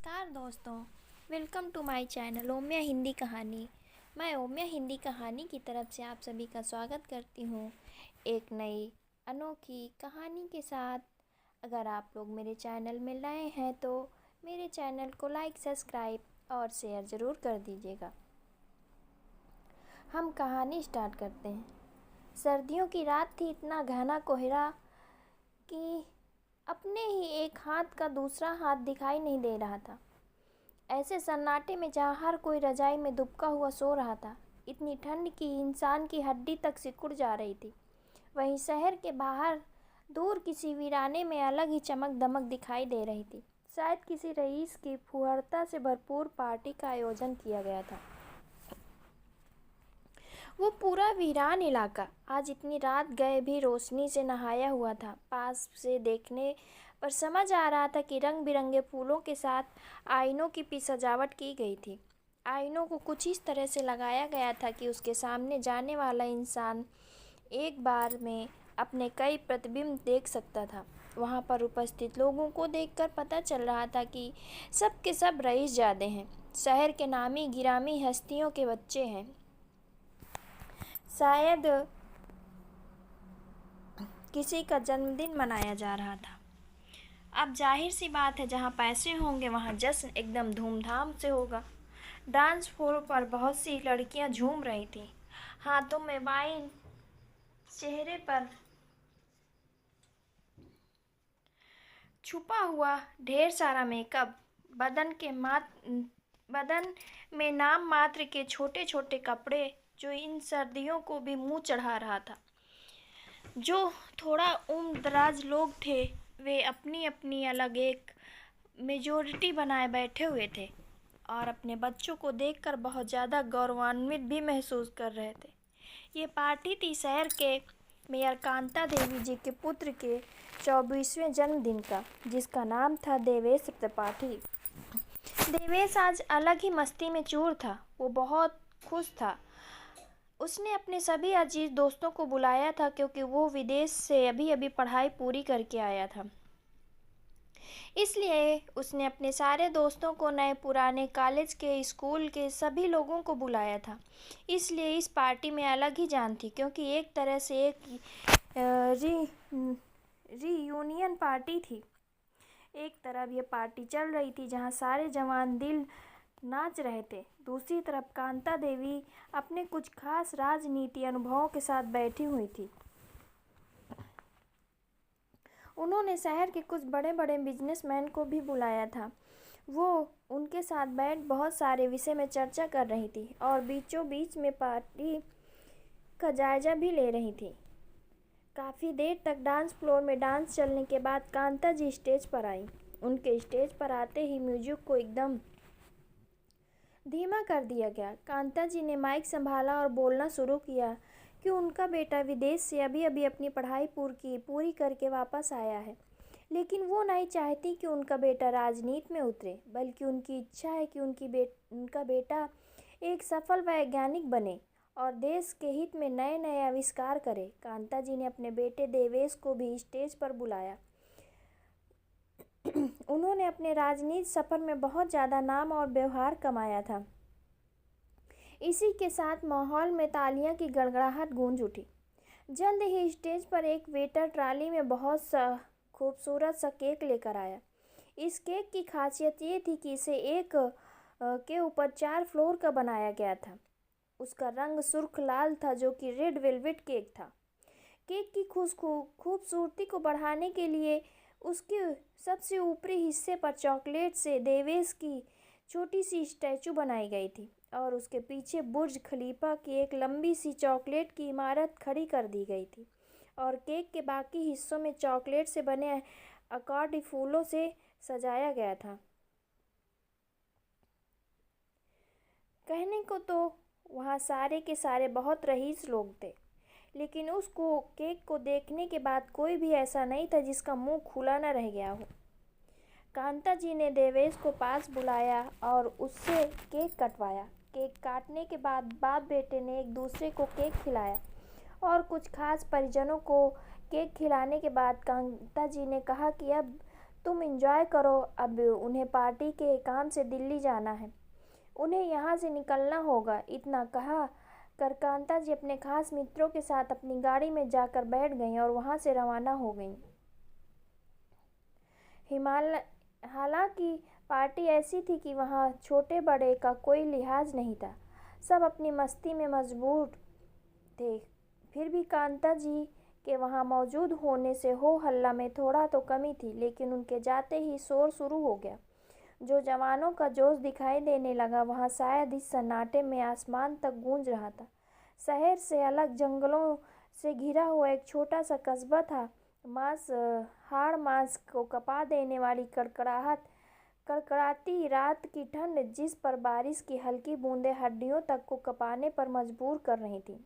नमस्कार दोस्तों, welcome to my channel Omiya Hindi कहानी। मैं ओमिया हिंदी कहानी की तरफ से आप सभी का स्वागत करती हूँ एक नई अनोखी कहानी के साथ। अगर आप लोग मेरे चैनल में नए हैं तो मेरे चैनल को लाइक, सब्सक्राइब और शेयर ज़रूर कर दीजिएगा। हम कहानी स्टार्ट करते हैं। सर्दियों की रात थी, इतना घना कोहरा कि अपने ही एक हाथ का दूसरा हाथ दिखाई नहीं दे रहा था। ऐसे सन्नाटे में जहाँ हर कोई रजाई में दुबका हुआ सो रहा था, इतनी ठंड कि इंसान की हड्डी तक सिकुड़ जा रही थी। वहीं शहर के बाहर दूर किसी वीराने में अलग ही चमक दमक दिखाई दे रही थी। शायद किसी रईस की फुहरता से भरपूर पार्टी का आयोजन किया गया था। वो पूरा वीरान इलाका आज इतनी रात गए भी रोशनी से नहाया हुआ था। पास से देखने पर समझ आ रहा था कि रंग बिरंगे फूलों के साथ आईनों की भी सजावट की गई थी। आईनों को कुछ इस तरह से लगाया गया था कि उसके सामने जाने वाला इंसान एक बार में अपने कई प्रतिबिंब देख सकता था। वहाँ पर उपस्थित लोगों को देखकर पता चल रहा था कि सब के सब रईसजादे हैं, शहर के नामी गिरामी हस्तियों के बच्चे हैं। शायद किसी का जन्मदिन मनाया जा रहा था। अब जाहिर सी बात है, जहाँ पैसे होंगे वहाँ जश्न एकदम धूमधाम से होगा। डांस फ्लोर पर बहुत सी लड़कियां झूम रही थीं, हाथों में वाइन, चेहरे पर छुपा हुआ ढेर सारा मेकअप, बदन में नाम मात्र के छोटे छोटे कपड़े जो इन सर्दियों को भी मुंह चढ़ा रहा था। जो थोड़ा उम्रदराज लोग थे वे अपनी अपनी अलग एक मेजोरिटी बनाए बैठे हुए थे और अपने बच्चों को देखकर बहुत ज़्यादा गौरवान्वित भी महसूस कर रहे थे। ये पार्टी थी शहर के मेयर कांता देवी जी के पुत्र के 24वें जन्मदिन का, जिसका नाम था देवेश त्रिपाठी। देवेश आज अलग ही मस्ती में चूर था। वो बहुत खुश था। उसने अपने सभी अजीज दोस्तों को बुलाया था क्योंकि वो विदेश से अभी अभी पढ़ाई पूरी करके आया था। इसलिए उसने अपने सारे दोस्तों को, नए पुराने, कॉलेज के, स्कूल के सभी लोगों को बुलाया था। इसलिए इस पार्टी में अलग ही जान थी, क्योंकि एक तरह से एक रीयूनियन पार्टी थी। एक तरफ ये पार्टी चल रही थी जहाँ सारे जवान दिल नाच रहे थे, दूसरी तरफ कांता देवी अपने कुछ खास राजनीति अनुभवों के साथ बैठी हुई थी। उन्होंने शहर के कुछ बड़े बड़े बिजनेसमैन को भी बुलाया था। वो उनके साथ बैठ बहुत सारे विषय में चर्चा कर रही थी और बीचों बीच में पार्टी का जायजा भी ले रही थी। काफ़ी देर तक डांस फ्लोर में डांस चलने के बाद कांता जी स्टेज पर आई। उनके स्टेज पर आते ही म्यूजिक को एकदम धीमा कर दिया गया। कांता जी ने माइक संभाला और बोलना शुरू किया कि उनका बेटा विदेश से अभी अभी अपनी पढ़ाई पूरी करके वापस आया है, लेकिन वो नहीं चाहती कि उनका बेटा राजनीति में उतरे, बल्कि उनकी इच्छा है कि उनका बेटा एक सफल वैज्ञानिक बने और देश के हित में नए नए आविष्कार करे। कांता जी ने अपने बेटे देवेश को भी स्टेज पर बुलाया। उन्होंने अपने राजनीति सफर में बहुत ज़्यादा नाम और व्यवहार कमाया था। इसी के साथ माहौल में तालियों की गड़गड़ाहट गूंज उठी। जल्द ही स्टेज पर एक वेटर ट्रॉली में बहुत सा खूबसूरत सा केक लेकर आया। इस केक की खासियत ये थी कि इसे एक के ऊपर 4 फ्लोर का बनाया गया था। उसका रंग सुर्ख लाल था, जो कि रेड वेलवेट केक था। केक की खूबसूरती को बढ़ाने के लिए उसके सबसे ऊपरी हिस्से पर चॉकलेट से देवेश की छोटी सी स्टैचू बनाई गई थी और उसके पीछे बुर्ज खलीफा की एक लंबी सी चॉकलेट की इमारत खड़ी कर दी गई थी और केक के बाकी हिस्सों में चॉकलेट से बने आकार्ड फूलों से सजाया गया था। कहने को तो वहाँ सारे के सारे बहुत रईस लोग थे, लेकिन उसको केक को देखने के बाद कोई भी ऐसा नहीं था जिसका मुंह खुला न रह गया हो। कांता जी ने देवेश को पास बुलाया और उससे केक कटवाया। केक काटने के बाद बाप बेटे ने एक दूसरे को केक खिलाया और कुछ खास परिजनों को केक खिलाने के बाद कांता जी ने कहा कि अब तुम एंजॉय करो, अब उन्हें पार्टी के काम से दिल्ली जाना है, उन्हें यहाँ से निकलना होगा। इतना कहा कर कांता जी अपने खास मित्रों के साथ अपनी गाड़ी में जाकर बैठ गईं और वहाँ से रवाना हो गईं। हालांकि पार्टी ऐसी थी कि वहाँ छोटे बड़े का कोई लिहाज नहीं था, सब अपनी मस्ती में मशगूल थे। फिर भी कांता जी के वहाँ मौजूद होने से हो हल्ला में थोड़ा तो कमी थी, लेकिन उनके जाते ही शोर शुरू हो गया। जो जवानों का जोश दिखाई देने लगा वहाँ शायद इस सन्नाटे में आसमान तक गूंज रहा था। शहर से अलग जंगलों से घिरा हुआ एक छोटा सा कस्बा था। हाड़ मांस को कपा देने वाली कड़कड़ाती रात की ठंड, जिस पर बारिश की हल्की बूंदें हड्डियों तक को कँपाने पर मजबूर कर रही थी।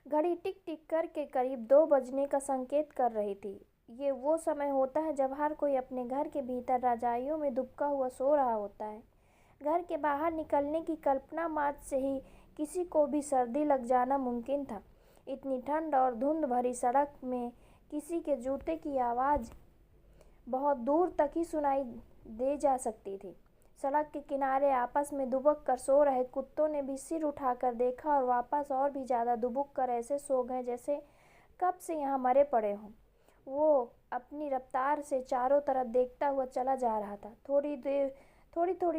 घड़ी टिक टिक करके करीब 2 बजने का संकेत कर रही थी। ये वो समय होता है जब हर कोई अपने घर के भीतर रजाइयों में दुबका हुआ सो रहा होता है। घर के बाहर निकलने की कल्पना मात्र से ही किसी को भी सर्दी लग जाना मुमकिन था। इतनी ठंड और धुंध भरी सड़क में किसी के जूते की आवाज़ बहुत दूर तक ही सुनाई दे जा सकती थी। सड़क के किनारे आपस में दुबक कर सो रहे कुत्तों ने भी सिर उठाकर देखा और वापस और भी ज़्यादा दुबक कर ऐसे सो गए जैसे कब से यहाँ मरे पड़े हों। वो अपनी रफ्तार से चारों तरफ देखता हुआ चला जा रहा था। थोड़ी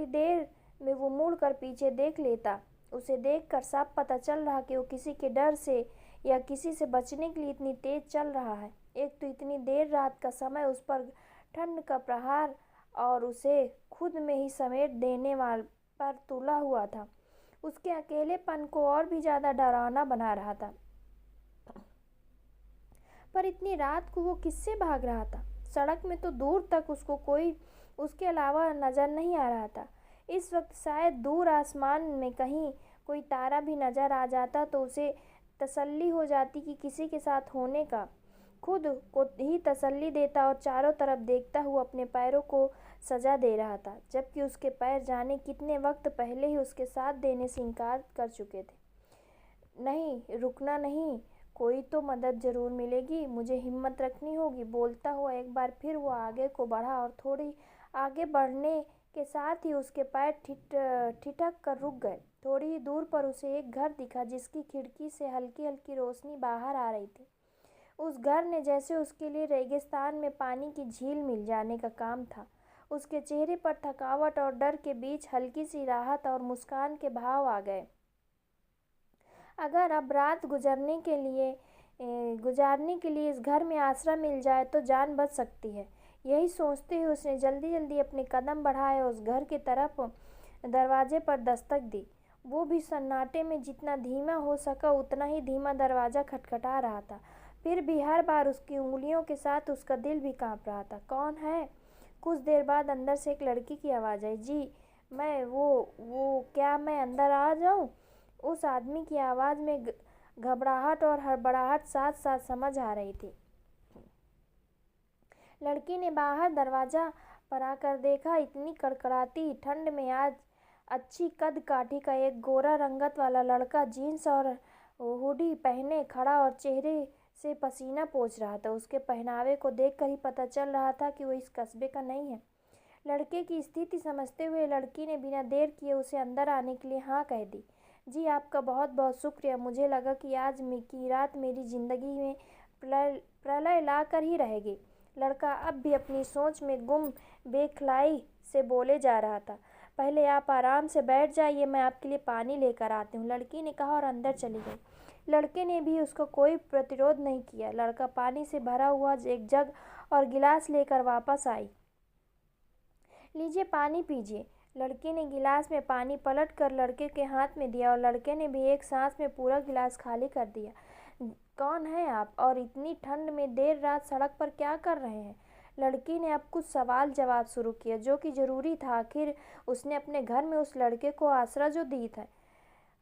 देर में वो मुड़ कर पीछे देख लेता। उसे देखकर साफ पता चल रहा कि वो किसी के डर से या किसी से बचने के लिए इतनी तेज चल रहा है। एक तो इतनी देर रात का समय, उस पर ठंड का प्रहार और उसे खुद में ही समेट देने वाल पर तुला हुआ था, उसके अकेलेपन को और भी ज़्यादा डरावना बना रहा था। पर इतनी रात को वो किससे भाग रहा था? सड़क में तो दूर तक उसको कोई उसके अलावा नज़र नहीं आ रहा था। इस वक्त शायद दूर आसमान में कहीं कोई तारा भी नज़र आ जाता तो उसे तसल्ली हो जाती कि किसी के साथ होने का। खुद को ही तसल्ली देता और चारों तरफ देखता हुआ अपने पैरों को सजा दे रहा था, जबकि उसके पैर जाने कितने वक्त पहले ही उसके साथ देने से इनकार कर चुके थे। नहीं, रुकना नहीं, कोई तो मदद जरूर मिलेगी, मुझे हिम्मत रखनी होगी। बोलता हुआ एक बार फिर वो आगे को बढ़ा और थोड़ी आगे बढ़ने के साथ ही उसके पैर ठिठक कर रुक गए। थोड़ी ही दूर पर उसे एक घर दिखा जिसकी खिड़की से हल्की हल्की रोशनी बाहर आ रही थी। उस घर ने जैसे उसके लिए रेगिस्तान में पानी की झील मिल जाने का काम था। उसके चेहरे पर थकावट और डर के बीच हल्की सी राहत और मुस्कान के भाव आ गए। अगर अब रात गुजारने के लिए इस घर में आसरा मिल जाए तो जान बच सकती है। यही सोचते हुए उसने जल्दी जल्दी अपने कदम बढ़ाए और उस घर की तरफ दरवाजे पर दस्तक दी। वो भी सन्नाटे में जितना धीमा हो सका उतना ही धीमा दरवाज़ा खटखटा रहा था। फिर भी हर बार उसकी उंगलियों के साथ उसका दिल भी कांप रहा था। कौन है? कुछ देर बाद अंदर से एक लड़की की आवाज़ आई। जी मैं वो क्या मैं अंदर आ जाऊं? उस आदमी की आवाज़ में घबराहट और हड़बड़ाहट साथ साथ समझ आ रही थी। लड़की ने बाहर दरवाज़ा पर आकर देखा। इतनी कड़कड़ाती ठंड में आज अच्छी कद काठी का एक गोरा रंगत वाला लड़का जीन्स और हुडी पहने खड़ा और चेहरे से पसीना पोंछ रहा था। उसके पहनावे को देखकर ही पता चल रहा था कि वो इस कस्बे का नहीं है। लड़के की स्थिति समझते हुए लड़की ने बिना देर किए उसे अंदर आने के लिए हाँ कह दी। जी आपका बहुत बहुत शुक्रिया, मुझे लगा कि आज की रात मेरी ज़िंदगी में प्रलय ला कर ही रहेगी। लड़का अब भी अपनी सोच में गुम बेखलाई से बोले जा रहा था। पहले आप आराम से बैठ जाइए, मैं आपके लिए पानी लेकर आती हूँ, लड़की ने कहा और अंदर चली गई। लड़के ने भी उसका कोई प्रतिरोध नहीं किया। लड़का पानी से भरा हुआ एक जग और गिलास लेकर वापस आई। लीजिए पानी पीजिए। लड़के ने गिलास में पानी पलट कर लड़के के हाथ में दिया और लड़के ने भी एक सांस में पूरा गिलास खाली कर दिया। कौन है आप और इतनी ठंड में देर रात सड़क पर क्या कर रहे हैं? लड़की ने अब कुछ सवाल जवाब शुरू किया जो कि ज़रूरी था। आखिर उसने अपने घर में उस लड़के को आसरा जो दी था।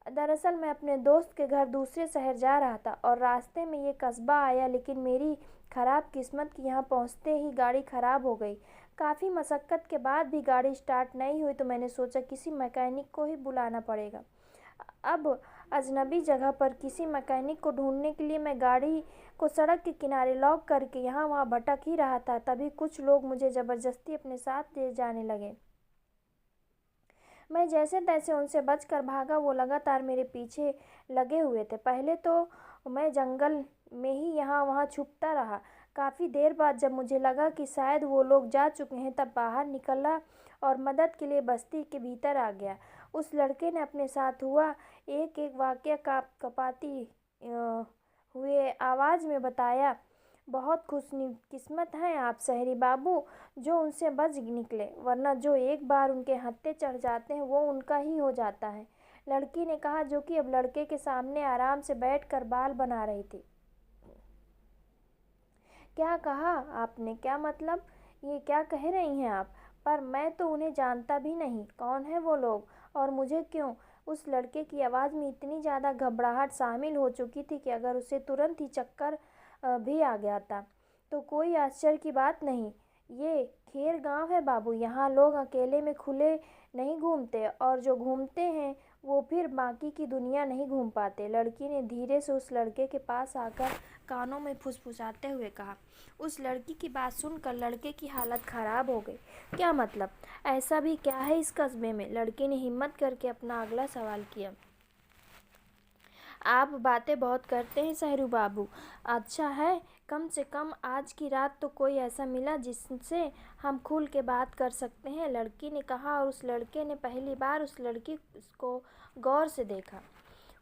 दरअसल मैं अपने दोस्त के घर दूसरे शहर जा रहा था और रास्ते में ये कस्बा आया, लेकिन मेरी ख़राब किस्मत कि यहाँ पहुँचते ही गाड़ी ख़राब हो गई। काफ़ी मशक्क़त के बाद भी गाड़ी स्टार्ट नहीं हुई तो मैंने सोचा किसी मैकेनिक को ही बुलाना पड़ेगा। अब अजनबी जगह पर किसी मैकेनिक को ढूंढने के लिए मैं गाड़ी को सड़क के किनारे लॉक करके यहाँ वहाँ भटक ही रहा था। तभी कुछ लोग मुझे ज़बरदस्ती अपने साथ ले जाने लगे। मैं जैसे तैसे उनसे बचकर भागा। वो लगातार मेरे पीछे लगे हुए थे। पहले तो मैं जंगल में ही यहाँ वहाँ छुपता रहा। काफ़ी देर बाद जब मुझे लगा कि शायद वो लोग जा चुके हैं, तब बाहर निकला और मदद के लिए बस्ती के भीतर आ गया। उस लड़के ने अपने साथ हुआ एक एक वाकया कपाती हुए आवाज़ में बताया। बहुत खुशकिस्मत हैं आप शहरी बाबू, जो उनसे बच निकले, वरना जो एक बार उनके हत्थे चढ़ जाते हैं वो उनका ही हो जाता है, लड़की ने कहा, जो कि अब लड़के के सामने आराम से बैठकर बाल बना रही थी। क्या कहा आपने? क्या मतलब? ये क्या कह रही हैं आप? पर मैं तो उन्हें जानता भी नहीं। कौन है वो लोग और मुझे क्यों? उस लड़के की आवाज़ में इतनी ज़्यादा घबराहट शामिल हो चुकी थी कि अगर उसे तुरंत ही चक्कर भी आ गया था तो कोई आश्चर्य की बात नहीं। ये खेर गांव है बाबू। यहाँ लोग अकेले में खुले नहीं घूमते, और जो घूमते हैं वो फिर बाकी की दुनिया नहीं घूम पाते। लड़की ने धीरे से उस लड़के के पास आकर कानों में फुसफुसाते हुए कहा। उस लड़की की बात सुनकर लड़के की हालत खराब हो गई। क्या मतलब? ऐसा भी क्या है इस कस्बे में? लड़के ने हिम्मत करके अपना अगला सवाल किया। आप बातें बहुत करते हैं शहरू बाबू। अच्छा है, कम से कम आज की रात तो कोई ऐसा मिला जिससे हम खुल के बात कर सकते हैं, लड़की ने कहा। और उस लड़के ने पहली बार उस लड़की को गौर से देखा।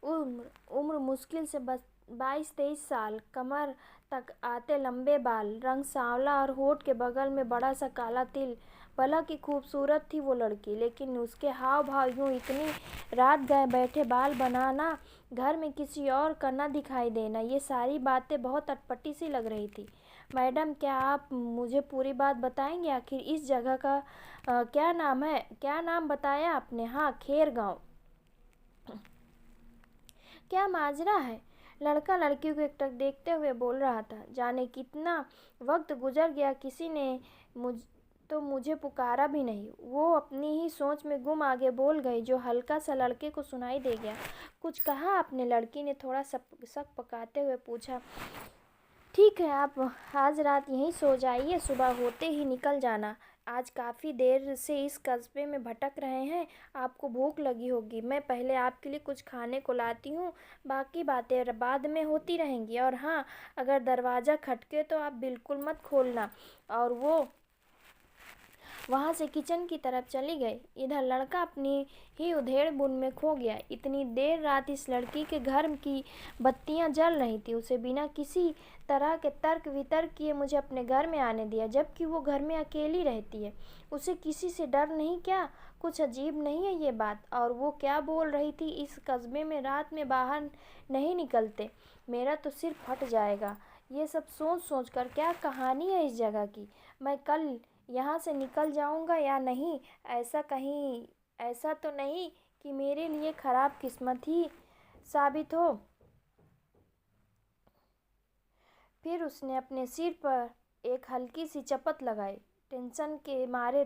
उम्र मुश्किल से 22-23 साल, कमर तक आते लंबे बाल, रंग सांवला और होठ के बगल में बड़ा सा काला तिल। भला की खूबसूरत थी वो लड़की, लेकिन उसके हाव भाव यूं इतनी रात गए बैठे बाल बनाना, घर में किसी और का न दिखाई देना, ये सारी बातें बहुत अटपटी सी लग रही थी। मैडम, क्या आप मुझे पूरी बात बताएंगे? आखिर इस जगह का क्या नाम है? क्या नाम बताया आपने? हाँ, खेर गांव। क्या माजरा है? लड़का लड़की को एकटक देखते हुए बोल रहा था। जाने कितना वक्त गुजर गया, किसी ने मुझे पुकारा भी नहीं। वो अपनी ही सोच में गुम आगे बोल गई, जो हल्का सा लड़के को सुनाई दे गया। कुछ कहा आपने? लड़की ने थोड़ा शक पकाते हुए पूछा। ठीक है, आप आज रात यहीं सो जाइए, सुबह होते ही निकल जाना। आज काफ़ी देर से इस कस्बे में भटक रहे हैं, आपको भूख लगी होगी। मैं पहले आपके लिए कुछ खाने को लाती हूँ, बाकी बातें बाद में होती रहेंगी। और हाँ, अगर दरवाज़ा खटके तो आप बिल्कुल मत खोलना। और वो वहाँ से किचन की तरफ चली गई। इधर लड़का अपनी ही उधेड़-बुन में खो गया। इतनी देर रात इस लड़की के घर की बत्तियां जल रही थी। उसे बिना किसी तरह के तर्क वितर्क किए मुझे अपने घर में आने दिया, जबकि वो घर में अकेली रहती है। उसे किसी से डर नहीं क्या? कुछ अजीब नहीं है ये बात? और वो क्या बोल रही थी, इस कस्बे में रात में बाहर नहीं निकलते। मेरा तो सिर फट जाएगा ये सब सोच सोच कर। क्या कहानी है इस जगह की? मैं कल यहाँ से निकल जाऊँगा या नहीं? ऐसा तो नहीं कि मेरे लिए खराब किस्मत ही साबित हो। फिर उसने अपने सिर पर एक हल्की सी चपत लगाई। टेंशन के मारे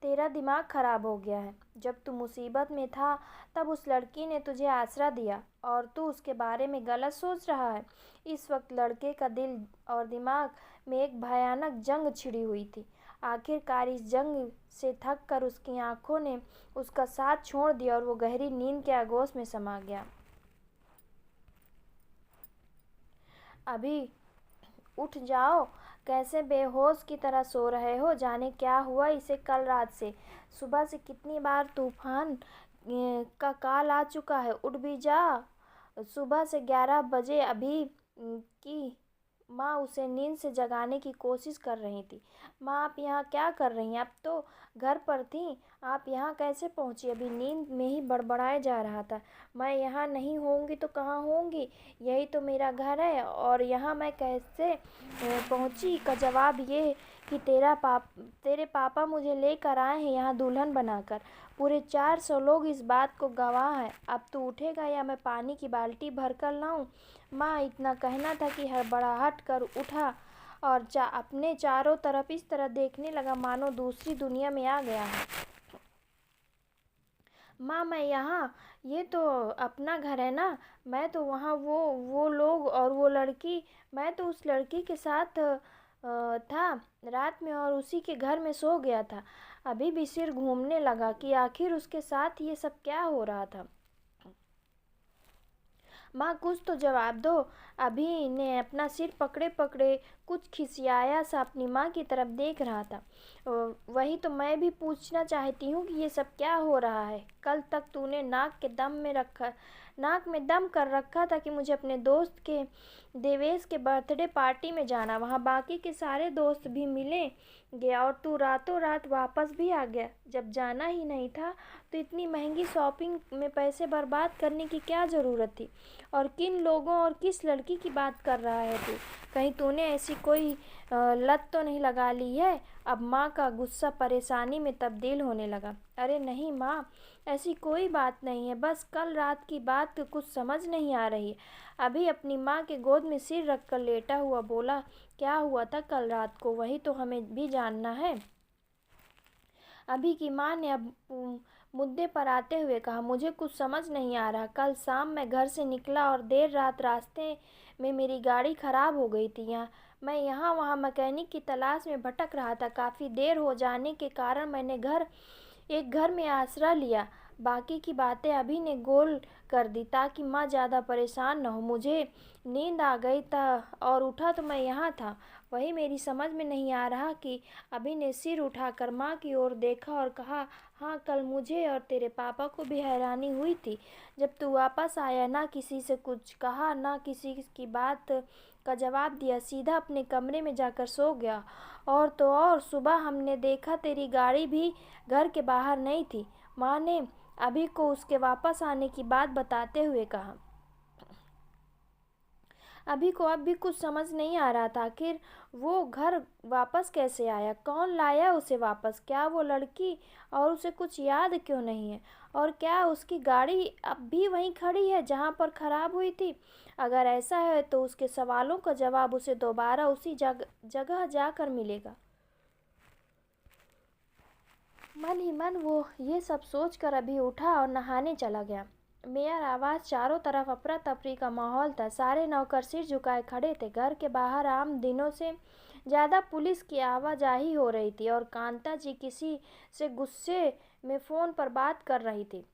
तेरा दिमाग खराब हो गया है। जब तू मुसीबत में था तब उस लड़की ने तुझे आसरा दिया और तू उसके बारे में गलत सोच रहा है। इस वक्त लड़के का दिल और दिमाग में एक भयानक जंग छिड़ी हुई थी। आखिरकार इस जंग से थक कर उसकी आंखों ने उसका साथ छोड़ दिया और वो गहरी नींद के आगोश में समा गया। अभी उठ जाओ, कैसे बेहोश की तरह सो रहे हो? जाने क्या हुआ इसे कल रात से? सुबह से कितनी बार तूफान का कॉल आ चुका है। उठ भी जा। सुबह से 11 बजे अभी की माँ उसे नींद से जगाने की कोशिश कर रही थी। माँ, आप यहाँ क्या कर रही हैं? आप तो घर पर थीं, आप यहाँ कैसे पहुँची? अभी नींद में ही बड़बड़ाया जा रहा था। मैं यहाँ नहीं होंगी तो कहाँ होंगी? यही तो मेरा घर है। और यहाँ मैं कैसे पहुँची का जवाब ये कि तेरे पापा मुझे लेकर आए हैं यहाँ दुल्हन बनाकर। पूरे 400 लोग इस बात को गवाह हैं। अब तू उठेगा या मैं पानी की बाल्टी भर कर लाऊं? माँ, इतना कहना था कि हड़बड़ाहट कर उठा और अपने चारों तरफ इस तरह देखने लगा मानो दूसरी दुनिया में आ गया है। माँ मैं यहाँ, ये तो अपना घर है ना। मैं तो वहाँ वो लोग और वो लड़की, मैं तो उस लड़की के साथ था रात में और उसी के घर में सो गया था। अभी भी सिर घूमने लगा कि आखिर उसके साथ ये सब क्या हो रहा था। माँ कुछ तो जवाब दो। अभी ने अपना सिर पकड़े पकड़े कुछ खिसियाया सा अपनी माँ की तरफ देख रहा था। वही तो मैं भी पूछना चाहती हूँ कि ये सब क्या हो रहा है। कल तक तूने नाक में दम कर रखा था कि मुझे अपने दोस्त के देवेश के बर्थडे पार्टी में जाना, वहाँ बाकी के सारे दोस्त भी मिले गया और तू रातों रात वापस भी आ गया। जब जाना ही नहीं था तो इतनी महंगी शॉपिंग में पैसे बर्बाद करने की क्या ज़रूरत थी। और किन लोगों और किस लड़की की बात कर रहा है तू? कहीं तूने ऐसी कोई लत तो नहीं लगा ली है? अब माँ का गुस्सा परेशानी में तब्दील होने लगा। अरे नहीं माँ, ऐसी कोई बात नहीं है, बस कल रात की बात कुछ समझ नहीं आ रही है। अभी अपनी माँ के गोद में सिर रखकर लेटा हुआ बोला, क्या हुआ था कल रात को, वही तो हमें भी जानना है। अभी की माँ ने अब मुद्दे पर आते हुए कहा, मुझे कुछ समझ नहीं आ रहा। कल शाम मैं घर से निकला और देर रात रास्ते में मेरी गाड़ी खराब हो गई थी। मैं यहाँ वहाँ मैकेनिक की तलाश में भटक रहा था। काफ़ी देर हो जाने के कारण मैंने एक घर में आसरा लिया। बाकी की बातें अभी ने गोल कर दी ताकि माँ ज़्यादा परेशान न हो। मुझे नींद आ गई था और उठा तो मैं यहाँ था। वही मेरी समझ में नहीं आ रहा कि अभी ने सिर उठाकर माँ की ओर देखा और कहा, हाँ कल मुझे और तेरे पापा को भी हैरानी हुई थी जब तू वापस आया। ना किसी से कुछ कहा, ना किसी की बात का जवाब दिया, सीधा अपने कमरे में जाकर सो गया। और तो और सुबह हमने देखा तेरी गाड़ी भी घर के बाहर नहीं थी। माँ ने अभी को उसके वापस आने की बात बताते हुए कहा। अभी को अब भी कुछ समझ नहीं आ रहा था, आखिर वो घर वापस कैसे आया, कौन लाया उसे वापस, क्या वो लड़की, और उसे कुछ याद क्यों नहीं है, और क्या उसकी गाड़ी अब भी वहीं खड़ी है जहाँ पर खराब हुई थी। अगर ऐसा है तो उसके सवालों का जवाब उसे दोबारा उसी जगह जाकर मिलेगा। मन ही मन वो ये सब सोचकर अभी उठा और नहाने चला गया। मेयर आवाज़, चारों तरफ अफरा तफरी का माहौल था। सारे नौकर सिर झुकाए खड़े थे। घर के बाहर आम दिनों से ज़्यादा पुलिस की आवाजाही हो रही थी और कांता जी किसी से गुस्से में फ़ोन पर बात कर रही थी।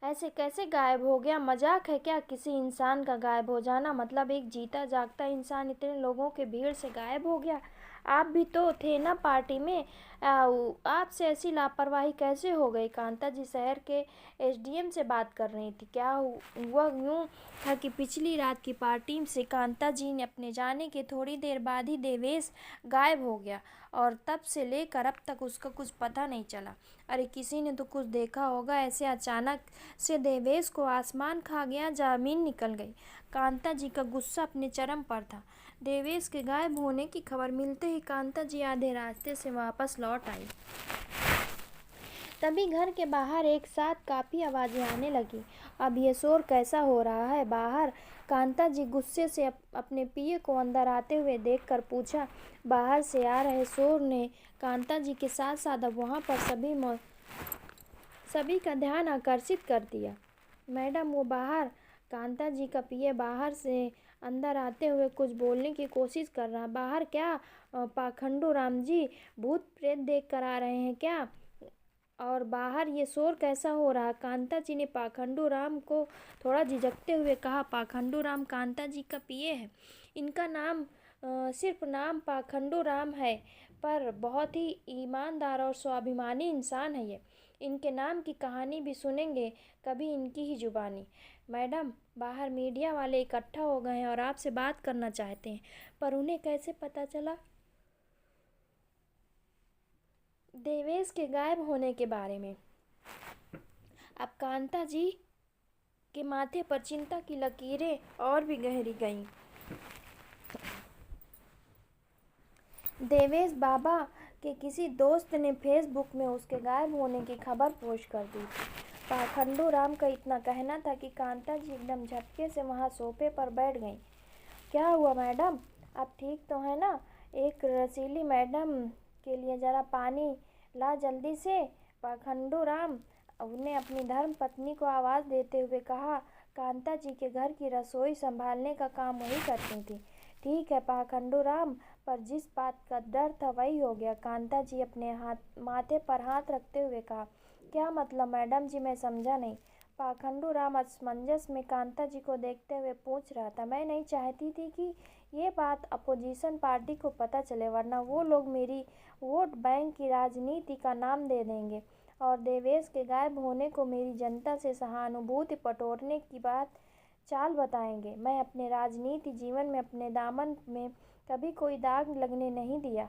ऐसे कैसे गायब हो गया? मजाक है क्या? किसी इंसान का गायब हो जाना मतलब एक जीता जागता इंसान इतने लोगों के भीड़ से गायब हो गया। आप भी तो थे ना पार्टी में। आपसे ऐसी लापरवाही कैसे हो गई? कांता जी शहर के एसडीएम से बात कर रही थी। क्या हुआ यूँ था कि पिछली रात की पार्टी से कांता जी ने अपने जाने के थोड़ी देर बाद ही देवेश गायब हो गया और तब से लेकर अब तक उसका कुछ पता नहीं चला। अरे किसी ने तो कुछ देखा होगा, ऐसे अचानक से देवेश को आसमान खा गया, ज़मीन निकल गई। कांता जी का गुस्सा अपने चरम पर था। देवेश के गायब होने की खबर मिलते ही कांता जी आधे रास्ते से वापस लौट आई। तभी घर के बाहर एक साथ काफ़ी आवाज़ें आने लगी। अब ये शोर कैसा हो रहा है बाहर? कांता जी गुस्से से अपने पिए को अंदर आते हुए देखकर पूछा। बाहर से आ रहे शोर ने कांता जी के साथ साथ अब वहाँ पर सभी का ध्यान आकर्षित कर दिया। मैडम वो बाहर। कांता जी का पिए बाहर से अंदर आते हुए कुछ बोलने की कोशिश कर रहा। बाहर क्या? पाखंडू राम जी भूत प्रेत देख कर आ रहे हैं क्या? और बाहर ये शोर कैसा हो रहा? कांता जी ने पाखंडू राम को थोड़ा झिझकते हुए कहा। पाखंडू राम कांता जी का पिए है। इनका नाम सिर्फ नाम पाखंडू राम है, पर बहुत ही ईमानदार और स्वाभिमानी इंसान है ये। इनके नाम की कहानी भी सुनेंगे कभी इनकी ही जुबानी। मैडम बाहर मीडिया वाले इकट्ठा हो गए हैं और आपसे बात करना चाहते हैं, पर उन्हें कैसे पता चला देवेश के गायब होने के बारे में? अब कांता जी के माथे पर चिंता की लकीरें और भी गहरी गईं। देवेश बाबा के किसी दोस्त ने फेसबुक में उसके गायब होने की खबर पोस्ट कर दी थी। पाखंडू राम का इतना कहना था कि कांता जी एकदम झटके से वहाँ सोफे पर बैठ गईं। क्या हुआ मैडम, आप ठीक तो हैं ना? एक रसीली मैडम के लिए ज़रा पानी ला जल्दी से। पाखंडू राम उसने अपनी धर्म पत्नी को आवाज़ देते हुए कहा, कांता जी के घर की रसोई संभालने का काम वही करती थी। ठीक है पाखंडू राम, पर जिस बात का डर था वही हो गया। कांता जी अपने माथे पर हाथ रखते हुए कहा, क्या मतलब मैडम जी, मैं समझा नहीं। पाखंडू राम असमंजस में कांता जी को देखते हुए पूछ रहा था, मैं नहीं चाहती थी कि ये बात अपोजिशन पार्टी को पता चले, वरना वो लोग मेरी वोट बैंक की राजनीति का नाम दे देंगे और देवेश के गायब होने को मेरी जनता से सहानुभूति बटोरने की बात चाल बताएंगे। मैं अपने राजनीति जीवन में अपने दामन में कभी कोई दाग लगने नहीं दिया,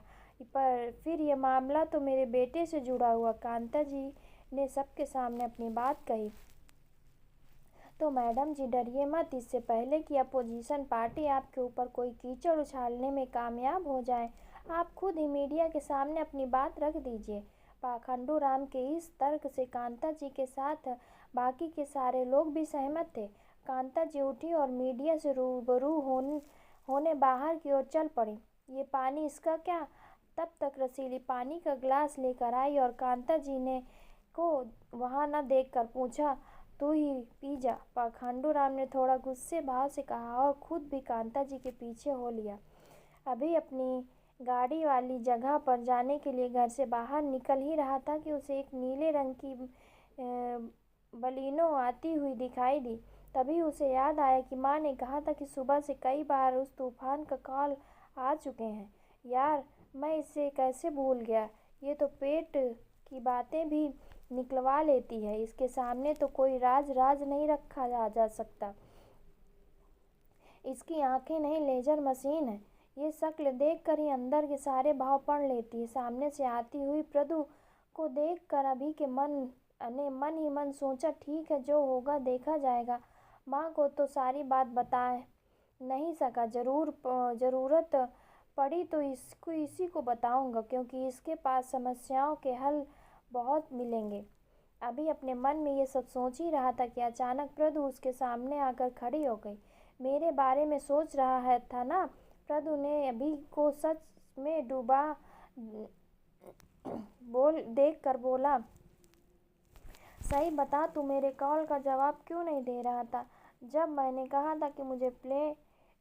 पर फिर ये मामला तो मेरे बेटे से जुड़ा हुआ। कांता जी ने सबके सामने अपनी बात कही। तो मैडम जी डरिए मत, इससे पहले कि अपोजिशन पार्टी आपके ऊपर कोई कीचड़ उछालने में कामयाब हो जाए, आप खुद ही मीडिया के सामने अपनी बात रख दीजिए। पाखंडू राम के इस तर्क से कांता जी के साथ बाकी के सारे लोग भी सहमत थे। कांता जी उठी और मीडिया से रूबरू होने बाहर की ओर चल पड़ी। ये पानी, इसका क्या? तब तक रसीली पानी का गिलास लेकर आई और कांता जी ने को वहाँ न देखकर पूछा, तू ही पी जा। पाखंडू राम ने थोड़ा गुस्से भाव से कहा और खुद भी कांता जी के पीछे हो लिया। अभी अपनी गाड़ी वाली जगह पर जाने के लिए घर से बाहर निकल ही रहा था कि उसे एक नीले रंग की बलिनो आती हुई दिखाई दी। तभी उसे याद आया कि माँ ने कहा था कि सुबह से कई बार उस तूफान का कॉल आ चुके हैं। यार, मैं इसे कैसे भूल गया। ये तो पेट की बातें भी निकलवा लेती है, इसके सामने तो कोई राज नहीं रखा जा सकता। इसकी आंखें नहीं, लेजर मशीन है। ये शक्ल देखकर ही अंदर के सारे भाव पढ़ लेती है। सामने से आती हुई प्रदु को देखकर अभी के मन ने मन ही मन सोचा, ठीक है, जो होगा देखा जाएगा। माँ को तो सारी बात बता नहीं सका, ज़रूरत पड़ी तो इसी को बताऊंगा, क्योंकि इसके पास समस्याओं के हल बहुत मिलेंगे। अभी अपने मन में ये सब सोच ही रहा था कि अचानक प्रदु उसके सामने आकर खड़ी हो गई। मेरे बारे में सोच रहा है था ना? प्रदु ने अभी को सच में डूबा देख कर बोला, सही बता, तू मेरे कॉल का जवाब क्यों नहीं दे रहा था जब मैंने कहा था कि मुझे प्ले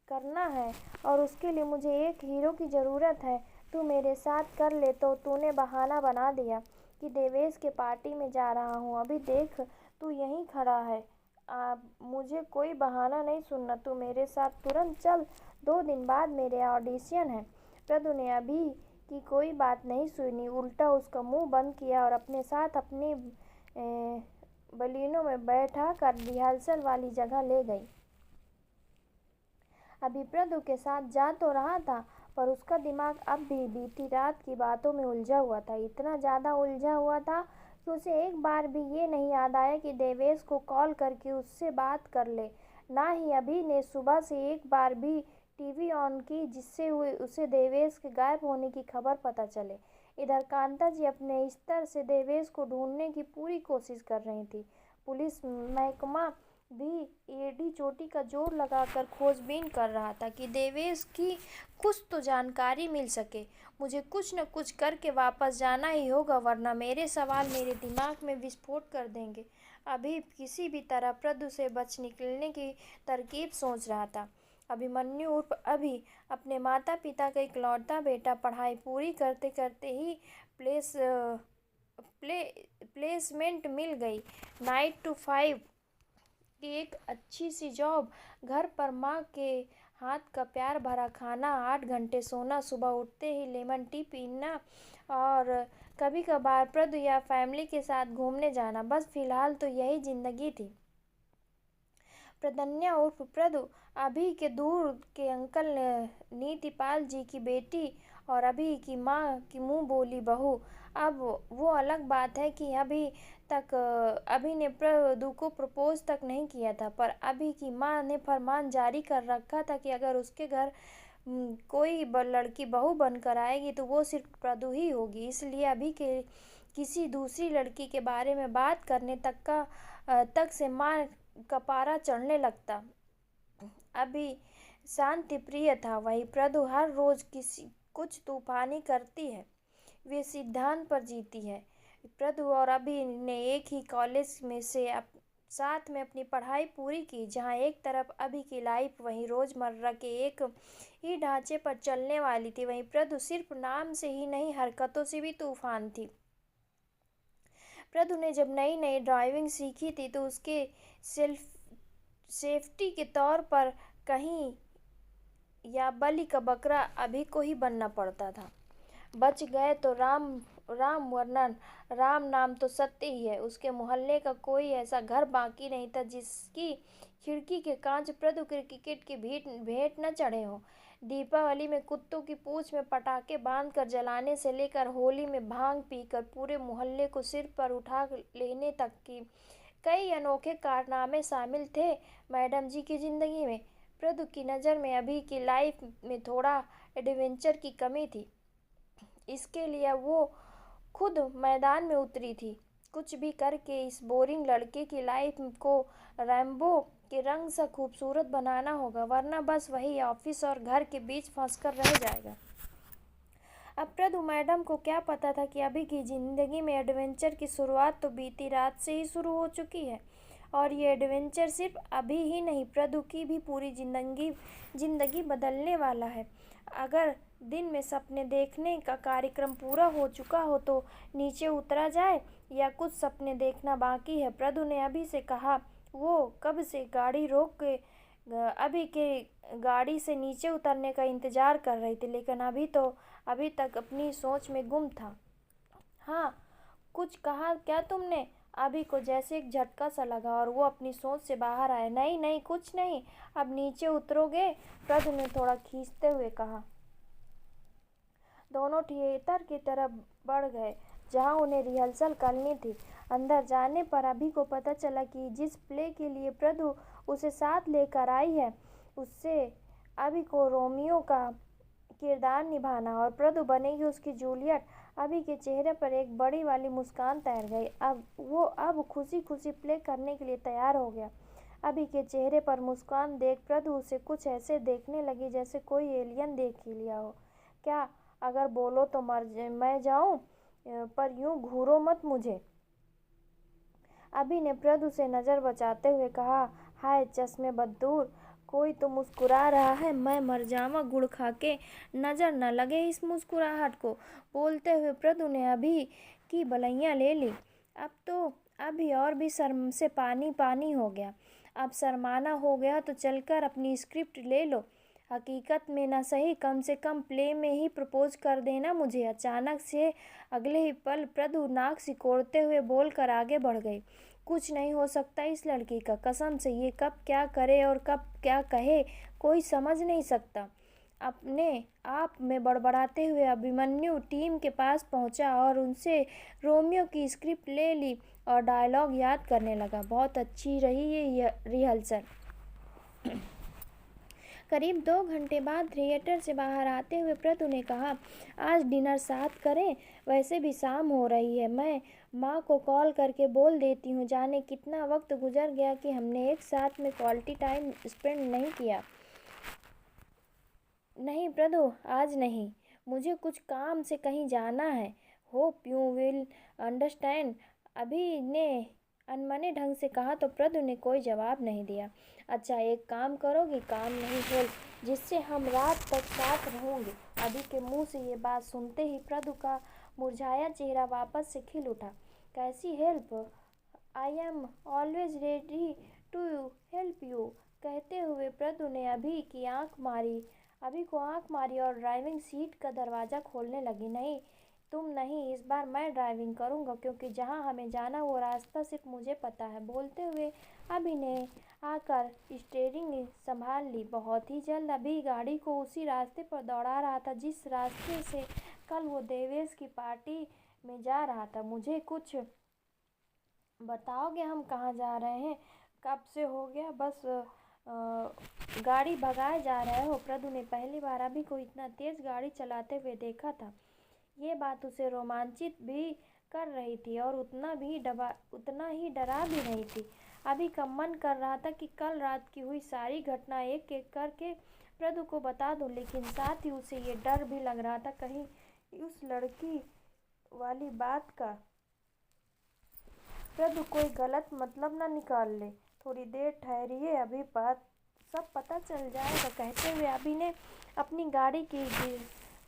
करना है और उसके लिए मुझे एक हीरो की ज़रूरत है। तू मेरे साथ कर ले, तो तूने बहाना बना दिया कि देवेश के पार्टी में जा रहा हूँ। अभी देख, तू यहीं खड़ा है। मुझे कोई बहाना नहीं सुनना, तू मेरे साथ तुरंत चल। 2 दिन बाद मेरे ऑडिशन है। प्रदु ने अभी की कोई बात नहीं सुनी, उल्टा उसका मुंह बंद किया और अपने साथ अपनी बलिनो में बैठा कर रिहर्सल वाली जगह ले गई। अभी प्रदु के साथ जा तो रहा था, पर उसका दिमाग अब भी बीती रात की बातों में उलझा हुआ था। इतना ज़्यादा उलझा हुआ था कि उसे एक बार भी ये नहीं याद आया कि देवेश को कॉल करके उससे बात कर ले। ना ही अभी ने सुबह से एक बार भी टीवी ऑन की जिससे उसे देवेश के गायब होने की खबर पता चले। इधर कांता जी अपने स्तर से देवेश को ढूंढने की पूरी कोशिश कर रही थी। पुलिस महकमा भी एड़ी चोटी का जोर लगाकर खोजबीन कर रहा था कि देवेश की कुछ तो जानकारी मिल सके। मुझे कुछ न कुछ करके वापस जाना ही होगा, वरना मेरे सवाल मेरे दिमाग में विस्फोट कर देंगे। अभी किसी भी तरह प्रदु से बच निकलने की तरकीब सोच रहा था। अभिमन्यु उर्फ अभी अपने माता पिता का इकलौता बेटा पढ़ाई पूरी करते करते ही प्लेसमेंट मिल गई। 9 to 5 की एक अच्छी सी जॉब, घर पर माँ के हाथ का प्यार भरा खाना, 8 घंटे सोना, सुबह उठते ही लेमन टी पीना और कभी कभार प्रदु या फैमिली के साथ घूमने जाना। बस फिलहाल तो यही जिंदगी थी। प्रदन्या उर्फ प्रदु अभी के दूर के अंकल नीतिपाल जी की बेटी और अभी की माँ की मुँह बोली बहू। अब वो अलग बात है कि अभी ने प्रदु को प्रपोज तक नहीं किया था, पर अभी की माँ ने फरमान जारी कर रखा था कि अगर उसके घर कोई लड़की बहू बनकर आएगी तो वो सिर्फ प्रदु ही होगी। इसलिए अभी के किसी दूसरी लड़की के बारे में बात करने तक से माँ का पारा चढ़ने लगता। अभी शांति प्रिय था, वही प्रदु हर रोज कुछ तूफानी करती है। वे सिद्धांत पर जीती है। प्रदु और अभी ने एक ही कॉलेज में से साथ में अपनी पढ़ाई पूरी की, जहाँ एक तरफ अभी की लाइफ वहीं रोजमर्रा के एक ही ढांचे पर चलने वाली थी, वहीं प्रदु सिर्फ नाम से ही नहीं हरकतों से भी तूफान थी। प्रदु ने जब नई नई ड्राइविंग सीखी थी तो उसके सेफ्टी के तौर पर कहीं या बलि का बकरा अभी को ही बनना पड़ता था। बच गए तो राम राम, वरना राम नाम तो सत्य ही है। उसके मोहल्ले का कोई ऐसा घर बाकी नहीं था जिसकी खिड़की के कांच प्रदु क्रिकेट की भेंट न चढ़े हों। दीपावली में कुत्तों की पूंछ में पटाखे बांधकर जलाने से लेकर होली में भांग पीकर पूरे मोहल्ले को सिर पर उठा लेने तक की कई अनोखे कारनामे शामिल थे मैडम जी की जिंदगी में। प्रदु की नज़र में अभी की लाइफ में थोड़ा एडवेंचर की कमी थी। इसके लिए वो खुद मैदान में उतरी थी। कुछ भी करके इस बोरिंग लड़के की लाइफ को रैम्बो के रंग से खूबसूरत बनाना होगा, वरना बस वही ऑफिस और घर के बीच फंसकर रह जाएगा। अब प्रदु मैडम को क्या पता था कि अभी की जिंदगी में एडवेंचर की शुरुआत तो बीती रात से ही शुरू हो चुकी है, और ये एडवेंचर सिर्फ अभी ही नहीं, प्रदु की भी पूरी जिंदगी बदलने वाला है। अगर दिन में सपने देखने का कार्यक्रम पूरा हो चुका हो तो नीचे उतरा जाए, या कुछ सपने देखना बाकी है। प्रदु ने अभी से कहा। वो कब से गाड़ी रोक के अभी के गाड़ी से नीचे उतरने का इंतजार कर रही थी, लेकिन अभी तक अपनी सोच में गुम था। हाँ, कुछ कहा क्या तुमने? अभी को जैसे एक झटका सा लगा और वो अपनी सोच से बाहर आया। नहीं नहीं, कुछ नहीं। अब नीचे उतरोगे? प्रदु ने थोड़ा खींचते हुए कहा। दोनों थिएटर की तरफ बढ़ गए जहां उन्हें रिहर्सल करनी थी। अंदर जाने पर अभी को पता चला कि जिस प्ले के लिए प्रदु उसे साथ लेकर आई है, उससे अभी को रोमियो का किरदार निभाना, और प्रदु बनेगी उसकी जूलियट। अभी के चेहरे पर एक बड़ी वाली मुस्कान तैर गई। अब खुशी खुशी प्ले करने के लिए तैयार हो गया। अभी के चेहरे पर मुस्कान देख प्रदु उसे कुछ ऐसे देखने लगी जैसे कोई एलियन देख ही लिया हो। क्या? अगर बोलो तो मैं जाऊं, पर यूं घूरो मत मुझे। अभी ने प्रदु से नजर बचाते हुए कहा। हाय चश्मे बदूर, कोई तो मुस्कुरा रहा है, मैं मर जावा गुड़ खा के, नजर न लगे इस मुस्कुराहट को। बोलते हुए प्रदु ने अभी की बलैया ले ली। अब तो अभी और भी शर्म से पानी पानी हो गया। अब शर्माना हो गया तो चलकर अपनी स्क्रिप्ट ले लो। हकीकत में न सही, कम से कम प्ले में ही प्रपोज कर देना मुझे। अचानक से अगले ही पल प्रदु नाक सिकोड़ते हुए बोलकर आगे बढ़ गई। कुछ नहीं हो सकता इस लड़की का, कसम से ये कब क्या करे और कब क्या कहे कोई समझ नहीं सकता। अपने आप में बड़बड़ाते हुए अभिमन्यु टीम के पास पहुंचा और उनसे रोमियो की स्क्रिप्ट ले ली और डायलॉग याद करने लगा। बहुत अच्छी रही ये रिहर्सल। करीब 2 घंटे बाद थिएटर से बाहर आते हुए प्रदु ने कहा, आज डिनर साथ करें? वैसे भी शाम हो रही है, मैं माँ को कॉल करके बोल देती हूँ। जाने कितना वक्त गुजर गया कि हमने एक साथ में क्वालिटी टाइम स्पेंड नहीं किया। नहीं प्रदु, आज नहीं, मुझे कुछ काम से कहीं जाना है। होप यू विल अंडरस्टैंड, अभी ने अनमने ढंग से कहा तो प्रदु ने कोई जवाब नहीं दिया। अच्छा, एक काम करोगी? काम नहीं, हेल्प, जिससे हम रात तक साथ रहेंगे। अभी के मुंह से ये बात सुनते ही प्रदु का मुरझाया चेहरा वापस से खिल उठा। कैसी help? I am always ready to help you, कहते हुए प्रदु ने अभी को आंख मारी और ड्राइविंग सीट का दरवाज़ा खोलने लगी। नहीं, तुम नहीं, इस बार मैं ड्राइविंग करूँगा, क्योंकि जहाँ हमें जाना वो रास्ता सिर्फ मुझे पता है। बोलते हुए अभी ने आकर स्टीयरिंग संभाल ली। बहुत ही जल्द अभी गाड़ी को उसी रास्ते पर दौड़ा रहा था जिस रास्ते से कल वो देवेश की पार्टी में जा रहा था। मुझे कुछ बताओगे हम कहाँ जा रहे हैं? कब से हो गया बस गाड़ी भगाए जा रहे हो? प्रदु ने पहली बार अभी को इतना तेज गाड़ी चलाते हुए देखा था। ये बात उसे रोमांचित भी कर रही थी और उतना ही डरा भी नहीं थी। अभी का मन कर रहा था कि कल रात की हुई सारी घटना एक एक करके प्रदु को बता दूं, लेकिन साथ ही उसे ये डर भी लग रहा था कहीं उस लड़की वाली बात का प्रदु कोई गलत मतलब न निकाल ले। थोड़ी देर ठहरिए, अभी बात सब पता चल जाएगा, कहते हुए अभी ने अपनी गाड़ी की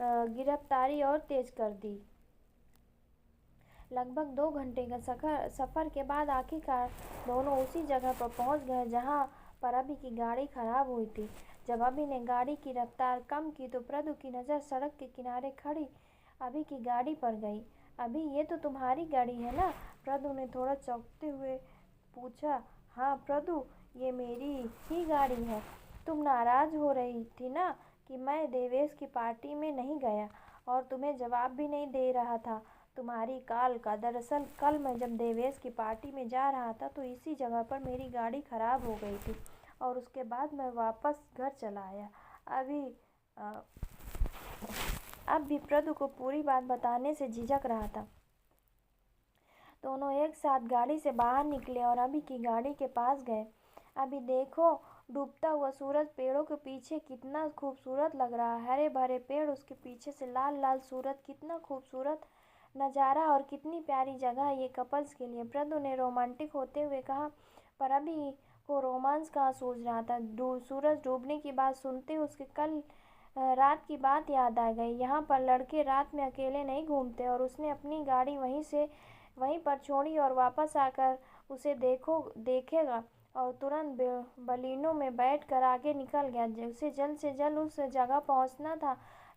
गिरफ्तारी और तेज कर दी। लगभग 2 घंटे का सफर के बाद आखिरकार दोनों उसी जगह पर पहुंच गए जहां पर अभी की गाड़ी खराब हुई थी। जब अभी ने गाड़ी की रफ्तार कम की तो प्रदु की नज़र सड़क के किनारे खड़ी अभी की गाड़ी पर गई। अभी ये तो तुम्हारी गाड़ी है ना? प्रदु ने थोड़ा चौंकते हुए पूछा। हाँ प्रदु, ये मेरी ही गाड़ी है। तुम नाराज हो रही थी ना कि मैं देवेश की पार्टी में नहीं गया और तुम्हें जवाब भी नहीं दे रहा था तुम्हारी कॉल का। दरअसल कल मैं जब देवेश की पार्टी में जा रहा था तो इसी जगह पर मेरी गाड़ी खराब हो गई थी और उसके बाद मैं वापस घर चला आया। अब भी प्रदु को पूरी बात बताने से झिझक रहा था। दोनों एक साथ गाड़ी से बाहर निकले और अभी की गाड़ी के पास गए। अभी देखो, डूबता हुआ सूरज पेड़ों के पीछे कितना खूबसूरत लग रहा है। हरे भरे पेड़, उसके पीछे से लाल लाल सूरज, कितना खूबसूरत नज़ारा और कितनी प्यारी जगह ये कपल्स के लिए। प्रदु ने रोमांटिक होते हुए कहा। पर अभी को रोमांस कहाँ सूझ रहा था। सूरज डूबने की बात सुनते उसके कल रात की बात याद आ गई। यहाँ पर लड़के रात में अकेले नहीं घूमते और उसने अपनी गाड़ी वहीं पर छोड़ी और वापस आकर उसे देखेगा और तुरंत बलिनो में बैठकर आगे निकल गया। उसे जल्द से जल्द उस जगह पहुंचना था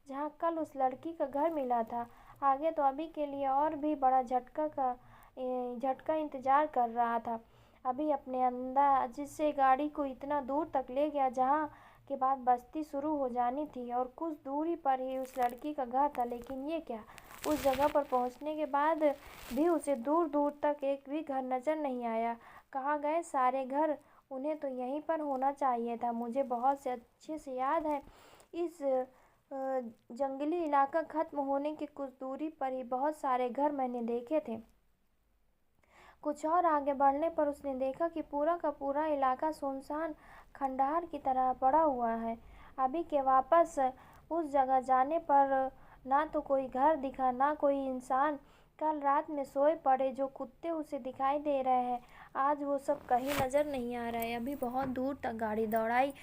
जहां कल उस लड़की का घर मिला था। आगे तो अभी के लिए और भी बड़ा झटका इंतजार कर रहा था। अभी अपने अंदाज से गाड़ी को इतना दूर तक ले गया जहां के बाद बस्ती शुरू हो जानी थी और कुछ दूरी पर ही उस लड़की का घर था। लेकिन ये क्या, उस जगह पर पहुंचने के बाद भी उसे दूर दूर तक एक भी घर नजर नहीं आया। कहाँ गए सारे घर? उन्हें तो यहीं पर होना चाहिए था। मुझे बहुत से अच्छे से याद है, इस जंगली इलाका खत्म होने की कुछ दूरी पर ही बहुत सारे घर मैंने देखे थे। कुछ और आगे बढ़ने पर उसने देखा कि पूरा का पूरा इलाका सुनसान खंडहर की तरह पड़ा हुआ है। अभी के वापस उस जगह जाने पर ना तो कोई घर दिखा, ना कोई इंसान। कल रात में सोए पड़े जो कुत्ते उसे दिखाई दे रहे हैं, आज वो सब कहीं नज़र नहीं आ रहा है। अभी बहुत दूर तक गाड़ी दौड़ाई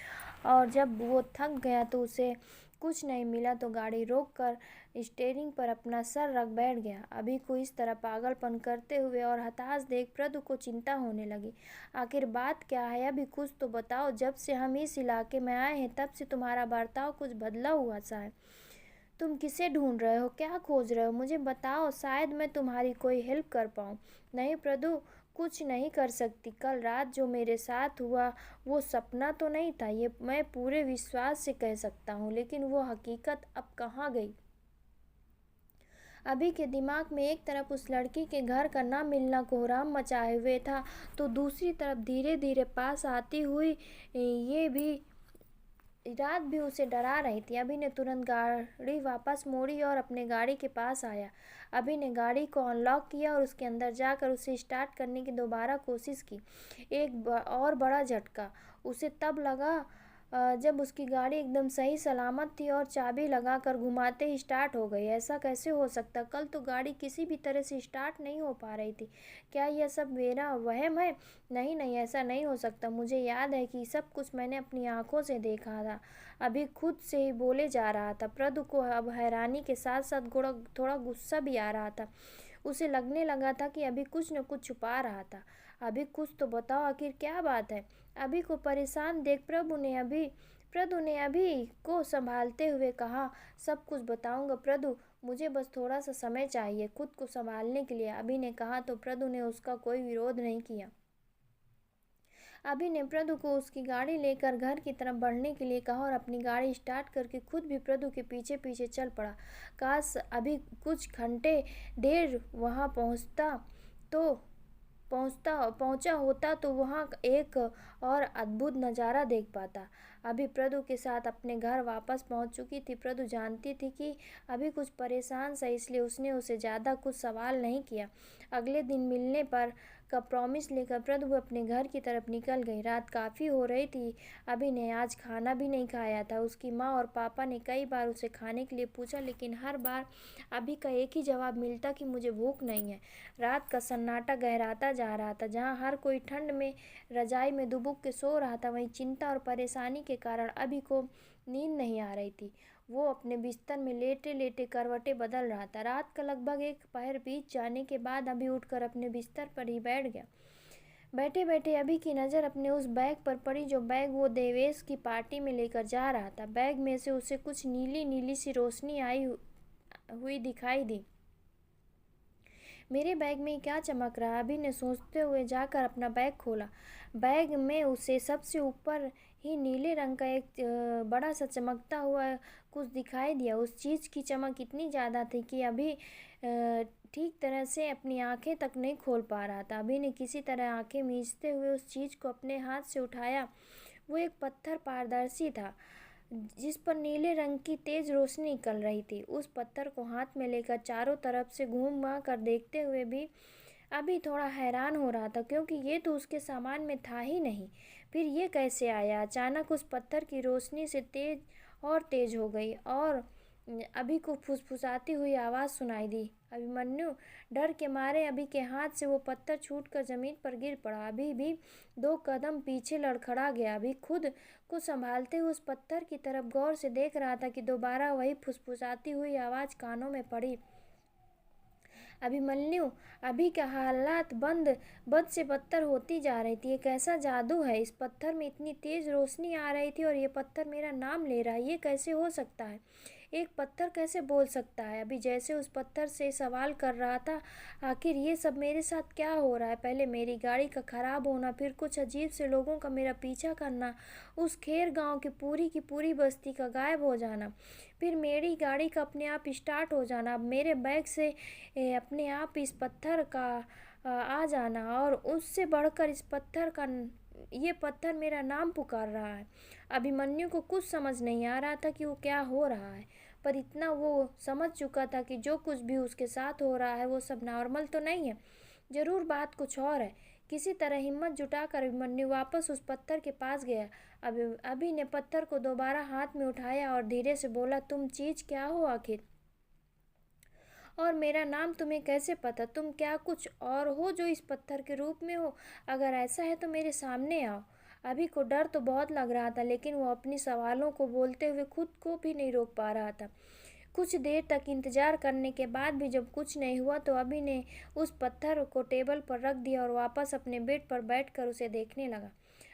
और जब वो थक गया तो उसे कुछ नहीं मिला तो गाड़ी रोककर स्टीयरिंग पर अपना सर रख बैठ गया। अभी को इस तरह पागलपन करते हुए और हताश देख प्रदु को चिंता होने लगी। आखिर बात क्या है? अभी कुछ तो बताओ। जब से हम इस इलाके में आए हैं तब से तुम्हारा बर्ताव कुछ बदला हुआ सा है। तुम किसे ढूंढ रहे हो? क्या खोज रहे हो? मुझे बताओ, शायद मैं तुम्हारी कोई हेल्प कर पाऊँ। नहीं प्रदु, कुछ नहीं कर सकती। कल रात जो मेरे साथ हुआ वो सपना तो नहीं था, ये मैं पूरे विश्वास से कह सकता हूँ, लेकिन वो हकीकत अब कहाँ गई? अभी के दिमाग में एक तरफ उस लड़की के घर का ना मिलना कोहराम मचाए हुए था तो दूसरी तरफ धीरे धीरे पास आती हुई ये भी रात भी उसे डरा रही थी। अभी ने तुरंत गाड़ी वापस मोड़ी और अपने गाड़ी के पास आया। अभी ने गाड़ी को अनलॉक किया और उसके अंदर जाकर उसे स्टार्ट करने की दोबारा कोशिश की। एक और बड़ा झटका उसे तब लगा जब उसकी गाड़ी एकदम सही सलामत थी और चाबी लगाकर घुमाते ही स्टार्ट हो गई। ऐसा कैसे हो सकता? कल तो गाड़ी किसी भी तरह से स्टार्ट नहीं हो पा रही थी। क्या यह सब मेरा वहम है? नहीं नहीं, ऐसा नहीं हो सकता। मुझे याद है कि सब कुछ मैंने अपनी आंखों से देखा था। अभी खुद से ही बोले जा रहा था। प्रदु को अब हैरानी के साथ साथ थोड़ा गुस्सा भी आ रहा था। उसे लगने लगा था कि अभी कुछ न कुछ छुपा रहा था। अभी कुछ तो बताओ, आखिर क्या बात है? अभी को परेशान देख प्रदु ने अभी को संभालते हुए कहा। सब कुछ बताऊंगा प्रदु, मुझे बस थोड़ा सा समय चाहिए खुद को संभालने के लिए। अभी ने कहा तो प्रदु ने उसका कोई विरोध नहीं किया। अभी ने प्रदु को उसकी गाड़ी लेकर घर की तरफ बढ़ने के लिए कहा और अपनी गाड़ी स्टार्ट करके खुद भी प्रदु के पीछे पीछे चल पड़ा। काश अभी कुछ घंटे देर वहां पहुंचा होता तो वहां एक और अद्भुत नज़ारा देख पाता। अभी प्रदु के साथ अपने घर वापस पहुंच चुकी थी। प्रदु जानती थी कि अभी कुछ परेशान सा, इसलिए उसने उसे ज़्यादा कुछ सवाल नहीं किया। अगले दिन मिलने पर का प्रॉमिस लेकर प्रदु अपने घर की तरफ निकल गई। रात काफ़ी हो रही थी। अभी ने आज खाना भी नहीं खाया था। उसकी माँ और पापा ने कई बार उसे खाने के लिए पूछा, लेकिन हर बार अभी का एक ही जवाब मिलता कि मुझे भूख नहीं है। रात का सन्नाटा गहराता जा रहा था। जहाँ हर कोई ठंड में रजाई में दुबक के सो रहा था, वहीं चिंता और परेशानी के कारण अभी को नींद नहीं आ रही थी। वो अपने बिस्तर में लेटे लेटे करवटें बदल रहा था। रात का लगभग 1 पहर बीत जाने के बाद अभी उठकर अपने बिस्तर पर ही बैठ गया। बैठे बैठे अभी की नज़र अपने उस बैग पर पड़ी, जो बैग वो देवेश की पार्टी में लेकर जा रहा था। बैग में से उसे कुछ नीली नीली सी रोशनी आई हुई दिखाई दी। मेरे बैग में क्या चमक रहा, अभी ने सोचते हुए जाकर अपना बैग खोला। बैग में उसे सबसे ऊपर ही नीले रंग का एक बड़ा सा चमकता हुआ कुछ दिखाई दिया। उस चीज़ की चमक इतनी ज़्यादा थी कि अभी ठीक तरह से अपनी आंखें तक नहीं खोल पा रहा था। अभी ने किसी तरह आंखें मीचते हुए उस चीज़ को अपने हाथ से उठाया। वो एक पत्थर पारदर्शी था, जिस पर नीले रंग की तेज रोशनी निकल रही थी। उस पत्थर को हाथ में लेकर चारों तरफ से घूम कर देखते हुए भी अभी थोड़ा हैरान हो रहा था, क्योंकि ये तो उसके सामान में था ही नहीं। फिर ये कैसे आया? अचानक उस पत्थर की रोशनी से तेज हो गई और अभी को फुसफुसाती हुई आवाज़ सुनाई दी। अभिमन्यु डर के मारे अभी के हाथ से वो पत्थर छूटकर जमीन पर गिर पड़ा। अभी भी 2 कदम पीछे लड़खड़ा गया। अभी खुद को संभालते हुए उस पत्थर की तरफ गौर से देख रहा था कि दोबारा वही फुसफुसाती हुई आवाज़ कानों में पड़ी। अभिमन्यु अभी का हालात बद से बदतर होती जा रही थी। ये कैसा जादू है? इस पत्थर में इतनी तेज रोशनी आ रही थी और ये पत्थर मेरा नाम ले रहा है। ये कैसे हो सकता है? एक पत्थर कैसे बोल सकता है? अभी जैसे उस पत्थर से सवाल कर रहा था, आखिर ये सब मेरे साथ क्या हो रहा है? पहले मेरी गाड़ी का खराब होना, फिर कुछ अजीब से लोगों का मेरा पीछा करना, उस खेर गांव की पूरी बस्ती का गायब हो जाना, फिर मेरी गाड़ी का अपने आप स्टार्ट हो जाना, अब मेरे बैग से अपने आप इस पत्थर का आ जाना, और उससे बढ़कर ये पत्थर मेरा नाम पुकार रहा है। अभिमन्यु को कुछ समझ नहीं आ रहा था कि वो क्या हो रहा है, पर इतना वो समझ चुका था कि जो कुछ भी उसके साथ हो रहा है वो सब नॉर्मल तो नहीं है, जरूर बात कुछ और है। किसी तरह हिम्मत जुटाकर अभिमन्यु वापस उस पत्थर के पास गया। अभी ने पत्थर को दोबारा हाथ में उठाया और धीरे से बोला, तुम चीज़ क्या हो आखिर? और मेरा नाम तुम्हें कैसे पता? तुम क्या कुछ और हो जो इस पत्थर के रूप में हो? अगर ऐसा है तो मेरे सामने आओ। अभी को डर तो बहुत लग रहा था, लेकिन वो अपनी सवालों को बोलते हुए खुद को भी नहीं रोक पा रहा था। कुछ देर तक इंतजार करने के बाद भी जब कुछ नहीं हुआ, तो अभी ने उस पत्थर को टेबल पर रख दिया और वापस अपने बेड पर बैठकर उसे देखने लगा।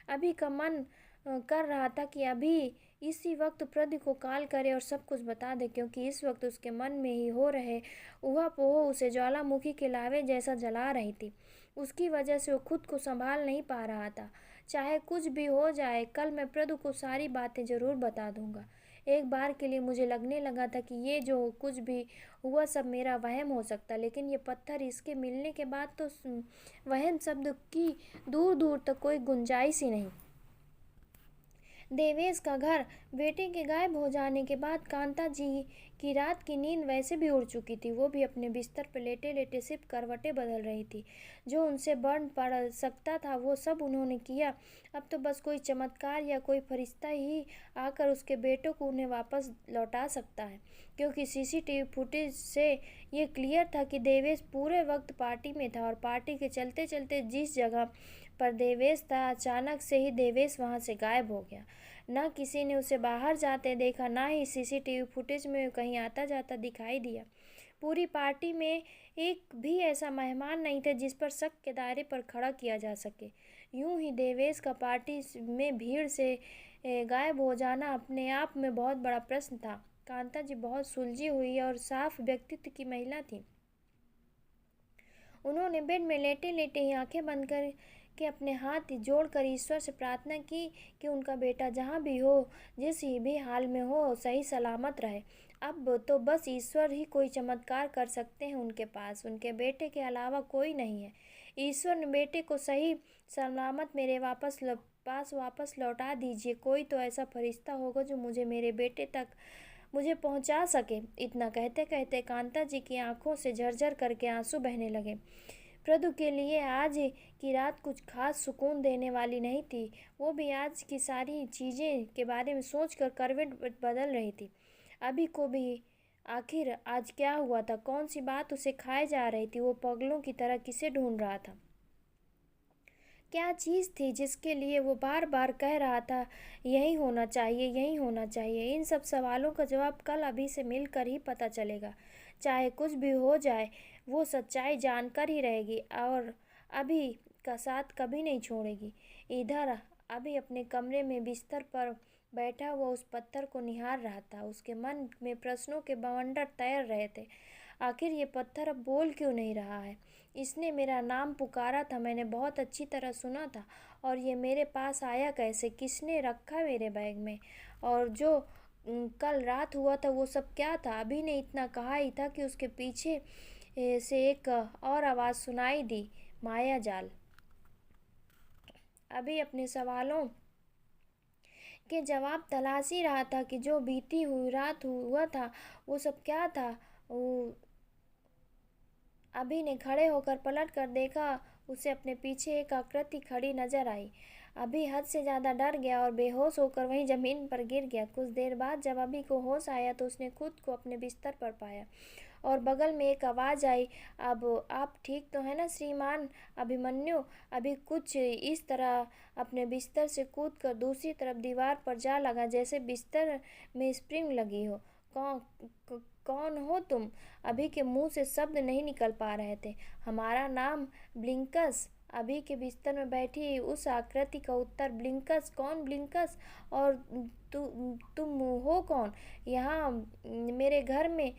अभी का मन कर रहा था कि अभी इसी वक्त प्रदीप को कॉल करे और सब कुछ बता दे, क्योंकि इस वक्त उसके मन में ही हो रहे ऊहापोह उसे ज्वालामुखी के लावे जैसा जला रही थी। उसकी वजह से वो खुद को संभाल नहीं पा रहा था। चाहे कुछ भी हो जाए, कल मैं प्रदु को सारी बातें ज़रूर बता दूंगा। एक बार के लिए मुझे लगने लगा था कि ये जो कुछ भी हुआ सब मेरा वहम हो सकता, लेकिन ये पत्थर, इसके मिलने के बाद तो वहम शब्द की दूर दूर तक कोई गुंजाइश ही नहीं। देवेश का घर बेटे के गायब हो जाने के बाद कांता जी की रात की नींद वैसे भी उड़ चुकी थी। वो भी अपने बिस्तर पर लेटे लेटे सिर्फ करवटें बदल रही थी। जो उनसे बन पड़ सकता था वो सब उन्होंने किया। अब तो बस कोई चमत्कार या कोई फरिश्ता ही आकर उसके बेटों को उन्हें वापस लौटा सकता है, क्योंकि सीसीटीवी फुटेज से ये क्लियर था कि देवेश पूरे वक्त पार्टी में था, और पार्टी के चलते चलते जिस जगह पर देवेश था, अचानक से ही देवेश वहाँ से गायब हो गया। न किसी ने उसे बाहर जाते देखा, ना ही सीसीटीवी फुटेज में कहीं आता जाता दिखाई दिया। पूरी पार्टी में एक भी ऐसा मेहमान नहीं था जिस पर शक के दायरे पर खड़ा किया जा सके। यूं ही देवेश का पार्टी में भीड़ से गायब हो जाना अपने आप में बहुत बड़ा प्रश्न था। कांता जी बहुत सुलझी हुई और साफ व्यक्तित्व की महिला थी। उन्होंने बेड में लेटे लेटे ही आंखें बंद कर के अपने हाथ जोड़कर ईश्वर से प्रार्थना की कि उनका बेटा जहाँ भी हो, जिस भी हाल में हो, सही सलामत रहे। अब तो बस ईश्वर ही कोई चमत्कार कर सकते हैं उनके पास, उनके बेटे के अलावा कोई नहीं है। ईश्वर ने बेटे को सही सलामत मेरे पास वापस लौटा दीजिए। कोई तो ऐसा फरिश्ता होगा जो मेरे बेटे तक मुझे पहुंचा सके। इतना कहते कहते कांता जी की आंखों से झरझर करके आंसू बहने लगे। प्रदु के लिए आज की रात कुछ खास सुकून देने वाली नहीं थी। वो भी आज की सारी चीज़ें के बारे में सोचकर करवट बदल रही थी। अभी को भी आखिर आज क्या हुआ था? कौन सी बात उसे खाए जा रही थी? वो पगलों की तरह किसे ढूंढ रहा था? क्या चीज़ थी जिसके लिए वो बार बार कह रहा था यही होना चाहिए, यही होना चाहिए? इन सब सवालों का जवाब कल अभी से मिलकर ही पता चलेगा। चाहे कुछ भी हो जाए, वो सच्चाई जानकर ही रहेगी और अभी का साथ कभी नहीं छोड़ेगी। इधर अभी अपने कमरे में बिस्तर पर बैठा हुआ उस पत्थर को निहार रहा था। उसके मन में प्रश्नों के बवंडर तैर रहे थे। आखिर ये पत्थर अब बोल क्यों नहीं रहा है? इसने मेरा नाम पुकारा था, मैंने बहुत अच्छी तरह सुना था। और ये मेरे पास आया कैसे? किसने रखा मेरे बैग में? और जो कल रात हुआ था वो सब क्या था? अभी ने इतना कहा ही था कि उसके पीछे से एक और आवाज़ सुनाई दी, माया जाल। अभी अपने सवालों के जवाब तलाश ही रहा था कि जो बीती हुई रात हुआ था वो सब क्या था। वो अभी ने खड़े होकर पलट कर देखा। उसे अपने पीछे एक आकृति खड़ी नजर आई। अभी हद से ज़्यादा डर गया और बेहोश होकर वहीं ज़मीन पर गिर गया। कुछ देर बाद जब अभी को होश आया तो उसने खुद को अपने बिस्तर पर पाया और बगल में एक आवाज़ आई, अब आप ठीक तो है ना श्रीमान अभिमन्यु? अभी कुछ इस तरह अपने बिस्तर से कूद कर दूसरी तरफ दीवार पर जा लगा जैसे बिस्तर में स्प्रिंग लगी हो। कौन कौन हो तुम? अभी के मुंह से शब्द नहीं निकल पा रहे थे। हमारा नाम ब्लिंकस। अभी के बिस्तर में बैठी उस आकृति का उत्तर, ब्लिंकस? कौन ब्लिंकस? और तु, तुम हो कौन? यहाँ मेरे घर में,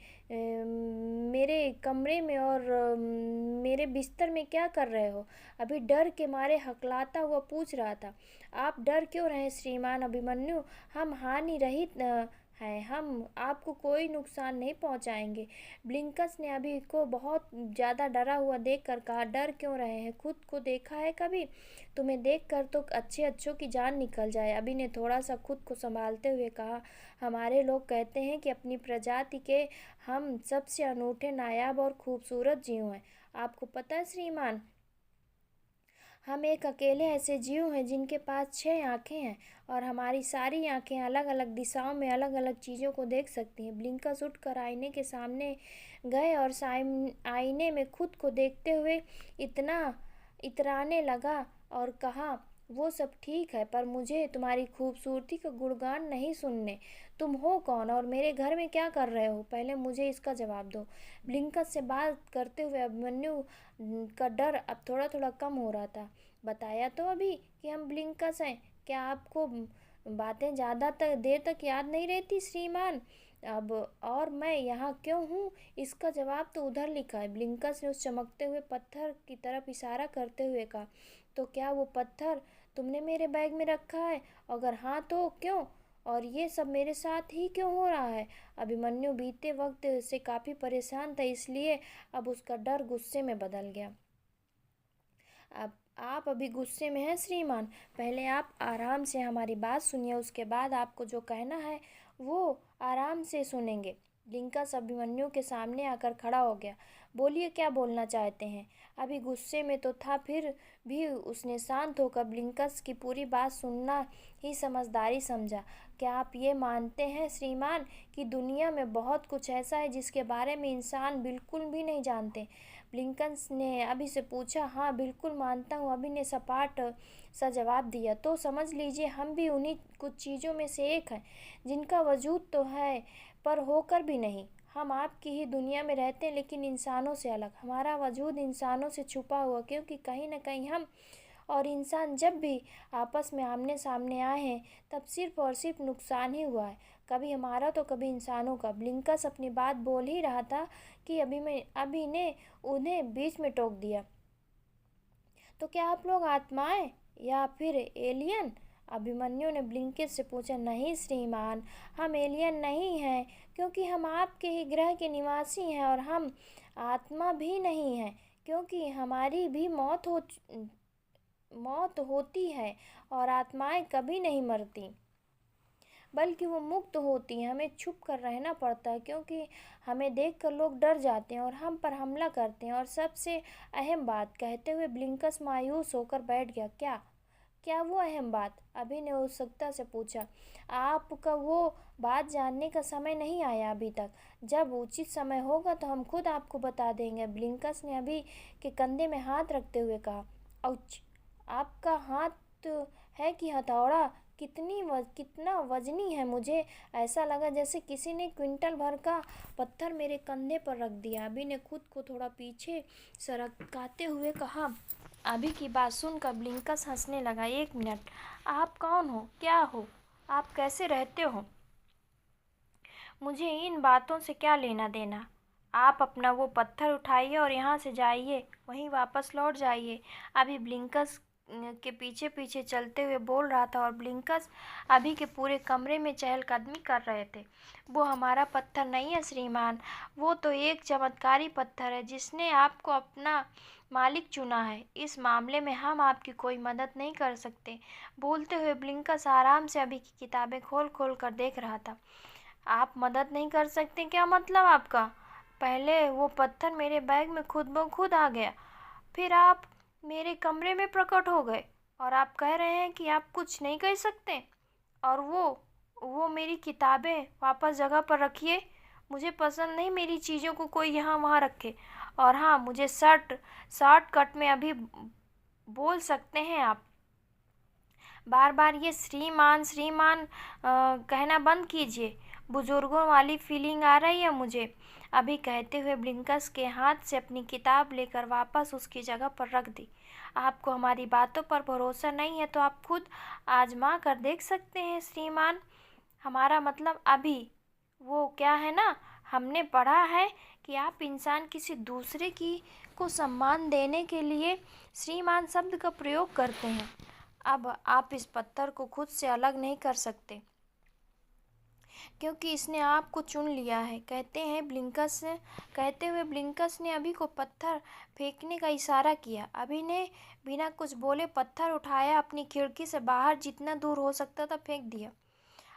मेरे कमरे में और मेरे बिस्तर में क्या कर रहे हो? अभी डर के मारे हकलाता हुआ पूछ रहा था। आप डर क्यों रहे श्रीमान अभिमन्यु? हम हानि रहित हैं, हम आपको कोई नुकसान नहीं पहुंचाएंगे। ब्लिंकस ने अभी को बहुत ज़्यादा डरा हुआ देखकर कहा, डर क्यों रहे हैं? खुद को देखा है कभी? तुम्हें देखकर तो अच्छे अच्छों की जान निकल जाए। अभी ने थोड़ा सा खुद को संभालते हुए कहा, हमारे लोग कहते हैं कि अपनी प्रजाति के हम सबसे अनूठे, नायाब और खूबसूरत जीव हैं। आपको पता है श्रीमान, हम एक अकेले ऐसे जीव हैं जिनके पास 6 आँखें हैं और हमारी सारी आँखें अलग अलग दिशाओं में अलग अलग चीज़ों को देख सकती हैं। ब्लिंकस उठकर आईने के सामने गए और आईने में खुद को देखते हुए इतराने लगा और कहा, वो सब ठीक है पर मुझे तुम्हारी खूबसूरती का गुणगान नहीं सुनने। तुम हो कौन और मेरे घर में क्या कर रहे हो? पहले मुझे इसका जवाब दो। ब्लिंकस से बात करते हुए अभिमन्यु का डर अब थोड़ा थोड़ा कम हो रहा था। बताया तो अभी कि हम ब्लिंकस हैं। क्या आपको बातें ज़्यादा देर तक याद नहीं रहती श्रीमान? अब और मैं यहाँ क्यों हूँ इसका जवाब तो उधर लिखा है। ब्लिंकस ने उस चमकते हुए पत्थर की तरफ इशारा करते हुए कहा। तो क्या वो पत्थर तुमने मेरे बैग में रखा है? अगर हाँ तो क्यों? और ये सब मेरे साथ ही क्यों हो रहा है? अभिमन्यु बीते वक्त से काफ़ी परेशान था, इसलिए अब उसका डर गुस्से में बदल गया। अब आप अभी गुस्से में हैं श्रीमान? पहले आप आराम से हमारी बात सुनिए, उसके बाद आपको जो कहना है वो आराम से सुनेंगे। ब्लिंकस अभिमन्यु के सामने आकर खड़ा हो गया। बोलिए, क्या बोलना चाहते हैं? अभी गुस्से में तो था, फिर भी उसने शांत होकर ब्लिंकस की पूरी बात सुनना ही समझदारी समझा। क्या आप ये मानते हैं श्रीमान कि दुनिया में बहुत कुछ ऐसा है जिसके बारे में इंसान बिल्कुल भी नहीं जानते? ब्लिंकस ने अभी से पूछा। हाँ बिल्कुल मानता हूँ, अभी ने सपाट सा जवाब दिया। तो समझ लीजिए हम भी उन्हीं कुछ चीज़ों में से एक हैं जिनका वजूद तो है पर होकर भी नहीं। हम आपकी ही दुनिया में रहते हैं लेकिन इंसानों से अलग। हमारा वजूद इंसानों से छुपा हुआ, क्योंकि कहीं ना कहीं हम और इंसान जब भी आपस में आमने सामने आए हैं तब सिर्फ और सिर्फ नुकसान ही हुआ है, कभी हमारा तो कभी इंसानों का। ब्लिंकस अपनी बात बोल ही रहा था कि अभी ने उन्हें बीच में टोक दिया। तो क्या आप लोग आत्माएं या फिर एलियन? अभिमन्यु ने ब्लिंकस से पूछा। नहीं श्रीमान, हम एलियन नहीं हैं, क्योंकि हम आपके ही ग्रह के निवासी हैं, और हम आत्मा भी नहीं हैं क्योंकि हमारी भी मौत हो मौत होती है और आत्माएं कभी नहीं मरती, बल्कि वो मुक्त होती हैं। हमें छुप कर रहना पड़ता है क्योंकि हमें देखकर लोग डर जाते हैं और हम पर हमला करते हैं। और सबसे अहम बात, कहते हुए ब्लिंकस मायूस होकर बैठ गया। क्या? क्या वो अहम बात? अभी ने उत्सुकता से पूछा। आपका वो बात जानने का समय नहीं आया अभी तक। जब उचित समय होगा तो हम खुद आपको बता देंगे, ब्लिंकस ने अभी के कंधे में हाथ रखते हुए कहा। औच! आपका हाथ है कि हथौड़ा? कितना वजनी है। मुझे ऐसा लगा जैसे किसी ने क्विंटल भर का पत्थर मेरे कंधे पर रख दिया। अभी ने खुद को थोड़ा पीछे सरकाते हुए कहा। अभी की बात सुनकर ब्लिंकस हंसने लगा। 1 मिनट, आप कौन हो? क्या हो? आप कैसे रहते हो? मुझे इन बातों से क्या लेना देना? आप अपना वो पत्थर उठाइए और यहाँ से जाइए, वहीं वापस लौट जाइए। अभी ब्लिंकस के पीछे पीछे चलते हुए बोल रहा था और ब्लिंकस अभी के पूरे कमरे में चहलकदमी कर रहे थे। वो हमारा पत्थर नहीं है श्रीमान, वो तो एक चमत्कारी पत्थर है जिसने आपको अपना मालिक चुना है। इस मामले में हम आपकी कोई मदद नहीं कर सकते। बोलते हुए ब्लिंकस आराम से अभी की किताबें खोल खोल कर देख रहा था। आप मदद नहीं कर सकते? क्या मतलब आपका? पहले वो पत्थर मेरे बैग में खुद ब खुद आ गया, फिर आप मेरे कमरे में प्रकट हो गए और आप कह रहे हैं कि आप कुछ नहीं कह सकते। और वो मेरी किताबें वापस जगह पर रखिए। मुझे पसंद नहीं मेरी चीज़ों को कोई यहाँ वहाँ रखे। और हाँ, मुझे शॉर्टकट में अभी बोल सकते हैं आप। बार बार ये श्रीमान श्रीमान कहना बंद कीजिए। बुजुर्गों वाली फीलिंग आ रही है मुझे। अभी कहते हुए ब्लिंकस के हाथ से अपनी किताब लेकर वापस उसकी जगह पर रख दी। आपको हमारी बातों पर भरोसा नहीं है तो आप खुद आजमा कर देख सकते हैं श्रीमान। हमारा मतलब अभी वो क्या है ना, हमने पढ़ा है कि आप इंसान किसी दूसरे की को सम्मान देने के लिए श्रीमान शब्द का प्रयोग करते हैं। अब आप इस पत्थर को खुद से अलग नहीं कर सकते क्योंकि इसने आपको चुन लिया है, कहते हुए ब्लिंकस ने अभी को पत्थर फेंकने का इशारा किया। अभी ने बिना कुछ बोले पत्थर उठाया, अपनी खिड़की से बाहर जितना दूर हो सकता था फेंक दिया।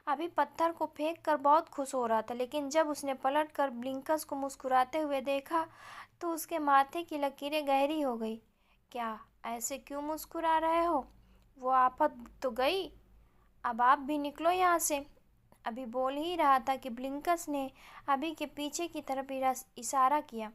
अभी पत्थर को फेंक कर बहुत खुश हो रहा था, लेकिन जब उसने पलट कर ब्लिंकस को मुस्कुराते हुए देखा तो उसके माथे की लकीरें गहरी हो गई। क्या? ऐसे क्यों मुस्कुरा रहे हो? वो आफत तो गई, अब आप भी निकलो यहाँ से। अभी बोल ही रहा था कि ब्लिंकस ने अभी के पीछे की तरफ इशारा किया।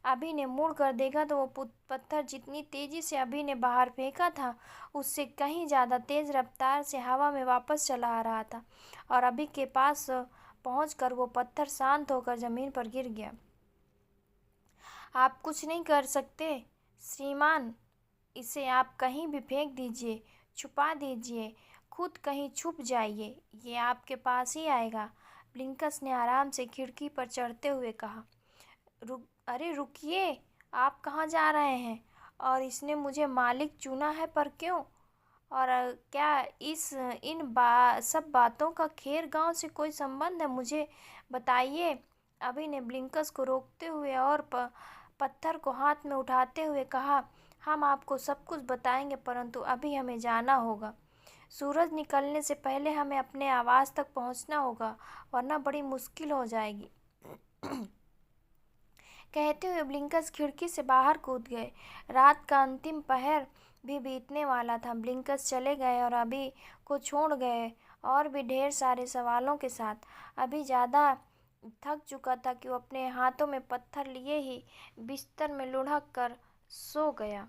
अभी ने मुड़ कर देखा तो वो पत्थर जितनी तेजी से अभी ने बाहर फेंका था उससे कहीं ज़्यादा तेज रफ्तार से हवा में वापस चला आ रहा था और अभी के पास पहुंचकर वो पत्थर शांत होकर ज़मीन पर गिर गया। आप कुछ नहीं कर सकते श्रीमान, इसे आप कहीं भी फेंक दीजिए, छुपा दीजिए, खुद कहीं छुप जाइए, ये आपके पास ही आएगा। ब्लिंकस ने आराम से खिड़की पर चढ़ते हुए कहा। अरे रुकिए, आप कहाँ जा रहे हैं? और इसने मुझे मालिक चुना है, पर क्यों? और क्या सब बातों का खेर गांव से कोई संबंध है? मुझे बताइए। अभी ने ब्लिंकस को रोकते हुए और पत्थर को हाथ में उठाते हुए कहा। हम आपको सब कुछ बताएंगे, परंतु अभी हमें जाना होगा। सूरज निकलने से पहले हमें अपने आवास तक पहुंचना होगा, वरना बड़ी मुश्किल हो जाएगी। कहते हुए ब्लिंकस खिड़की से बाहर कूद गए। रात का अंतिम पहर भी बीतने वाला था। ब्लिंकस चले गए और अभी को छोड़ गए और भी ढेर सारे सवालों के साथ। अभी ज़्यादा थक चुका था कि वो अपने हाथों में पत्थर लिए ही बिस्तर में लुढ़क कर सो गया।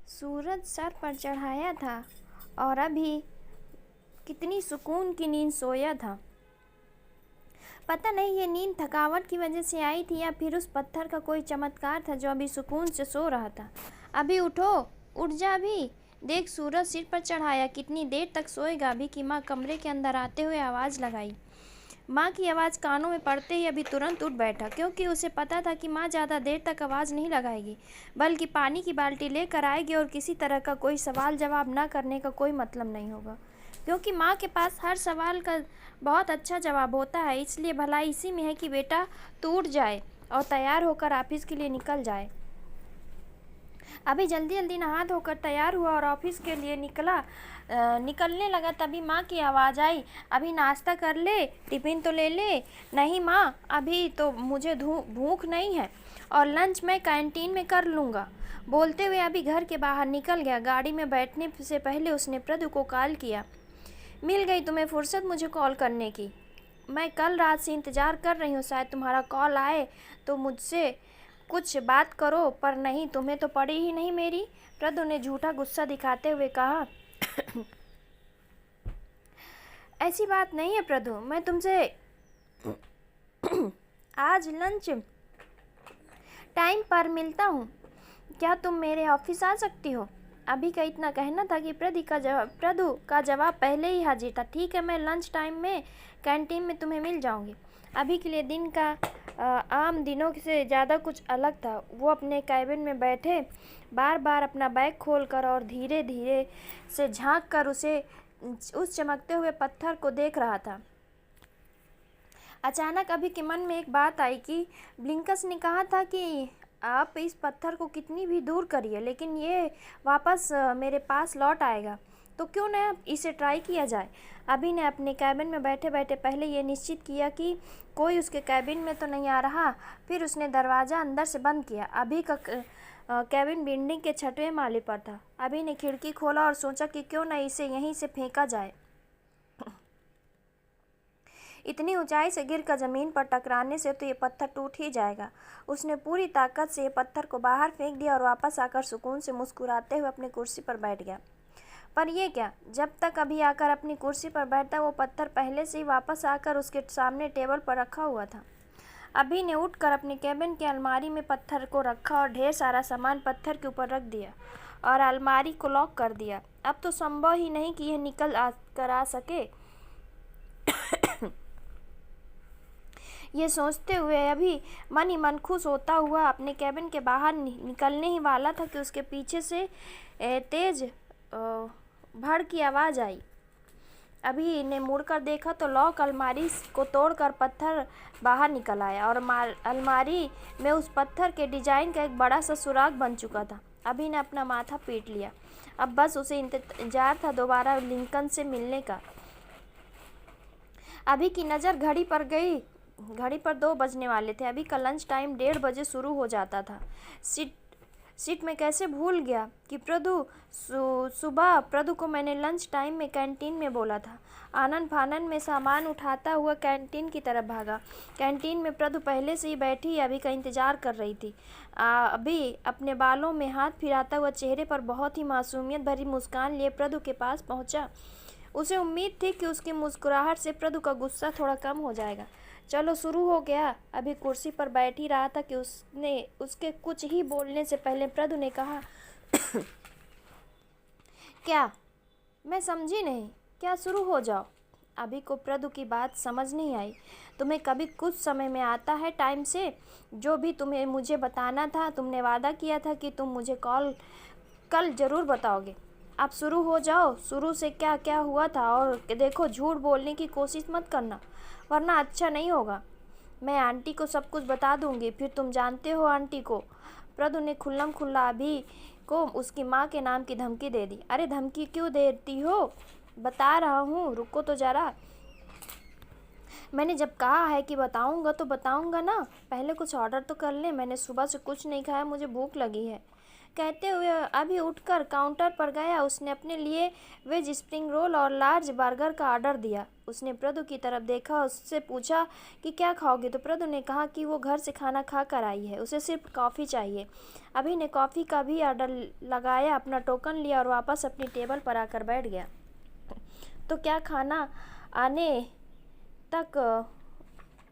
सूरज सर पर चढ़ाया था और अभी कितनी सुकून की नींद सोया था। पता नहीं ये नींद थकावट की वजह से आई थी या फिर उस पत्थर का कोई चमत्कार था जो अभी सुकून से सो रहा था। अभी उठो, उठ जा अभी, देख सूरज सिर पर चढ़ाया, कितनी देर तक सोएगा? अभी की माँ कमरे के अंदर आते हुए आवाज़ लगाई। माँ की आवाज़ कानों में पड़ते ही अभी तुरंत उठ बैठा, क्योंकि उसे पता था कि माँ ज़्यादा देर तक आवाज़ नहीं लगाएगी, बल्कि पानी की बाल्टी लेकर आएगी और किसी तरह का कोई सवाल जवाब ना करने का कोई मतलब नहीं होगा, क्योंकि माँ के पास हर सवाल का बहुत अच्छा जवाब होता है। इसलिए भलाई इसी में है कि बेटा तू उठ जाए और तैयार होकर ऑफिस के लिए निकल जाए। अभी जल्दी जल्दी नहा धोकर तैयार हुआ और ऑफिस के लिए निकलने लगा, तभी माँ की आवाज़ आई, अभी नाश्ता कर ले, टिफ़िन तो ले ले। नहीं माँ, अभी तो मुझे भूख नहीं है और लंच मैं कैंटीन में कर लूँगा। बोलते हुए अभी घर के बाहर निकल गया। गाड़ी में बैठने से पहले उसने प्रदु को कॉल किया। मिल गई तुम्हें फुर्सत मुझे कॉल करने की। मैं कल रात से इंतज़ार कर रही हूँ, शायद तुम्हारा कॉल आए तो मुझसे कुछ बात करो, पर नहीं, तुम्हें तो पड़ी ही नहीं मेरी। प्रदु ने झूठा गुस्सा दिखाते हुए कहा। ऐसी बात नहीं है प्रदु, मैं तुमसे आज लंच टाइम पर मिलता हूँ, क्या तुम मेरे ऑफिस आ सकती हो? अभी का इतना कहना था कि प्रदु का जवाब पहले ही हाजिर था। ठीक है, मैं लंच टाइम में कैंटीन में तुम्हें मिल जाऊंगी। अभी के लिए दिन का आम दिनों से ज़्यादा कुछ अलग था। वो अपने कैबिन में बैठे बार बार अपना बैग खोलकर और धीरे धीरे से झांक कर उस चमकते हुए पत्थर को देख रहा था। अचानक अभी के मन में एक बात आई कि ब्लिंकस ने कहा था कि आप इस पत्थर को कितनी भी दूर करिए, लेकिन ये वापस मेरे पास लौट आएगा, तो क्यों न इसे ट्राई किया जाए। अभी ने अपने कैबिन में बैठे बैठे पहले ये निश्चित किया कि कोई उसके कैबिन में तो नहीं आ रहा। फिर उसने दरवाज़ा अंदर से बंद किया। अभी का कैबिन बिल्डिंग के 6वें माले पर था। अभी ने खिड़की खोला और सोचा कि क्यों न इसे यहीं से फेंका जाए। इतनी ऊंचाई से गिरकर ज़मीन पर टकराने से तो ये पत्थर टूट ही जाएगा। उसने पूरी ताकत से ये पत्थर को बाहर फेंक दिया और वापस आकर सुकून से मुस्कुराते हुए अपनी कुर्सी पर बैठ गया। पर यह क्या, जब तक अभी आकर अपनी कुर्सी पर बैठता वो पत्थर पहले से ही वापस आकर उसके सामने टेबल पर रखा हुआ था। अभी ने उठकर अपने कैबिन की अलमारी में पत्थर को रखा और ढेर सारा सामान पत्थर के ऊपर रख दिया और अलमारी को लॉक कर दिया। अब तो संभव ही नहीं कि यह निकल कर आ सके। ये सोचते हुए अभी मन ही मन खुश होता हुआ अपने कैबिन के बाहर निकलने ही वाला था कि उसके पीछे से तेज भड़ की आवाज़ आई। अभी ने मुड़कर देखा तो लॉक अलमारी को तोड़कर पत्थर बाहर निकल आया और अलमारी में उस पत्थर के डिजाइन का एक बड़ा सा सुराग बन चुका था। अभी ने अपना माथा पीट लिया। अब बस उसे इंतजार था दोबारा लिंकन से मिलने का। अभी की नज़र घड़ी पर गई। घड़ी पर 2 बजने वाले थे। अभी का लंच टाइम 1:30 बजे शुरू हो जाता था। सीट में कैसे भूल गया कि सुबह प्रदु को मैंने लंच टाइम में कैंटीन में बोला था। आनन फानन में सामान उठाता हुआ कैंटीन की तरफ भागा। कैंटीन में प्रदु पहले से ही बैठी अभी का इंतज़ार कर रही थी। अभी अपने बालों में हाथ फिराता हुआ चेहरे पर बहुत ही मासूमियत भरी मुस्कान लिए प्रदु के पास पहुंचा। उसे उम्मीद थी कि उसकी मुस्कुराहट से प्रदु का गुस्सा थोड़ा कम हो जाएगा। चलो शुरू हो गया। अभी कुर्सी पर बैठ ही रहा था कि उसके कुछ ही बोलने से पहले प्रदु ने कहा, क्या? मैं समझी नहीं। क्या शुरू हो जाओ? अभी को प्रदु की बात समझ नहीं आई। तुम्हें कभी कुछ समय में आता है टाइम से? जो भी तुम्हें मुझे बताना था, तुमने वादा किया था कि तुम मुझे कल ज़रूर बताओगे। अब शुरू हो जाओ। शुरू से क्या क्या हुआ था, और देखो झूठ बोलने की कोशिश मत करना, वरना अच्छा नहीं होगा। मैं आंटी को सब कुछ बता दूंगी, फिर तुम जानते हो आंटी को। प्रदु ने खुल्लम खुल्ला अभी को उसकी माँ के नाम की धमकी दे दी। अरे धमकी क्यों देती हो? बता रहा हूँ, रुको तो जरा। मैंने जब कहा है कि बताऊंगा तो बताऊंगा ना। पहले कुछ ऑर्डर तो कर ले, मैंने सुबह से कुछ नहीं खाया, मुझे भूख लगी है। कहते हुए अभी उठकर काउंटर पर गया। उसने अपने लिए वेज स्प्रिंग रोल और लार्ज बर्गर का ऑर्डर दिया। उसने प्रदु की तरफ देखा, उससे पूछा कि क्या खाओगे, तो प्रदु ने कहा कि वो घर से खाना खा कर आई है, उसे सिर्फ कॉफ़ी चाहिए। अभी ने कॉफ़ी का भी ऑर्डर लगाया, अपना टोकन लिया और वापस अपनी टेबल पर आकर बैठ गया। तो क्या खाना आने तक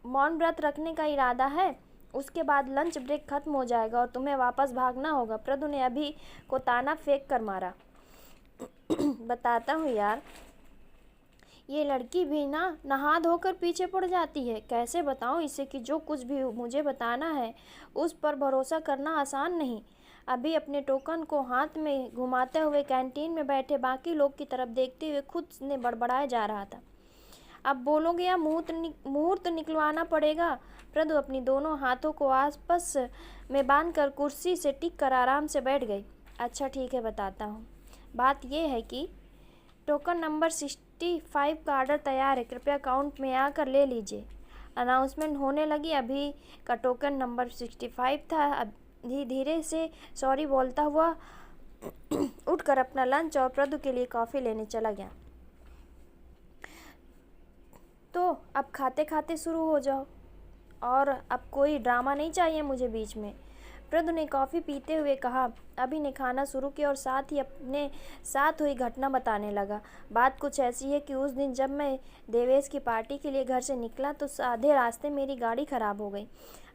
मौन व्रत रखने का इरादा है? उसके बाद लंच ब्रेक खत्म हो जाएगा और तुम्हें वापस भागना होगा। प्रदु ने अभी को ताना फेंक कर मारा। बताता हूँ यार, ये लड़की भी ना नहा धोकर पीछे पड़ जाती है। कैसे बताऊँ इसे कि जो कुछ भी मुझे बताना है उस पर भरोसा करना आसान नहीं। अभी अपने टोकन को हाथ में घुमाते हुए कैंटीन में बैठे बाकी लोग की तरफ देखते हुए खुद ने बड़बड़ाए जा रहा था। अब बोलोगे या मुहूर्त निकलवाना पड़ेगा? प्रदु अपनी दोनों हाथों को आपस में बांधकर कुर्सी से टिक कर आराम से बैठ गई। अच्छा ठीक है, बताता हूँ। बात यह है कि टोकन नंबर 65 का ऑर्डर तैयार है, कृपया काउंट में आकर ले लीजिए। अनाउंसमेंट होने लगी। अभी का टोकन नंबर 65 था। अभी धीरे से सॉरी बोलता हुआ उठकर अपना लंच और प्रदु के लिए कॉफ़ी लेने चला गया। तो अब खाते खाते शुरू हो जाओ, और अब कोई ड्रामा नहीं चाहिए मुझे बीच में, प्रदु ने कॉफ़ी पीते हुए कहा। अभी ने खाना शुरू किया और साथ ही अपने साथ हुई घटना बताने लगा। बात कुछ ऐसी है कि उस दिन जब मैं देवेश की पार्टी के लिए घर से निकला तो आधे रास्ते मेरी गाड़ी खराब हो गई।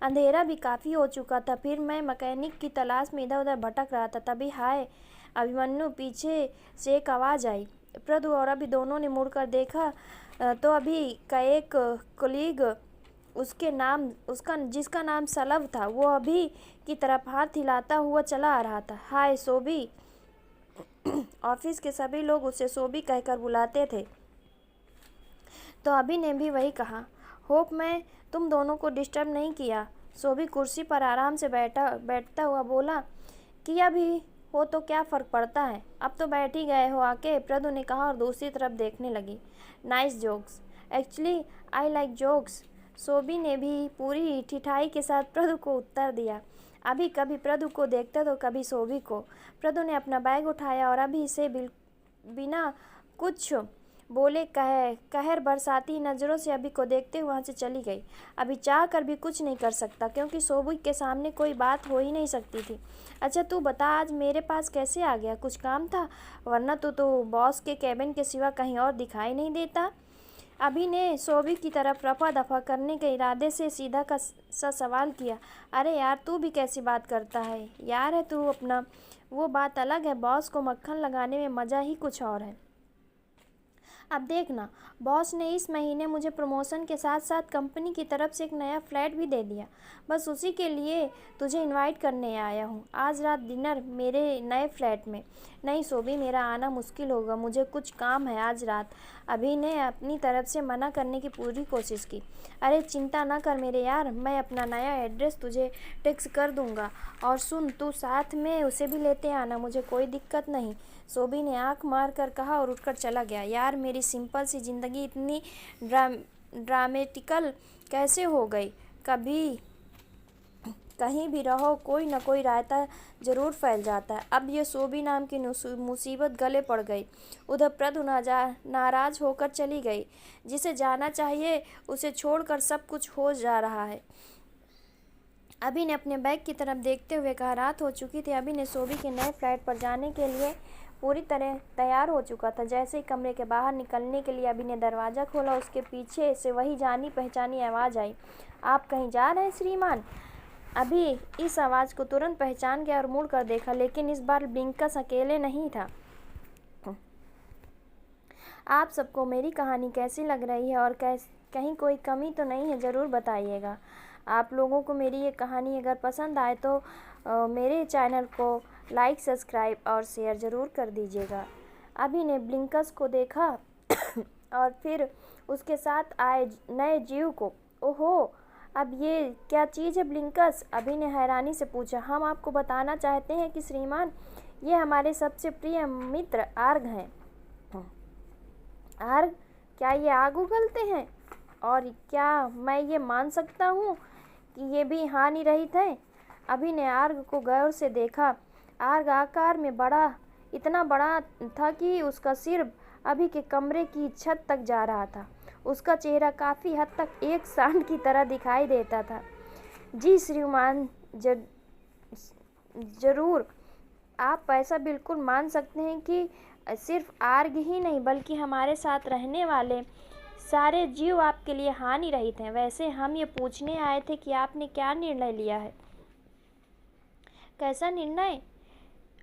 अंधेरा भी काफ़ी हो चुका था। फिर मैं मैकेनिक की तलाश में इधर उधर भटक रहा था, तभी हाय अभिमन्यु पीछे से एक आवाज़ आई। प्रदु और अभी दोनों ने मुड़कर देखा तो अभी का एक कोलीग जिसका नाम सलभ था, वो अभी की तरफ हाथ हिलाता हुआ चला आ रहा था। हाय सोबी। ऑफिस के सभी लोग उसे सोबी कहकर बुलाते थे, तो अभी ने भी वही कहा। होप मैं तुम दोनों को डिस्टर्ब नहीं किया। सोबी कुर्सी पर आराम से बैठता हुआ बोला कि अभी हो तो क्या फ़र्क पड़ता है, अब तो बैठ ही गए हो आके, प्रदु ने कहा और दूसरी तरफ देखने लगी। Nice jokes, actually I like jokes, Sobi ने भी पूरी ठिठाई के साथ प्रदु को उत्तर दिया। अभी कभी प्रदु को देखता तो कभी सोबी को। प्रदु ने अपना बैग उठाया और अभी से बिना कुछ बोले कहर बरसाती नज़रों से अभी को देखते हुए वहाँ से चली गई। अभी चाह कर भी कुछ नहीं कर सकता, क्योंकि सोबी के सामने कोई बात हो ही नहीं सकती थी। अच्छा तू बता, आज मेरे पास कैसे आ गया? कुछ काम था? वरना तो बॉस के कैबिन के सिवा कहीं और दिखाई नहीं देता। अभी ने सोबी की तरफ रफा दफा करने के इरादे से सीधा का सा सवाल किया। अरे यार तू भी कैसी बात करता है यार, है तू अपना, वो बात अलग है, बॉस को मक्खन लगाने में मज़ा ही कुछ और है। अब देखना, बॉस ने इस महीने मुझे प्रमोशन के साथ साथ कंपनी की तरफ से एक नया फ्लैट भी दे दिया। बस उसी के लिए तुझे इनवाइट करने आया हूँ आज रात डिनर मेरे नए फ्लैट में। नहीं सोबी, मेरा आना मुश्किल होगा, मुझे कुछ काम है आज रात। अभी ने अपनी तरफ से मना करने की पूरी कोशिश की। अरे चिंता ना कर मेरे यार, मैं अपना नया एड्रेस तुझे टेक्स्ट कर दूँगा, और सुन तू साथ में उसे भी लेते आना, मुझे कोई दिक्कत नहीं, सोबी ने आंख मार कर कहा और उठकर चला गया। यार मेरी सिंपल सी ज़िंदगी इतनी ड्रामेटिकल कैसे हो गई? कभी कहीं भी रहो कोई न कोई रायता ज़रूर फैल जाता है। अब ये सोबी नाम की मुसीबत गले पड़ गई। उधर प्रदु नाराज़ होकर चली गई। जिसे जाना चाहिए उसे छोड़कर सब कुछ हो जा रहा है। अभी ने अपने बैग की तरफ देखते हुए कहा। रात हो चुकी थी। अभी ने सोबी के नए फ्लैट पर जाने के लिए पूरी तरह तैयार हो चुका था। जैसे ही कमरे के बाहर निकलने के लिए अभी ने दरवाज़ा खोला, उसके पीछे से वही जानी पहचानी आवाज़ आई। आप कहीं जा रहे हैं श्रीमान? अभी इस आवाज़ को तुरंत पहचान गया और मुड़ कर देखा, लेकिन इस बार ब्लिंकस अकेले नहीं था। आप सबको मेरी कहानी कैसी लग रही है और कहीं कोई कमी तो नहीं है, ज़रूर बताइएगा। आप लोगों को मेरी ये कहानी अगर पसंद आए तो मेरे चैनल को लाइक, सब्सक्राइब और शेयर ज़रूर कर दीजिएगा। अभी ने ब्लिंकस को देखा और फिर उसके साथ आए नए जीव को। ओहो, अब ये क्या चीज़ है ब्लिंकस? अभी ने हैरानी से पूछा। हम आपको बताना चाहते हैं कि श्रीमान, ये हमारे सबसे प्रिय मित्र आर्ग हैं। आर्ग? क्या ये आग उगलते हैं? और क्या मैं ये मान सकता हूँ कि ये भी हानि रहित है? अभी ने आर्ग को गौर से देखा। आर्ग आकार में इतना बड़ा था कि उसका सिर अभी के कमरे की छत तक जा रहा था। उसका चेहरा काफ़ी हद तक एक सांड की तरह दिखाई देता था। जी श्रीमान, ज़रूर, आप ऐसा बिल्कुल मान सकते हैं कि सिर्फ आर्ग ही नहीं बल्कि हमारे साथ रहने वाले सारे जीव आपके लिए हानि रहित हैं। वैसे हम ये पूछने आए थे कि आपने क्या निर्णय लिया है? कैसा निर्णय?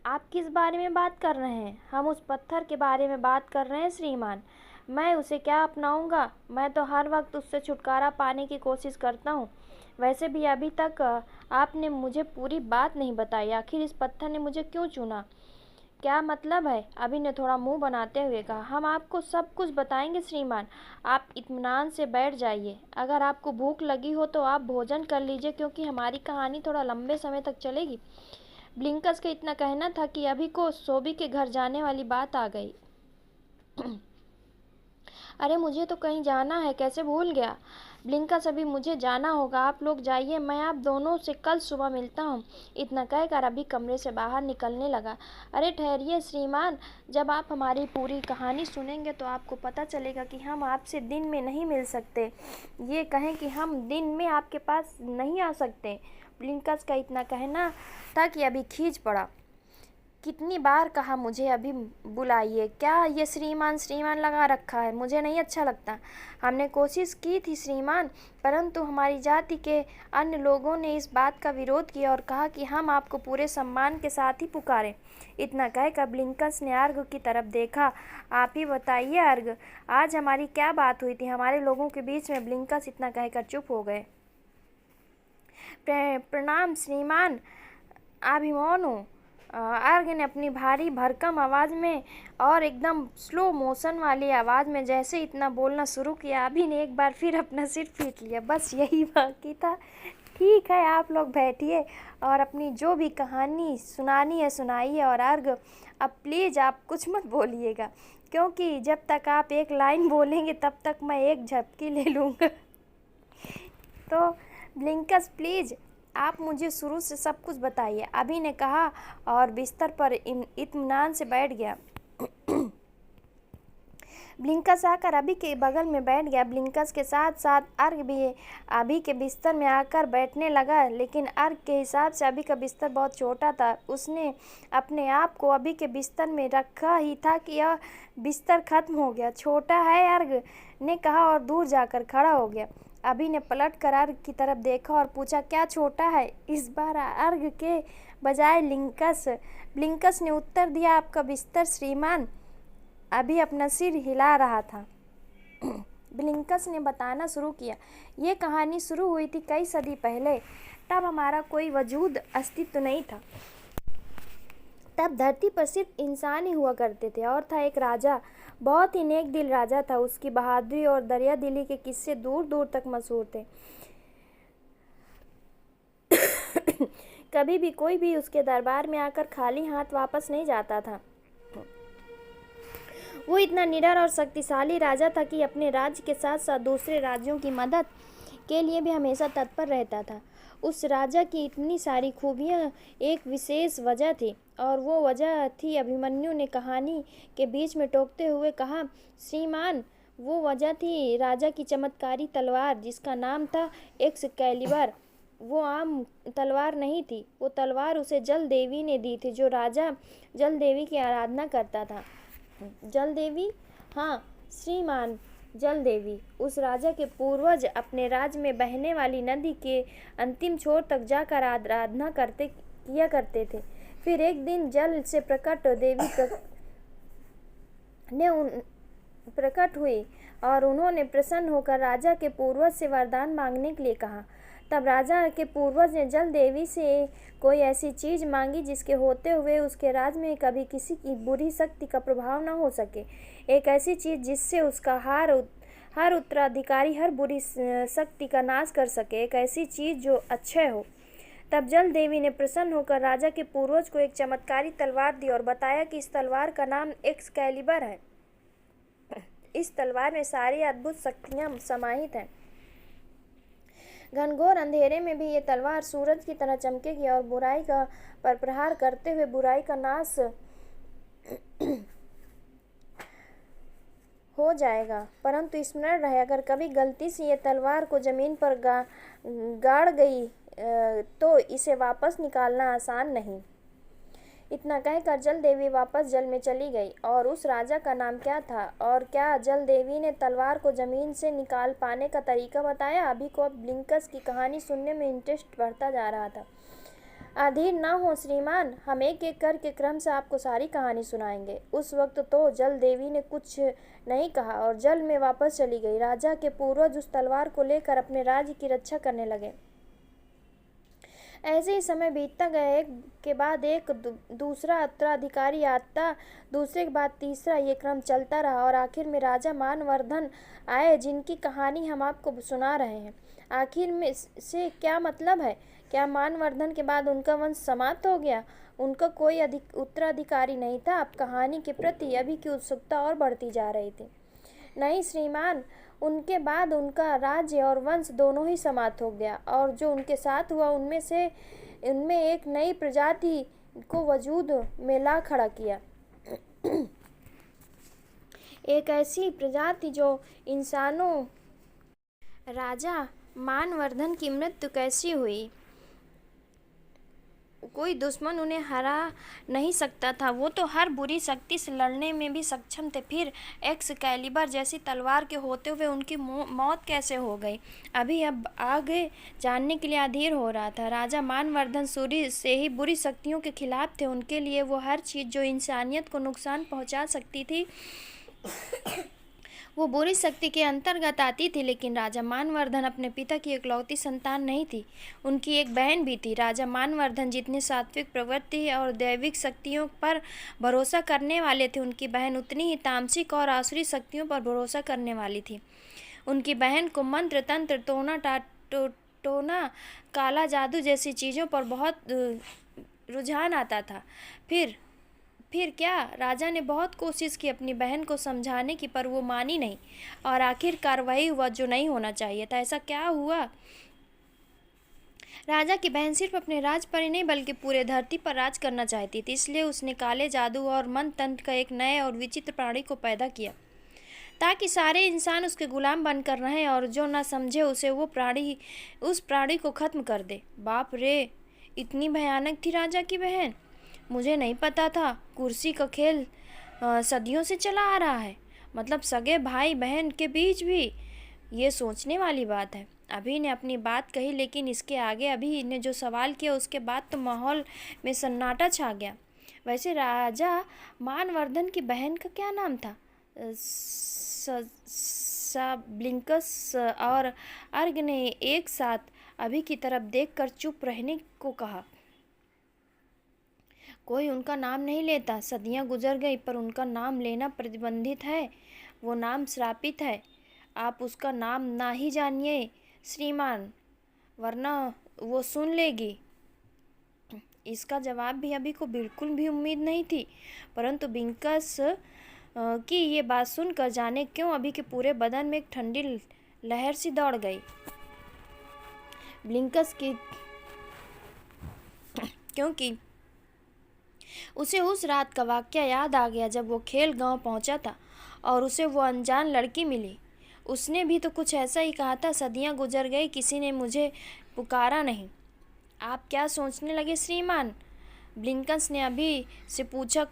आप किस बारे में बात कर रहे हैं? हम उस पत्थर के बारे में बात कर रहे हैं श्रीमान। मैं उसे क्या अपनाऊंगा? मैं तो हर वक्त उससे छुटकारा पाने की कोशिश करता हूँ। वैसे भी अभी तक आपने मुझे पूरी बात नहीं बताई। आखिर इस पत्थर ने मुझे क्यों चुना? क्या मतलब है? अभी ने थोड़ा मुंह बनाते हुए कहा। हम आपको सब कुछ बताएंगे श्रीमान, आप इत्मीनान से बैठ जाइए। अगर आपको भूख लगी हो तो आप भोजन कर लीजिए, क्योंकि हमारी कहानी थोड़ा लंबे समय तक चलेगी। ब्लिंकस का इतना कहना था कि अभी को सोबी के घर जाने वाली बात आ गई। अरे मुझे तो कहीं जाना है, कैसे भूल गया। ब्लिंकस, अभी मुझे जाना होगा, आप लोग जाइए, मैं आप दोनों से कल सुबह मिलता हूँ। इतना कहकर अभी कमरे से बाहर निकलने लगा। अरे ठहरिए श्रीमान, जब आप हमारी पूरी कहानी सुनेंगे तो आपको पता चलेगा कि हम आपसे दिन में नहीं मिल सकते। ये कहें कि हम दिन में आपके पास नहीं आ सकते। ब्लिंकस का इतना कहना था कि अभी खींच पड़ा। कितनी बार कहा मुझे अभी बुलाइए, क्या ये श्रीमान श्रीमान लगा रखा है, मुझे नहीं अच्छा लगता। हमने कोशिश की थी श्रीमान, परंतु हमारी जाति के अन्य लोगों ने इस बात का विरोध किया और कहा कि हम आपको पूरे सम्मान के साथ ही पुकारें। इतना कहकर ब्लिंकस ने अर्ग की तरफ देखा। आप ही बताइए अर्ग, आज हमारी क्या बात हुई थी हमारे लोगों के बीच में? ब्लिंकस इतना कहकर चुप हो गए। प्रणाम श्रीमान, अभिमन्यु, अर्ग ने अपनी भारी भरकम आवाज़ में और एकदम स्लो मोशन वाली आवाज़ में जैसे इतना बोलना शुरू किया, अभी ने एक बार फिर अपना सिर पीट लिया। बस यही बाकी था। ठीक है, आप लोग बैठिए और अपनी जो भी कहानी सुनानी है सुनाइए। और अर्ग, अब प्लीज़ आप कुछ मत बोलिएगा, क्योंकि जब तक आप एक लाइन बोलेंगे तब तक मैं एक झपकी ले लूँगा। तो ब्लिंकस प्लीज़ आप मुझे शुरू से सब कुछ बताइए, अभी ने कहा और बिस्तर पर इत्मीनान से बैठ गया। ब्लिंकस आकर अभी के बगल में बैठ गया। ब्लिंकस के साथ साथ अर्ग भी अभी के बिस्तर में आकर बैठने लगा, लेकिन अर्ग के हिसाब से अभी का बिस्तर बहुत छोटा था। उसने अपने आप को अभी के बिस्तर में रखा ही था कि यह बिस्तर खत्म हो गया। छोटा है, अर्ग ने कहा और दूर जाकर खड़ा हो गया। अभी ने पलट कर अर्ग की तरफ देखा और पूछा, क्या छोटा है? इस बार अर्ग के बजाय ब्लिंकस ने उत्तर दिया, आपका बिस्तर श्रीमान। अभी अपना सिर हिला रहा था। ब्लिंकस ने बताना शुरू किया, ये कहानी शुरू हुई थी कई सदी पहले। तब हमारा कोई वजूद अस्तित्व नहीं था। तब धरती पर सिर्फ इंसान ही हुआ करते थे और था एक राजा, बहुत ही नेक दिल राजा था। उसकी बहादुरी और दरिया दिली के किस्से दूर दूर तक मशहूर थे। कभी भी कोई भी उसके दरबार में आकर खाली हाथ वापस नहीं जाता था। वो इतना निडर और शक्तिशाली राजा था कि अपने राज्य के साथ साथ दूसरे राज्यों की मदद के लिए भी हमेशा तत्पर रहता था। उस राजा की इतनी सारी खूबियाँ एक विशेष वजह थी, और वो वजह थी, अभिमन्यु ने कहानी के बीच में टोकते हुए कहा, श्रीमान, वो वजह थी राजा की चमत्कारी तलवार, जिसका नाम था एक्सकैलिबर। वो आम तलवार नहीं थी, वो तलवार उसे जल देवी ने दी थी, जो राजा जल देवी की आराधना करता था। जल देवी? हाँ श्रीमान, जल देवी। उस राजा के पूर्वज अपने राज्य में बहने वाली नदी के अंतिम छोर तक जाकर आराधना किया करते थे। फिर एक दिन जल से प्रकट देवी प्रकट हुई और उन्होंने प्रसन्न होकर राजा के पूर्वज से वरदान मांगने के लिए कहा। तब राजा के पूर्वज ने जल देवी से कोई ऐसी चीज़ मांगी जिसके होते हुए उसके राज्य में कभी किसी की बुरी शक्ति का प्रभाव न हो सके। एक ऐसी चीज़ जिससे उसका हर उत्तराधिकारी हर बुरी शक्ति का नाश कर सके। एक ऐसी चीज़ जो अक्षय हो। तब जल देवी ने प्रसन्न होकर राजा के पूर्वज को एक चमत्कारी तलवार दी और बताया कि इस तलवार का नाम एक्सकैलिबर है। इस तलवार में सारी अद्भुत शक्तियाँ समाहित हैं। घनघोर अंधेरे में भी ये तलवार सूरज की तरह चमकेगी और बुराई पर प्रहार करते हुए बुराई का नाश हो जाएगा। परंतु स्मरण रहे, अगर कभी गलती से ये तलवार को जमीन पर गाड़ गई तो इसे वापस निकालना आसान नहीं। इतना कहकर जल देवी वापस जल में चली गई। और उस राजा का नाम क्या था? और क्या जल देवी ने तलवार को जमीन से निकाल पाने का तरीका बताया? अभी को अब ब्लिंकस की कहानी सुनने में इंटरेस्ट बढ़ता जा रहा था। अधीर न हो श्रीमान, हम एक एक करके क्रम से आपको सारी कहानी सुनाएंगे। उस वक्त तो जल देवी ने कुछ नहीं कहा और जल में वापस चली गई। राजा के पूर्वज उस तलवार को लेकर अपने राज्य की रक्षा करने लगे। ऐसे ही समय बीतता गया, एक के बाद एक दूसरा उत्तराधिकारी आता, दूसरे के बाद तीसरा, ये क्रम चलता रहा और आखिर में राजा मानवर्धन आए, जिनकी कहानी हम आपको सुना रहे हैं। आखिर में से क्या मतलब है? क्या मानवर्धन के बाद उनका वंश समाप्त हो गया? उनका कोई उत्तराधिकारी नहीं था? अब कहानी के प्रति अभी की उत्सुकता और बढ़ती जा रही थी। नहीं श्रीमान, उनके बाद उनका राज्य और वंश दोनों ही समाप्त हो गया, और जो उनके साथ हुआ उनमें एक नई प्रजाति को वजूद में ला खड़ा किया। एक ऐसी प्रजाति जो इंसानों। राजा मानवर्धन की मृत्यु कैसी हुई? कोई दुश्मन उन्हें हरा नहीं सकता था। वो तो हर बुरी शक्ति से लड़ने में भी सक्षम थे। फिर एक्सकैलिबर जैसी तलवार के होते हुए उनकी मौत कैसे हो गई? अब आगे जानने के लिए अधीर हो रहा था। राजा मानवर्धन सूर्य से ही बुरी शक्तियों के खिलाफ थे। उनके लिए वो हर चीज़ जो इंसानियत को नुकसान पहुंचा सकती थी वो बुरी शक्ति के अंतर्गत आती थी। लेकिन राजा मानवर्धन अपने पिता की इकलौती संतान नहीं थी। उनकी एक बहन भी थी। राजा मानवर्धन जितने सात्विक प्रवृत्ति और दैविक शक्तियों पर भरोसा करने वाले थे, उनकी बहन उतनी ही तामसिक और आसुरी शक्तियों पर भरोसा करने वाली थी। उनकी बहन को मंत्र, तंत्र, टोना, काला जादू जैसी चीज़ों पर बहुत रुझान आता था। फिर क्या? राजा ने बहुत कोशिश की अपनी बहन को समझाने की, पर वो मानी नहीं, और आखिरकार वही हुआ जो नहीं होना चाहिए था। ऐसा क्या हुआ? राजा की बहन सिर्फ अपने राज पर ही नहीं बल्कि पूरे धरती पर राज करना चाहती थी। इसलिए उसने काले जादू और मंत्र तंत्र का एक नए और विचित्र प्राणी को पैदा किया, ताकि सारे इंसान उसके गुलाम बनकर रहें, और जो ना समझे उसे उस प्राणी को खत्म कर दे। बाप रे, इतनी भयानक थी राजा की बहन? मुझे नहीं पता था। कुर्सी का खेल सदियों से चला आ रहा है, मतलब सगे भाई बहन के बीच भी। ये सोचने वाली बात है। अभी ने अपनी बात कही, लेकिन इसके आगे अभी ने जो सवाल किया उसके बाद तो माहौल में सन्नाटा छा गया। वैसे राजा मानवर्धन की बहन का क्या नाम था? ब्लिंकस और अर्ग ने एक साथ अभी की तरफ देखकर चुप रहने को कहा। कोई उनका नाम नहीं लेता। सदियां गुजर गई, पर उनका नाम लेना प्रतिबंधित है। वो नाम श्रापित है। आप उसका नाम ना ही जानिए श्रीमान, वरना वो सुन लेगी। इसका जवाब भी अभी को बिल्कुल भी उम्मीद नहीं थी, परंतु बिंकस की ये बात सुनकर जाने क्यों अभी के पूरे बदन में एक ठंडी लहर सी दौड़ गई। ब्लिंकस की क्योंकि उसे उस रात का वाकया याद आ गया जब वो खेल गांव पहुंचा था और उसे वो अनजान लड़की मिली। उसने भी तो कुछ ऐसा ही कहा था, सदियां गुजर गई, किसी ने मुझे पुकारा नहीं। आप क्या सोचने लगे श्रीमान? ब्लिंकस ने अभी से पूछा।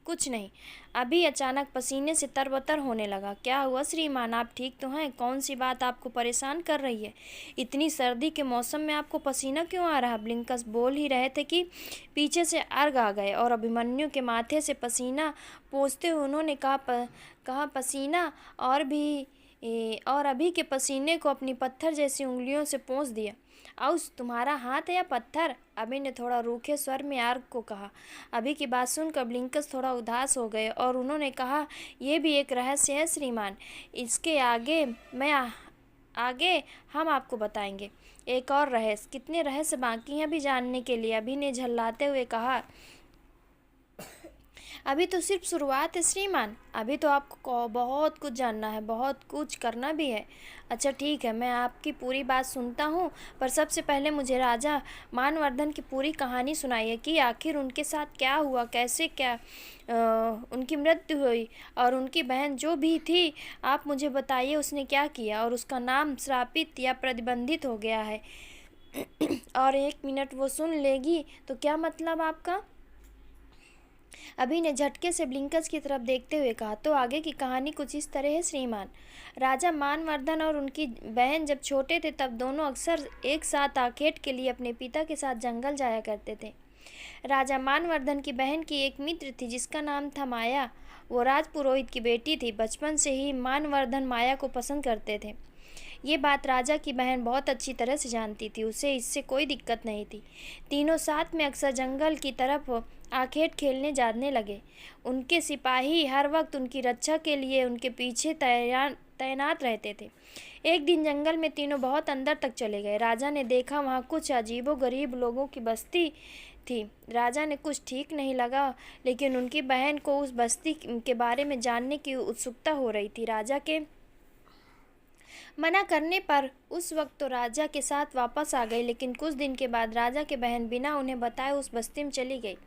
कुछ नहीं। अभी अचानक पसीने से तरबतर होने लगा। क्या हुआ श्रीमान, आप ठीक तो हैं? कौन सी बात आपको परेशान कर रही है? इतनी सर्दी के मौसम में आपको पसीना क्यों आ रहा? ब्लिंकस बोल ही रहे थे कि पीछे से अर्घ आ गए और अभिमन्यु के माथे से पसीना पोंछते हुए उन्होंने कहा पसीना और अभी के पसीने को अपनी पत्थर जैसी उंगलियों से पोंछ दिया। औस तुम्हारा हाथ है या पत्थर? अभी ने थोड़ा रूखे स्वर में आर्क को कहा। अभी की बात सुनकर ब्लिंकस थोड़ा उदास हो गए और उन्होंने कहा, यह भी एक रहस्य है श्रीमान। इसके आगे हम आपको बताएंगे। एक और रहस्य? कितने रहस्य बाकी हैं अभी जानने के लिए? अभी ने झल्लाते हुए कहा। अभी तो सिर्फ शुरुआत है श्रीमान। अभी तो आपको बहुत कुछ जानना है, बहुत कुछ करना भी है। अच्छा ठीक है, मैं आपकी पूरी बात सुनता हूँ, पर सबसे पहले मुझे राजा मानवर्धन की पूरी कहानी सुनाइए कि आखिर उनके साथ क्या हुआ, कैसे क्या उनकी मृत्यु हुई, और उनकी बहन जो भी थी आप मुझे बताइए उसने क्या किया, और उसका नाम श्रापित या प्रतिबंधित हो गया है और 1 मिनट वो सुन लेगी तो क्या मतलब आपका? अभी ने झटके से ब्लिंकस की तरफ देखते हुए कहा। तो आगे की कहानी कुछ इस तरह है श्रीमान। राजा मानवर्धन और उनकी बहन जब छोटे थे तब दोनों अक्सर एक साथ आखेट के लिए अपने पिता के साथ जंगल जाया करते थे। राजा मानवर्धन की बहन की एक मित्र थी जिसका नाम था माया। वो राजपुरोहित की बेटी थी। बचपन से ही मानवर्धन माया को पसंद करते थे। ये बात राजा की बहन बहुत अच्छी तरह से जानती थी, उसे इससे कोई दिक्कत नहीं थी। तीनों साथ में अक्सर जंगल की तरफ आखेट खेलने जाने लगे। उनके सिपाही हर वक्त उनकी रक्षा के लिए उनके पीछे तैनात रहते थे। एक दिन जंगल में तीनों बहुत अंदर तक चले गए। राजा ने देखा वहाँ कुछ अजीबोगरीब लोगों की बस्ती थी। राजा ने कुछ ठीक नहीं लगा, लेकिन उनकी बहन को उस बस्ती के बारे में जानने की उत्सुकता हो रही थी। राजा के मना करने पर उस वक्त तो राजा के साथ वापस आ गई, लेकिन कुछ दिन के बाद राजा की बहन बिना उन्हें बताए उस बस्ती में चली गई।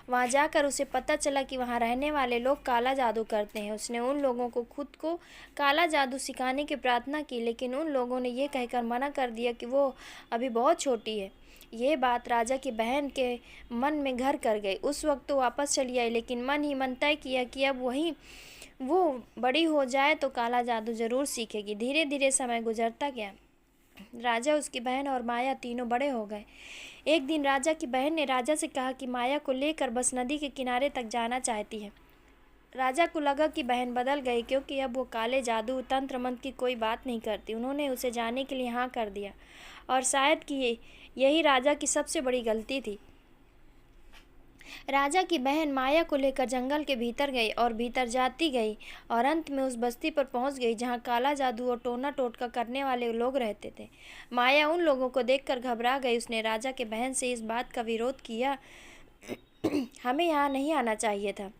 वहां जाकर उसे पता चला कि वहां रहने वाले लोग काला जादू करते हैं। उसने उन लोगों को खुद को काला जादू सिखाने की प्रार्थना की, लेकिन उन लोगों ने ये कहकर मना कर दिया कि वो अभी बहुत छोटी है। ये बात राजा की बहन के मन में घर कर गई। उस वक्त तो वापस चली आई, लेकिन मन ही मन तय किया कि अब वो बड़ी हो जाए तो काला जादू जरूर सीखेगी। धीरे धीरे समय गुजरता गया। राजा, उसकी बहन और माया तीनों बड़े हो गए। एक दिन राजा की बहन ने राजा से कहा कि माया को लेकर बस नदी के किनारे तक जाना चाहती है। राजा को लगा कि बहन बदल गई, क्योंकि अब वो काले जादू तंत्र मंत्र की कोई बात नहीं करती। उन्होंने उसे जाने के लिए हाँ कर दिया, और शायद कि यही राजा की सबसे बड़ी गलती थी। राजा की बहन माया को लेकर जंगल के भीतर गई और भीतर जाती गई, और अंत में उस बस्ती पर पहुंच गई जहां काला जादू और टोना टोटका करने वाले लोग रहते थे। माया उन लोगों को देखकर घबरा गई। उसने राजा के बहन से इस बात का विरोध किया, हमें यहाँ नहीं आना चाहिए था,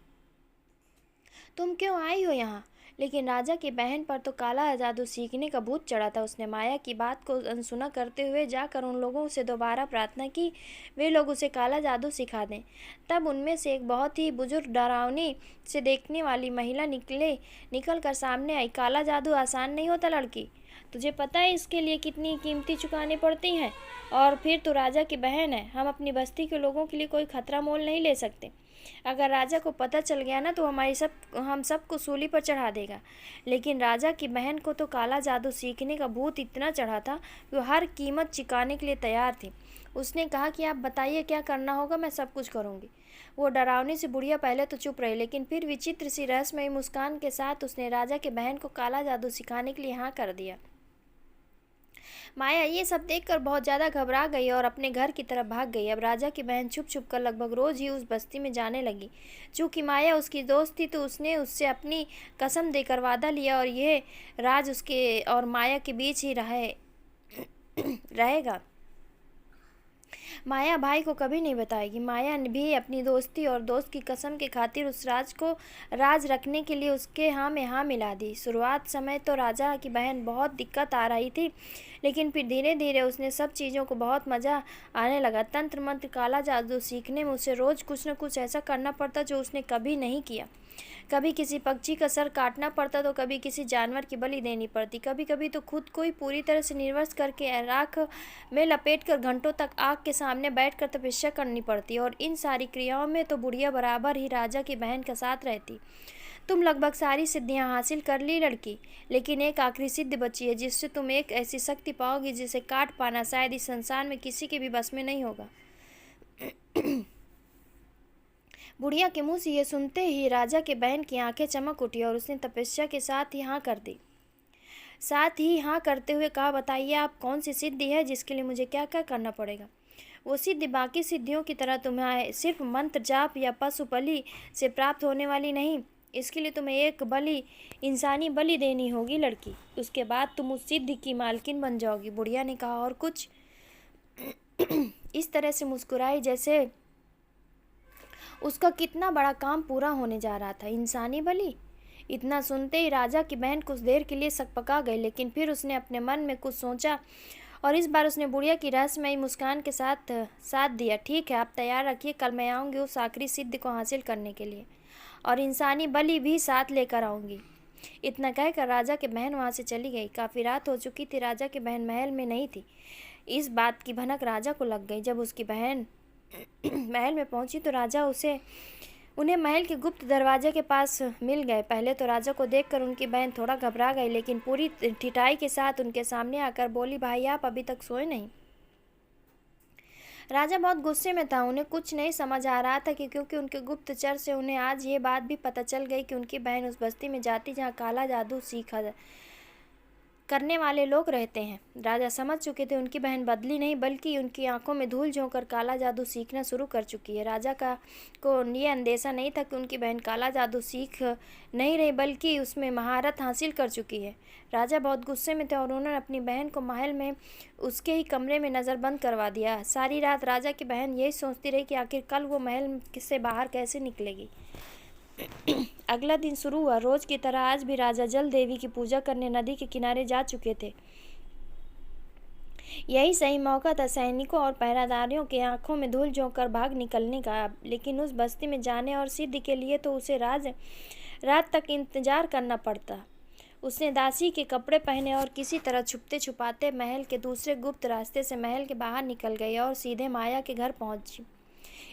तुम क्यों आई हो यहाँ? लेकिन राजा की बहन पर तो काला जादू सीखने का भूत चढ़ा था। उसने माया की बात को अनसुना करते हुए जाकर उन लोगों से दोबारा प्रार्थना की वे लोग उसे काला जादू सिखा दें। तब उनमें से एक बहुत ही बुजुर्ग डरावनी से देखने वाली महिला निकल कर सामने आई। काला जादू आसान नहीं होता लड़की, तुझे पता है इसके लिए कितनी कीमतें चुकानी पड़ती हैं? और फिर तू राजा की बहन है, हम अपनी बस्ती के लोगों के लिए कोई खतरा मोल नहीं ले सकते। अगर राजा को पता चल गया ना तो हम सबको सूली पर चढ़ा देगा। लेकिन राजा की बहन को तो काला जादू सीखने का भूत इतना चढ़ा था कि वो हर कीमत चुकाने के लिए तैयार थी। उसने कहा कि आप बताइए क्या करना होगा, मैं सब कुछ करूँगी। वो डरावनी सी बुढ़िया पहले तो चुप रही, लेकिन फिर विचित्र सी रहस्यमयी मुस्कान के साथ उसने राजा की बहन को काला जादू सिखाने के लिए हाँ कर दिया। माया ये सब देखकर बहुत ज़्यादा घबरा गई और अपने घर की तरफ भाग गई। अब राजा की बहन छुप छुप कर लगभग रोज ही उस बस्ती में जाने लगी। चूँकि माया उसकी दोस्त थी तो उसने उससे अपनी कसम देकर वादा लिया और यह राज उसके और माया के बीच ही रहेगा। माया भाई को कभी नहीं बताएगी। माया ने भी अपनी दोस्ती और दोस्त की कसम की खातिर उस राज रखने के लिए उसके हाँ में हाँ मिला दी। शुरुआत समय तो राजा की बहन बहुत दिक्कत आ रही थी, लेकिन फिर धीरे धीरे उसने सब चीज़ों को बहुत मज़ा आने लगा। तंत्र मंत्र काला जादू सीखने में उसे रोज़ कुछ न कुछ ऐसा करना पड़ता जो उसने कभी नहीं किया। कभी किसी पक्षी का सर काटना पड़ता तो कभी किसी जानवर की बलि देनी पड़ती। कभी कभी तो खुद को ही पूरी तरह से निर्वस्त्र करके राख में लपेटकर घंटों तक आग के सामने बैठकर तपस्या करनी पड़ती। और इन सारी क्रियाओं में तो बुढ़िया बराबर ही राजा की बहन का साथ रहती। तुम लगभग सारी सिद्धियां हासिल कर ली लड़की, लेकिन एक आखिरी सिद्धि बची है जिससे तुम एक ऐसी शक्ति पाओगी जिसे काट पाना शायद इस संसार में किसी के भी बस में नहीं होगा। बुढ़िया के मुंह से ये सुनते ही राजा के बहन की आंखें चमक उठी और उसने तपस्या के साथ ही हाँ कर दी। साथ ही हाँ करते हुए कहा, बताइए आप कौन सी सिद्धि है जिसके लिए मुझे क्या क्या करना पड़ेगा? वो सिद्धि बाकी सिद्धियों की तरह तुम्हें सिर्फ मंत्र जाप या पशु बलि से प्राप्त होने वाली नहीं। इसके लिए तुम्हें एक इंसानी बलि देनी होगी लड़की। उसके बाद तुम उस सिद्धि की मालकिन बन जाओगी। बुढ़िया ने कहा, और कुछ? इस तरह से मुस्कुराई जैसे उसका कितना बड़ा काम पूरा होने जा रहा था। इंसानी बलि? इतना सुनते ही राजा की बहन कुछ देर के लिए सकपका गई, लेकिन फिर उसने अपने मन में कुछ सोचा और इस बार उसने बुढ़िया की रहस्यमयी मुस्कान के साथ दिया। ठीक है, आप तैयार रखिए, कल मैं आऊँगी उस आखिरी सिद्धि को हासिल करने के लिए, और इंसानी बलि भी साथ लेकर आऊँगी। इतना कहकर राजा की बहन वहाँ से चली गई। काफ़ी रात हो चुकी थी। राजा की बहन महल में नहीं थी। इस बात की भनक राजा को लग गई। जब उसकी बहन महल में पहुंची तो राजा उन्हें महल के गुप्त दरवाजे के पास मिल गए। पहले तो राजा को देखकर उनकी बहन थोड़ा घबरा गई, लेकिन पूरी ठिठाई के साथ उनके सामने आकर बोली, भाई आप अभी तक सोए नहीं? राजा बहुत गुस्से में था। उन्हें कुछ नहीं समझ आ रहा था कि क्योंकि उनके गुप्तचर से उन्हें आज ये बात भी पता चल गई कि उनकी बहन उस बस्ती में जाती जहाँ काला जादू करने वाले लोग रहते हैं। राजा समझ चुके थे उनकी बहन बदली नहीं बल्कि उनकी आंखों में धूल झोंक कर काला जादू सीखना शुरू कर चुकी है। राजा को ये अंदेशा नहीं था कि उनकी बहन काला जादू सीख नहीं रही बल्कि उसमें महारत हासिल कर चुकी है। राजा बहुत गुस्से में थे और उन्होंने अपनी बहन को महल में उसके ही कमरे में नज़रबंद करवा दिया। सारी रात राजा की बहन यही सोचती रही कि आखिर कल वो महल से बाहर कैसे निकलेगी। अगला दिन शुरू हुआ। रोज की तरह आज भी राजा जल देवी की पूजा करने नदी के किनारे जा चुके थे। यही सही मौका था सैनिकों और पहरादारियों की आंखों में धूल झोंक कर भाग निकलने का। लेकिन उस बस्ती में जाने और सिद्धि के लिए तो उसे रात तक इंतजार करना पड़ता। उसने दासी के कपड़े पहने और किसी तरह छुपते छुपाते महल के दूसरे गुप्त रास्ते से महल के बाहर निकल गई और सीधे माया के घर पहुंची।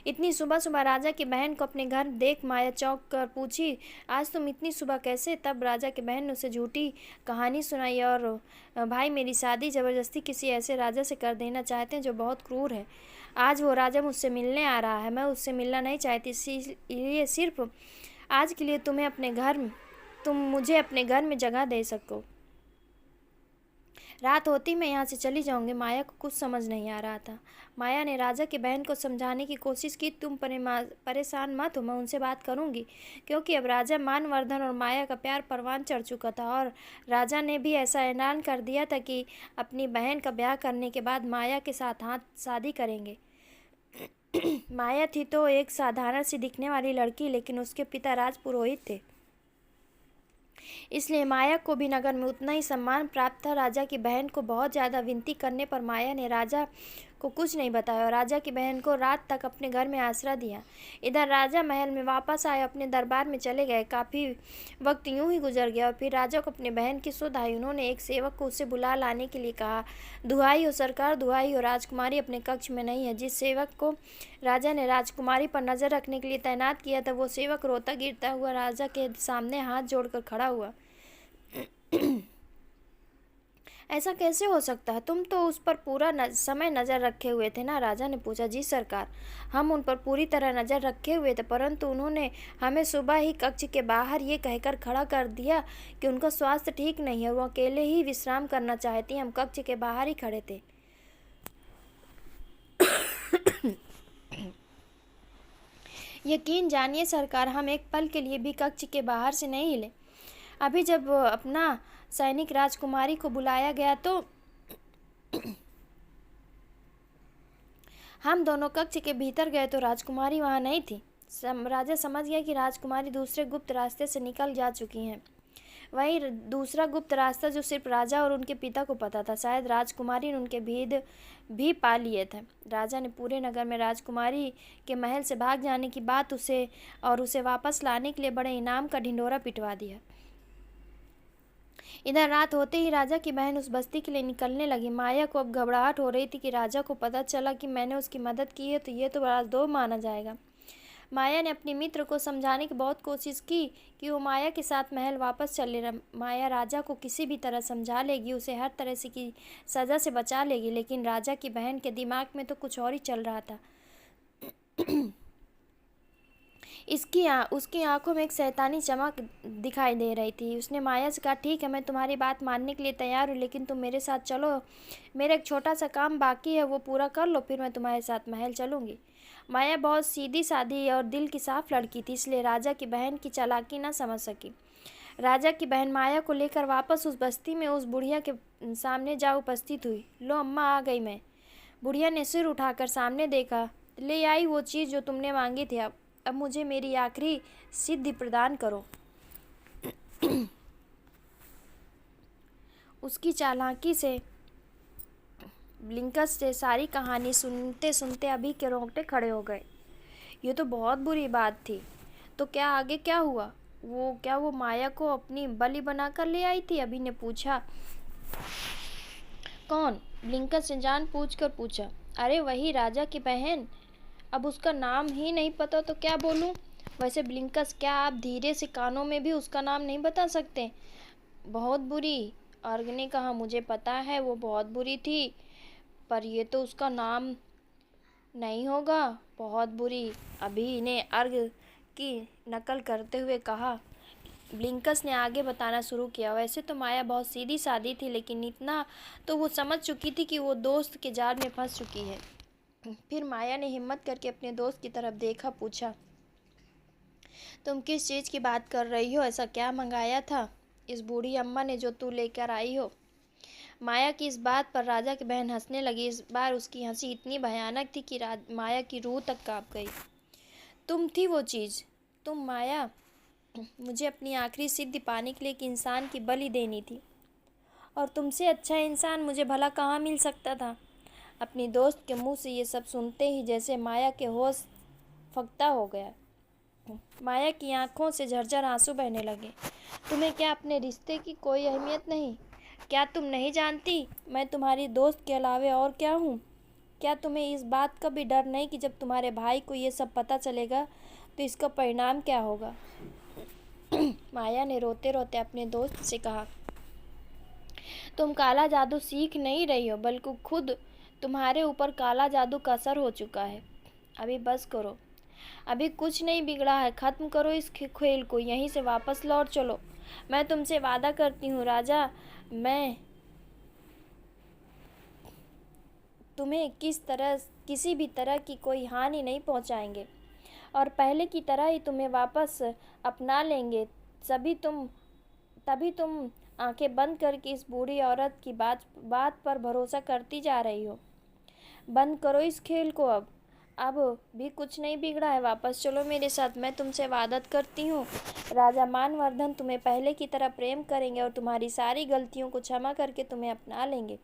इतनी सुबह सुबह राजा की बहन को अपने घर देख माया चौंक कर पूछी, आज तुम इतनी सुबह कैसे? तब राजा की बहन ने उसे झूठी कहानी सुनाई और भाई मेरी शादी ज़बरदस्ती किसी ऐसे राजा से कर देना चाहते हैं जो बहुत क्रूर है। आज वो राजा मुझसे मिलने आ रहा है। मैं उससे मिलना नहीं चाहती, इसीलिए सिर्फ आज के लिए तुम मुझे अपने घर में जगह दे सको। रात होती मैं यहाँ से चली जाऊंगी। माया को कुछ समझ नहीं आ रहा था। माया ने राजा की बहन को समझाने की कोशिश की, तुम परेशान मत हो, मैं उनसे बात करूंगी। क्योंकि अब राजा मानवर्धन और माया का प्यार परवान चढ़ चुका था और राजा ने भी ऐसा ऐलान कर दिया था कि अपनी बहन का ब्याह करने के बाद माया के साथ शादी करेंगे। माया थी तो एक साधारण सी दिखने वाली लड़की, लेकिन उसके पिता राजपुरोहित थे, इसलिए माया को भी नगर में उतना ही सम्मान प्राप्त था। राजा की बहन को बहुत ज़्यादा विनती करने पर माया ने राजा को कुछ नहीं बताया और राजा की बहन को रात तक अपने घर में आसरा दिया। इधर राजा महल में वापस आए, अपने दरबार में चले गए। काफ़ी वक्त यूं ही गुजर गया और फिर राजा को अपने बहन की सुध आई। उन्होंने एक सेवक को उसे बुला लाने के लिए कहा। दुहाई हो सरकार, दुहाई हो, राजकुमारी अपने कक्ष में नहीं है। जिस सेवक को राजा ने राजकुमारी पर नज़र रखने के लिए तैनात किया था वो सेवक रोता गिरता हुआ राजा के सामने हाथ जोड़कर खड़ा हुआ। ऐसा कैसे हो सकता है? तुम तो उस पर पूरा समय नज़र रखे हुए थे ना? राजा ने पूछा। जी सरकार, हम उन पर पूरी तरह नज़र रखे हुए थे, परंतु उन्होंने हमें सुबह ही कक्ष के बाहर ये कहकर खड़ा कर दिया कि उनका स्वास्थ्य ठीक नहीं है, वो अकेले ही विश्राम करना चाहती हैं। हम कक्ष के बाहर ही खड़े थे। यकीन जानिए सरकार, हम एक पल के लिए भी कक्ष के बाहर से नहीं हिले। अभी जब अपना सैनिक राजकुमारी को बुलाया गया तो हम दोनों कक्ष के भीतर गए तो राजकुमारी वहां नहीं थी। राजा समझ गया कि राजकुमारी दूसरे गुप्त रास्ते से निकल जा चुकी हैं। वही दूसरा गुप्त रास्ता जो सिर्फ राजा और उनके पिता को पता था। शायद राजकुमारी ने उनके भेद भी पा लिए थे। राजा ने पूरे नगर में राजकुमारी के महल से भाग जाने की बात उसे वापस लाने के लिए बड़े इनाम का ढिंढोरा पिटवा दिया। इधर रात होते ही राजा की बहन उस बस्ती के लिए निकलने लगी। माया को अब घबराहट हो रही थी कि राजा को पता चला कि मैंने उसकी मदद की है तो ये तो राजद्रोह माना जाएगा। माया ने अपने मित्र को समझाने की बहुत कोशिश की कि वो माया के साथ महल वापस चले। माया राजा को किसी भी तरह समझा लेगी, उसे हर तरह से की सज़ा से बचा लेगी। लेकिन राजा की बहन के दिमाग में तो कुछ और ही चल रहा था। उसकी आंखों में एक शैतानी चमक दिखाई दे रही थी। उसने माया से कहा, ठीक है, मैं तुम्हारी बात मानने के लिए तैयार हूँ, लेकिन तुम मेरे साथ चलो। मेरा एक छोटा सा काम बाकी है, वो पूरा कर लो, फिर मैं तुम्हारे साथ महल चलूँगी। माया बहुत सीधी सादी और दिल की साफ लड़की थी, इसलिए राजा की बहन की चालाकी ना समझ सकी। राजा की बहन माया को लेकर वापस उस बस्ती में उस बुढ़िया के सामने जा उपस्थित हुई। लो अम्मा, आ गई मैं। बुढ़िया ने सिर उठाकर सामने देखा। ले आई वो चीज़ जो तुमने मांगी थी। अब मुझे मेरी आखिरी सिद्धि प्रदान करो। उसकी चालाकी से ब्लिंकस से सारी कहानी सुनते सुनते अभी के रोंगटे खड़े हो गए। ये तो बहुत बुरी बात थी। तो क्या आगे क्या हुआ? क्या वो माया को अपनी बलि बनाकर ले आई थी? अभी ने पूछा। कौन? ब्लिंकस ने जान पूछकर पूछा। अरे वही राजा की बहन। अब उसका नाम ही नहीं पता तो क्या बोलूं? वैसे ब्लिंकस, क्या आप धीरे से कानों में भी उसका नाम नहीं बता सकते? बहुत बुरी, अर्ग ने कहा। मुझे पता है वो बहुत बुरी थी, पर ये तो उसका नाम नहीं होगा। बहुत बुरी। अभी ने अर्ग की नकल करते हुए कहा। ब्लिंकस ने आगे बताना शुरू किया। वैसे तो माया बहुत सीधी सादी थी, लेकिन इतना तो वो समझ चुकी थी कि वो दोस्त के जाल में फंस चुकी है। फिर माया ने हिम्मत करके अपने दोस्त की तरफ देखा, पूछा, तुम किस चीज़ की बात कर रही हो? ऐसा क्या मंगाया था इस बूढ़ी अम्मा ने जो तू लेकर आई हो? माया की इस बात पर राजा की बहन हंसने लगी। इस बार उसकी हंसी इतनी भयानक थी कि माया की रूह तक कांप गई। तुम थी वो चीज़, तुम माया। मुझे अपनी आखिरी सिद्धि पाने के लिए एक इंसान की बलि देनी थी, और तुमसे अच्छा इंसान मुझे भला कहाँ मिल सकता था? अपनी दोस्त के मुंह से ये सब सुनते ही जैसे माया के होश फकता हो गया। माया की आंखों से झरझर आंसू बहने लगे। तुम्हें क्या अपने रिश्ते की कोई अहमियत नहीं? क्या तुम नहीं जानती मैं तुम्हारी दोस्त के अलावे और क्या हूँ? क्या तुम्हें इस बात का भी डर नहीं कि जब तुम्हारे भाई को ये सब पता चलेगा तो इसका परिणाम क्या होगा? माया ने रोते रोते अपने दोस्त से कहा, तुम काला जादू सीख नहीं रही हो, बल्कि खुद तुम्हारे ऊपर काला जादू का असर हो चुका है। अभी बस करो, अभी कुछ नहीं बिगड़ा है। खत्म करो इस खेल को, यहीं से वापस लौट चलो। मैं तुमसे वादा करती हूँ राजा, मैं तुम्हें किसी भी तरह की कोई हानि नहीं पहुँचाएंगे, और पहले की तरह ही तुम्हें वापस अपना लेंगे। तभी तुम आंखें बंद करके इस बूढ़ी औरत की बात पर भरोसा करती जा रही हो। बंद करो इस खेल को अब भी कुछ नहीं बिगड़ा है। वापस चलो मेरे साथ, मैं तुमसे वादा करती हूँ राजा मानवर्धन तुम्हें पहले की तरह प्रेम करेंगे और तुम्हारी सारी गलतियों को क्षमा करके तुम्हें अपना लेंगे।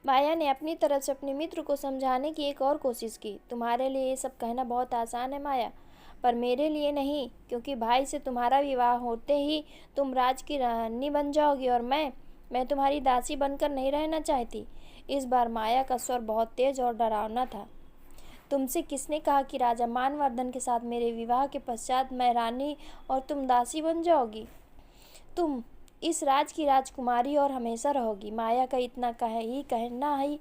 माया ने अपनी तरफ से अपने मित्र को समझाने की एक और कोशिश की। तुम्हारे लिए ये सब कहना बहुत आसान है माया, पर मेरे लिए नहीं, क्योंकि भाई से तुम्हारा विवाह होते ही तुम राज की रानी बन जाओगी, और मैं तुम्हारी दासी बनकर नहीं रहना चाहती। इस बार माया का स्वर बहुत तेज और डरावना था। तुमसे किसने कहा कि राजा मानवर्धन के साथ मेरे विवाह के पश्चात मैं रानी और तुम दासी बन जाओगी? तुम इस राज की राजकुमारी और हमेशा रहोगी। माया का इतना कहना ही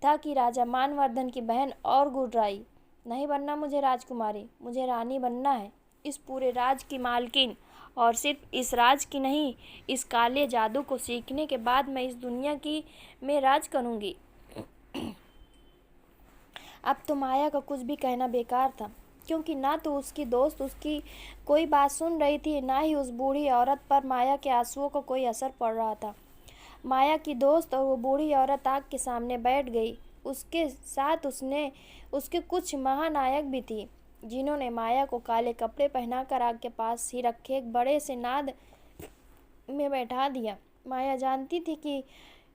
था कि राजा मानवर्धन की बहन और गुर्राई, नहीं बनना मुझे राजकुमारी, मुझे रानी बनना है, इस पूरे राज की मालकिन। और सिर्फ इस राज की नहीं, इस काले जादू को सीखने के बाद मैं इस दुनिया की में राज करूँगी। अब तो माया का कुछ भी कहना बेकार था, क्योंकि ना तो उसकी दोस्त उसकी कोई बात सुन रही थी, ना ही उस बूढ़ी औरत पर माया के आंसुओं का कोई असर पड़ रहा था। माया की दोस्त और वो बूढ़ी औरत आग के सामने बैठ गई। उसके साथ उसके कुछ महानायक भी थी, जिन्होंने माया को काले कपड़े पहनाकर आग के पास ही रखे एक बड़े से नाद में बैठा दिया। माया जानती थी कि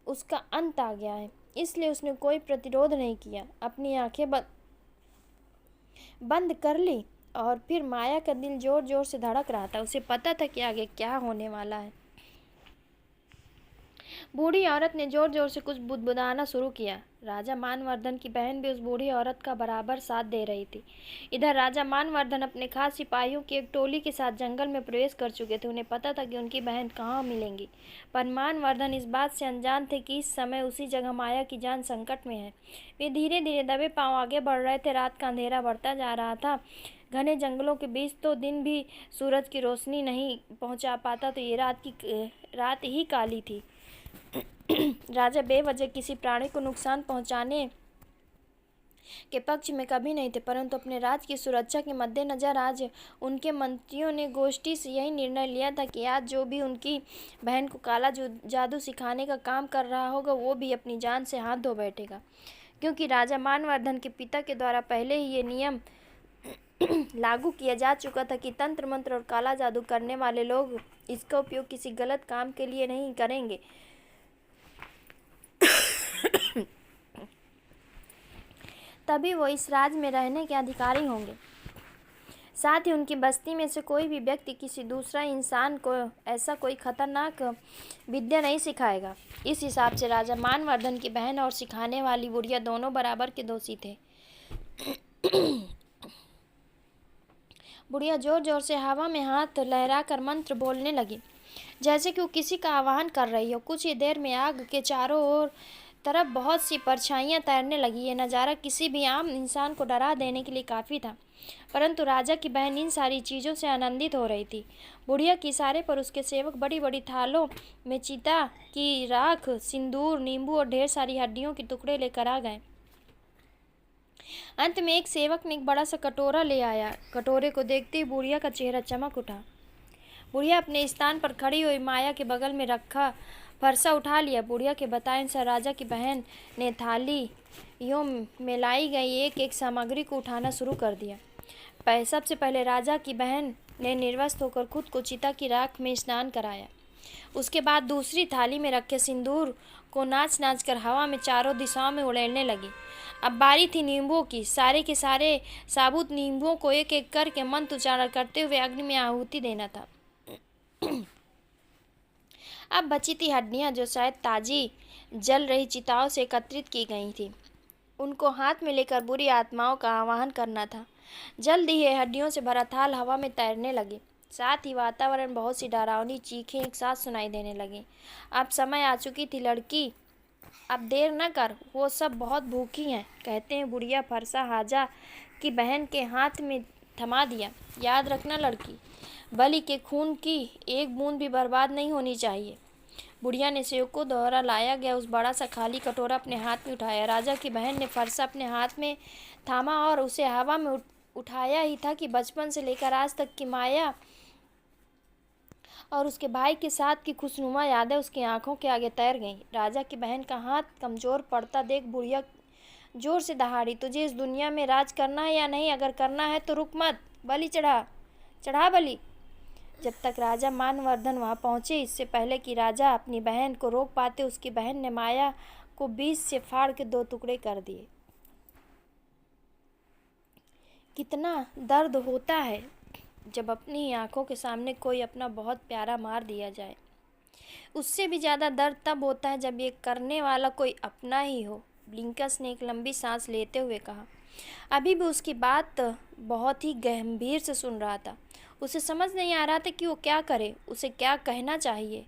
उसका अंत आ गया है, इसलिए उसने कोई प्रतिरोध नहीं किया। अपनी आंखें बंद कर ली, और फिर माया का दिल जोर जोर से धड़क रहा था। उसे पता था कि आगे क्या होने वाला है। बूढ़ी औरत ने जोर जोर से कुछ बुदबुदाना शुरू किया। राजा मानवर्धन की बहन भी उस बूढ़ी औरत का बराबर साथ दे रही थी। इधर राजा मानवर्धन अपने खास सिपाहियों की एक टोली के साथ जंगल में प्रवेश कर चुके थे। उन्हें पता था कि उनकी बहन कहाँ मिलेंगी, पर मानवर्धन इस बात से अनजान थे कि इस समय उसी जगह माया की जान संकट में है। वे धीरे धीरे दबे पांव आगे बढ़ रहे थे। रात का अंधेरा बढ़ता जा रहा था। घने जंगलों के बीच तो दिन भी सूरज की रोशनी नहीं पहुंचा पाता, तो ये रात ही काली थी। राजा बेवजह किसी प्राणी को नुकसान पहुंचाने के पक्ष में कभी नहीं थे, परंतु अपने राज की सुरक्षा के मद्देनजर आज उनके मंत्रियों ने गोष्ठी से यही निर्णय लिया था कि आज जो भी उनकी बहन को काला जादू सिखाने का काम कर रहा होगा, वो भी अपनी जान से हाथ धो बैठेगा, क्योंकि राजा मानवर्धन के पिता के द्वारा पहले ही ये नियम लागू किया जा चुका था कि तंत्र मंत्र और काला जादू करने वाले लोग इसका उपयोग किसी गलत काम के लिए नहीं करेंगे। तभी वो इस राज में रहने के अधिकारी होंगे। साथ ही उनकी बस्ती में से कोई भी व्यक्ति किसी दूसरा इंसान को ऐसा कोई खतरनाक विद्या नहीं सिखाएगा। इस हिसाब से राजा मानवर्धन की बहन और सिखाने वाली बुढ़िया दोनों बराबर के दोषी थे। बुढ़िया जोर जोर से हवा में हाथ लहराकर मंत्र बोलने लगी, जैसे कि वो किसी का आह्वान कर रही हो। कुछ ही देर में आग के चारों ओर तरफ बहुत सी परछाइयां तैरने लगी। ये नज़ारा किसी भी आम इंसान को डरा देने के लिए काफ़ी था, परंतु राजा की बहन इन सारी चीज़ों से आनंदित हो रही थी। बुढ़िया के इशारे पर उसके सेवक बड़ी बड़ी थालों में चिता की राख, सिंदूर, नींबू और ढेर सारी हड्डियों के टुकड़े लेकर आ गए। अंत में एक सेवक ने एक बड़ा सा कटोरा ले आया। कटोरे को देखते ही बुढ़िया का चेहरा चमक उठा। बुढ़िया अपने स्थान पर खड़ी हुई माया के बगल में रखा फरसा उठा लिया। बुढ़िया के बताए अनुसार राजा की बहन ने थालियों में लाई गई एक एक सामग्री को उठाना शुरू कर दिया। सबसे पहले राजा की बहन ने निर्वस्त्र होकर खुद को चिता की राख में स्नान कराया। उसके बाद दूसरी थाली में रखे सिंदूर को नाच नाच कर हवा में चारों दिशाओं में उड़ेलने लगी। अब बारी थी नींबुओं की। सारे के सारे साबुत नींबुओं को एक एक करके मंत्र उच्चारण करते हुए अग्नि में आहुति देना था। अब बची थी हड्डियां जो शायद ताजी जल रही चिताओं से एकत्रित की गई थी। उनको हाथ में लेकर बुरी आत्माओं का आवाहन करना था। जल्द ही हड्डियों से भरा थाल हवा में तैरने लगी। साथ ही वातावरण बहुत सी डरावनी चीखें एक साथ सुनाई देने लगी। अब समय आ चुकी थी लड़की, अब देर न कर, वो सब बहुत भूखी हैं। कहते हैं बुढ़िया फरसा हाजा की बहन के हाथ में थमा दिया। याद रखना लड़की, बलि के खून की एक बूंद भी बर्बाद नहीं होनी चाहिए। बुढ़िया ने सेवकों द्वारा लाया गया उस बड़ा सा खाली कटोरा अपने हाथ में उठाया। राजा की बहन ने फरसा अपने हाथ में थामा और उसे हवा में उठाया ही था कि बचपन से लेकर आज तक की माया और उसके भाई के साथ की खुशनुमा यादें उसकी आंखों के आगे तैर गईं। राजा की बहन का हाथ कमज़ोर पड़ता देख बुढ़िया जोर से दहाड़ी, तुझे इस दुनिया में राज करना है या नहीं? अगर करना है तो रुक मत, बलि चढ़ा बलि। जब तक राजा मानवर्धन वहां पहुंचे, इससे पहले कि राजा अपनी बहन को रोक पाते, उसकी बहन ने माया को बीच से फाड़ के 2 टुकड़े कर दिए। कितना दर्द होता है जब अपनी आंखों के सामने कोई अपना बहुत प्यारा मार दिया जाए। उससे भी ज़्यादा दर्द तब होता है जब ये करने वाला कोई अपना ही हो। ब्लिंकस ने एक लंबी सांस लेते हुए कहा। अभी भी उसकी बात बहुत ही गंभीर से सुन रहा था। उसे समझ नहीं आ रहा था कि वो क्या करे, उसे क्या कहना चाहिए।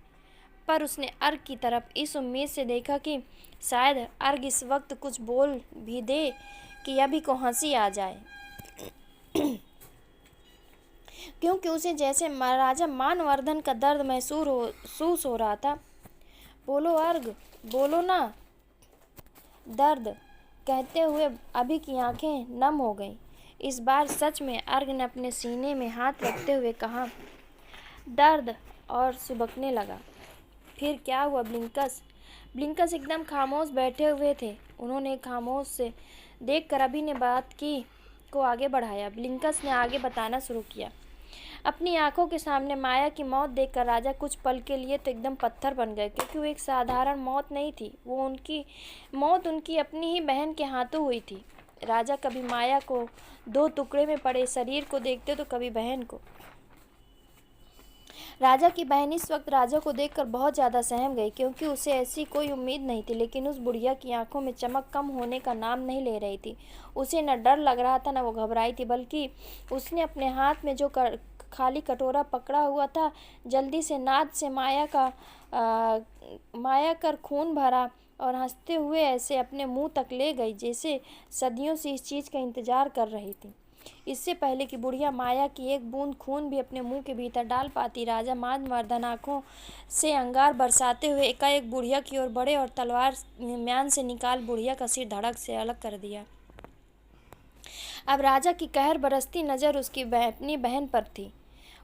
पर उसने अर्ग की तरफ इस उम्मीद से देखा कि शायद अर्ग इस वक्त कुछ बोल भी दे कि अभी को हंसी आ जाए, क्योंकि उसे जैसे महाराजा मानवर्धन का दर्द महसूस हो रहा था। बोलो अर्ग, बोलो ना। दर्द कहते हुए अभी की आंखें नम हो गईं। इस बार सच में अर्ग ने अपने सीने में हाथ रखते हुए कहा। दर्द और सुबकने लगा। फिर क्या हुआ ब्लिंकस? ब्लिंकस एकदम खामोश बैठे हुए थे। उन्होंने खामोश से देखकर अभी ने बात को आगे बढ़ाया। ब्लिंकस ने आगे बताना शुरू किया। अपनी आंखों के सामने माया की मौत देखकर राजा कुछ पल के लिए तो एकदम पत्थर बन गए, क्योंकि वो एक साधारण मौत नहीं थी। वो उनकी मौत उनकी अपनी ही बहन के हाथों हुई थी। राजा कभी माया को 2 टुकड़े में पड़े शरीर को देखते तो कभी बहन को। राजा की बहन इस वक्त राजा को देखकर बहुत ज़्यादा सहम गई, क्योंकि उसे ऐसी कोई उम्मीद नहीं थी। लेकिन उस बुढ़िया की आंखों में चमक कम होने का नाम नहीं ले रही थी। उसे न डर लग रहा था, न वो घबराई थी, बल्कि उसने अपने हाथ में जो खाली कटोरा पकड़ा हुआ था, जल्दी से नाद से माया कर खून भरा और हंसते हुए ऐसे अपने मुंह तक ले गई जैसे सदियों से इस चीज़ का इंतजार कर रही थी। इससे पहले कि बुढ़िया माया की एक बूंद खून भी अपने मुंह के भीतर डाल पाती, राजा मानवर्धन आंखों से अंगार बरसाते हुए एकाएक बुढ़िया की ओर बढ़े और तलवार म्यान से निकाल बुढ़िया का सिर धड़क से अलग कर दिया। अब राजा की कहर बरसती नज़र उसकी अपनी बहन पर थी।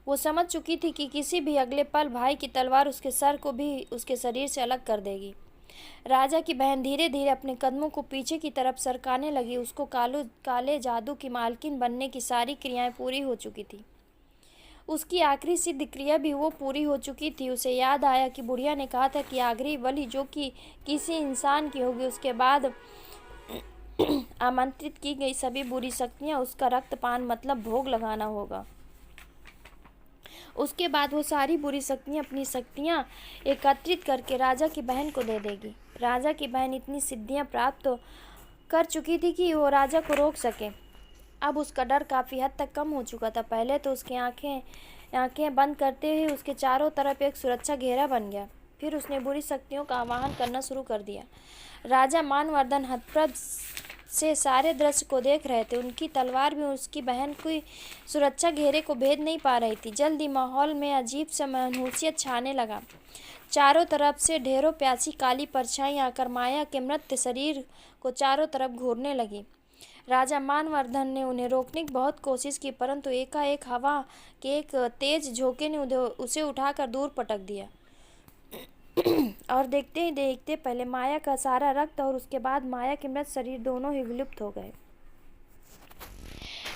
वो समझ चुकी थी कि किसी भी अगले पल भाई की तलवार उसके सर को भी उसके शरीर से अलग कर देगी। राजा की बहन धीरे धीरे अपने कदमों को पीछे की तरफ सरकाने लगी। उसको काले जादू की मालकिन बनने की सारी क्रियाएं पूरी हो चुकी थी। उसकी आखिरी सिद्ध क्रिया भी वो पूरी हो चुकी थी। उसे याद आया कि बुढ़िया ने कहा था कि आखिरी बलि जो कि किसी इंसान की होगी, उसके बाद आमंत्रित की गई सभी बुरी शक्तियाँ उसका रक्तपान मतलब भोग लगाना होगा। उसके बाद वो सारी बुरी शक्तियाँ अपनी शक्तियाँ एकत्रित करके राजा की बहन को दे देगी। राजा की बहन इतनी सिद्धियाँ प्राप्त तो कर चुकी थी कि वो राजा को रोक सके। अब उसका डर काफ़ी हद तक कम हो चुका था। पहले तो उसकी आंखें बंद करते हुए उसके चारों तरफ एक सुरक्षा घेरा बन गया। फिर उसने बुरी शक्तियों का आवाहन करना शुरू कर दिया। राजा मानवर्धन हतप्रभ से सारे दृश्य को देख रहे थे। उनकी तलवार भी उसकी बहन की सुरक्षा घेरे को भेद नहीं पा रही थी। जल्दी माहौल में अजीब सा मनहूसियत छाने लगा। चारों तरफ से ढेरों प्यासी काली परछाई आकर माया के मृत शरीर को चारों तरफ घूरने लगी। राजा मानवर्धन ने उन्हें रोकने की बहुत कोशिश की, परंतु एकाएक हवा के एक तेज झोंके ने उसे उठाकर दूर पटक दिया और देखते ही देखते पहले माया का सारा रक्त और उसके बाद माया के मृत शरीर दोनों ही विलुप्त हो गए।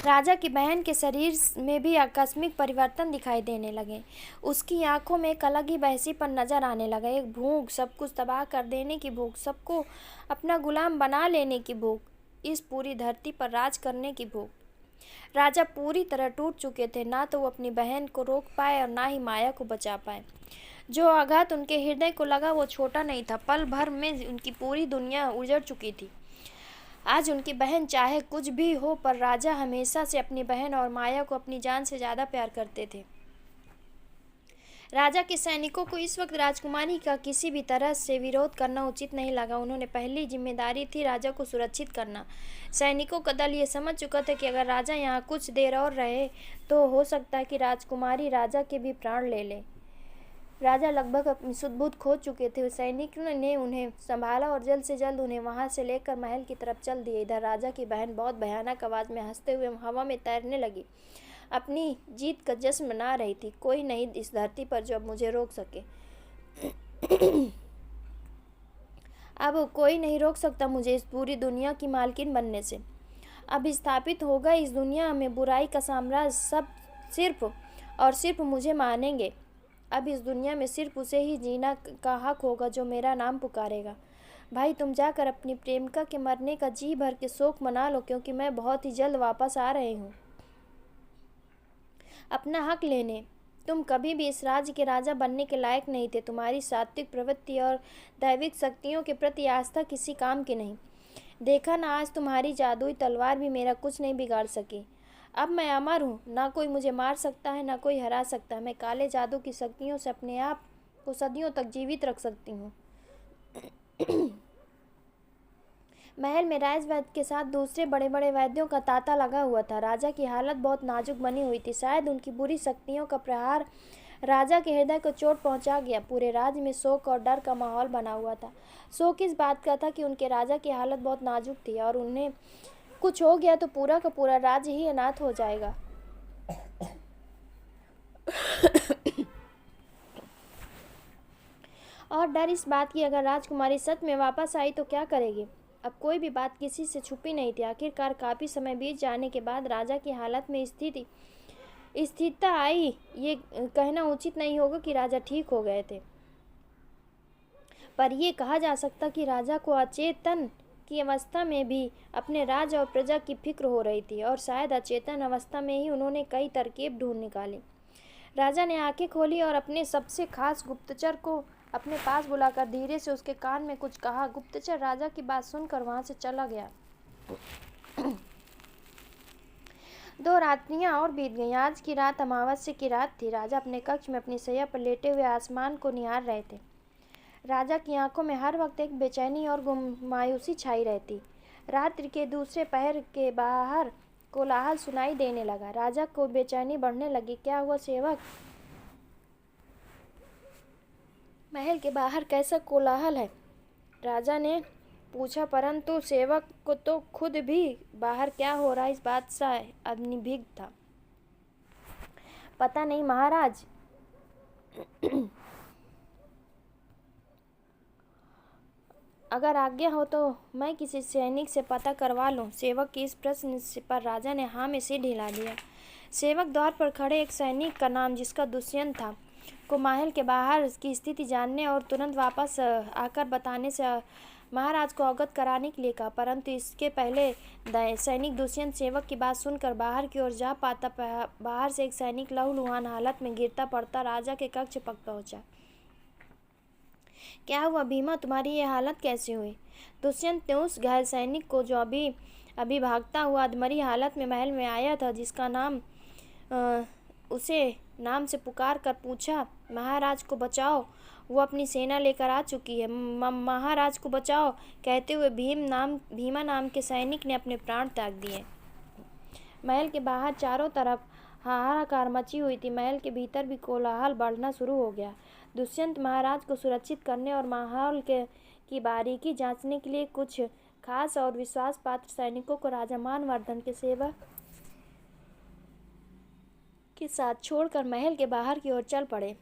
राजा की बहन के शरीर में भी आकस्मिक परिवर्तन दिखाई देने लगे। उसकी आंखों में एक अलग ही बहसीपन नजर आने लगा। एक भूख, सब कुछ तबाह कर देने की भूख, सबको अपना गुलाम बना लेने की भूख, इस पूरी धरती पर राज करने की भूख। राजा पूरी तरह टूट चुके थे। ना तो वो अपनी बहन को रोक पाए और ना ही माया को बचा पाए। जो आघात उनके हृदय को लगा वो छोटा नहीं था। पल भर में उनकी पूरी दुनिया उजड़ चुकी थी। आज उनकी बहन चाहे कुछ भी हो, पर राजा हमेशा से अपनी बहन और माया को अपनी जान से ज्यादा प्यार करते थे। राजा के सैनिकों को इस वक्त राजकुमारी का किसी भी तरह से विरोध करना उचित नहीं लगा। उन्होंने पहली जिम्मेदारी थी राजा को सुरक्षित करना। सैनिकों का दल ये समझ चुका था कि अगर राजा यहाँ कुछ देर और रहे तो हो सकता है कि राजकुमारी राजा के भी प्राण ले ले। राजा लगभग अपनी सुध बुध खो चुके थे। सैनिकों ने उन्हें संभाला और जल्द से जल्द उन्हें वहां से लेकर महल की तरफ चल दिए। इधर राजा की बहन बहुत भयानक आवाज में हंसते हुए हवा में तैरने लगी, अपनी जीत का जश्न मना रही थी। कोई नहीं इस धरती पर जो अब मुझे रोक सके। अब कोई नहीं रोक सकता मुझे इस पूरी दुनिया की मालकिन बनने से। अब स्थापित होगा इस दुनिया में बुराई का साम्राज्य। सब सिर्फ और सिर्फ मुझे मानेंगे। अब इस दुनिया में सिर्फ उसे ही जीना का हक होगा जो मेरा नाम पुकारेगा। भाई, तुम जाकर अपनी प्रेमिका के मरने का जी भर के शोक मना लो, क्योंकि मैं बहुत ही जल्द वापस आ रही हूँ अपना हक लेने। तुम कभी भी इस राज्य के राजा बनने के लायक नहीं थे। तुम्हारी सात्विक प्रवृत्ति और दैविक शक्तियों के प्रति आस्था किसी काम की नहीं। देखा ना, आज तुम्हारी जादुई तलवार भी मेरा कुछ नहीं बिगाड़ सकी। अब मैं अमर हूँ, ना कोई मुझे मार सकता है, ना कोई हरा सकता है। मैं काले जादू की शक्तियों से अपने आप को सदियों तक जीवित रख सकती हूँ। महल में राजवैद्य के साथ दूसरे बड़े बड़े वैद्यों का तांता लगा हुआ था। राजा की हालत बहुत नाजुक बनी हुई थी। शायद उनकी बुरी शक्तियों का प्रहार राजा के हृदय को चोट पहुंचा गया। पूरे राज्य में शोक और डर का माहौल बना हुआ था। शोक इस बात का था कि उनके राजा की हालत बहुत नाजुक थी और उन्हें कुछ हो गया तो पूरा का पूरा राज्य ही अनाथ हो जाएगा। और डर इस बात की अगर राजकुमारी सच में वापस आई तो क्या करेगी। अब कोई भी बात किसी से छुपी नहीं थी। आखिरकार काफी समय बीत जाने के बाद राजा की हालत में स्थिरता आई। ये कहना उचित नहीं होगा कि राजा ठीक हो गए थे, पर यह कहा जा सकता कि राजा को अचेतन की अवस्था में भी अपने राज और प्रजा की फिक्र हो रही थी, और शायद अचेतन अवस्था में ही उन्होंने कई तरकीब ढूंढ निकाली। राजा ने आंखें खोली और अपने सबसे खास गुप्तचर को अपने पास बुलाकर धीरे से उसके कान में कुछ कहा। गुप्तचर राजा की बात सुनकर वहां से चला गया। 2 रात्रियां और बीत गईं। आज की रात अमावस्या की रात थी। राजा अपने कक्ष में अपनी शैया पर लेटे हुए आसमान को निहार रहे थे। राजा की आंखों में हर वक्त एक बेचैनी और मायूसी छाई रहती। रात्रि के दूसरे पहर के बाहर कोलाहल सुनाई देने लगा। राजा को बेचैनी बढ़ने लगी। क्या हुआ सेवक? महल के बाहर कैसा कोलाहल है? राजा ने पूछा, परंतु सेवक को तो खुद भी बाहर क्या हो रहा है इस बात से अनभिज्ञ था। पता नहीं महाराज। अगर आज्ञा हो तो मैं किसी सैनिक से पता करवा लूं। सेवक के इस प्रश्न पर राजा ने हाँ में सिर हिला दिया। सेवक द्वार पर खड़े एक सैनिक का नाम, जिसका दुष्यंत था, को महल के बाहर की स्थिति जानने और तुरंत वापस आकर बताने से महाराज को अवगत कराने के लिए कहा। परंतु इसके पहले सैनिक दुष्यंत सेवक की बात सुनकर बाहर की ओर जा पाता, बाहर से एक सैनिक लहूलुहान हालत में गिरता पड़ता राजा के कक्ष तक पहुंचा। क्या हुआ भीमा, तुम्हारी ये हालत कैसी हुई? दुष्यंत ने उस घायल सैनिक को, जो अभी भागता हुआ अधमरी हालत में महल में आया था, जिसका नाम उसे नाम से पुकार कर पूछा, महाराज को बचाओ, वो अपनी सेना लेकर आ चुकी है, महाराज को बचाओ। कहते हुए भीमा नाम के सैनिक ने अपने प्राण त्याग दिए। महल के बाहर चारों तरफ हाहाकार मची हुई थी। महल के भीतर भी कोलाहल बढ़ना शुरू हो गया। दुष्यंत महाराज को सुरक्षित करने और माहौल की बारीकी जांचने के लिए कुछ खास और विश्वास पात्र सैनिकों को राजा मानवर्धन के सेवा के साथ छोड़कर महल के बाहर की ओर चल पड़े।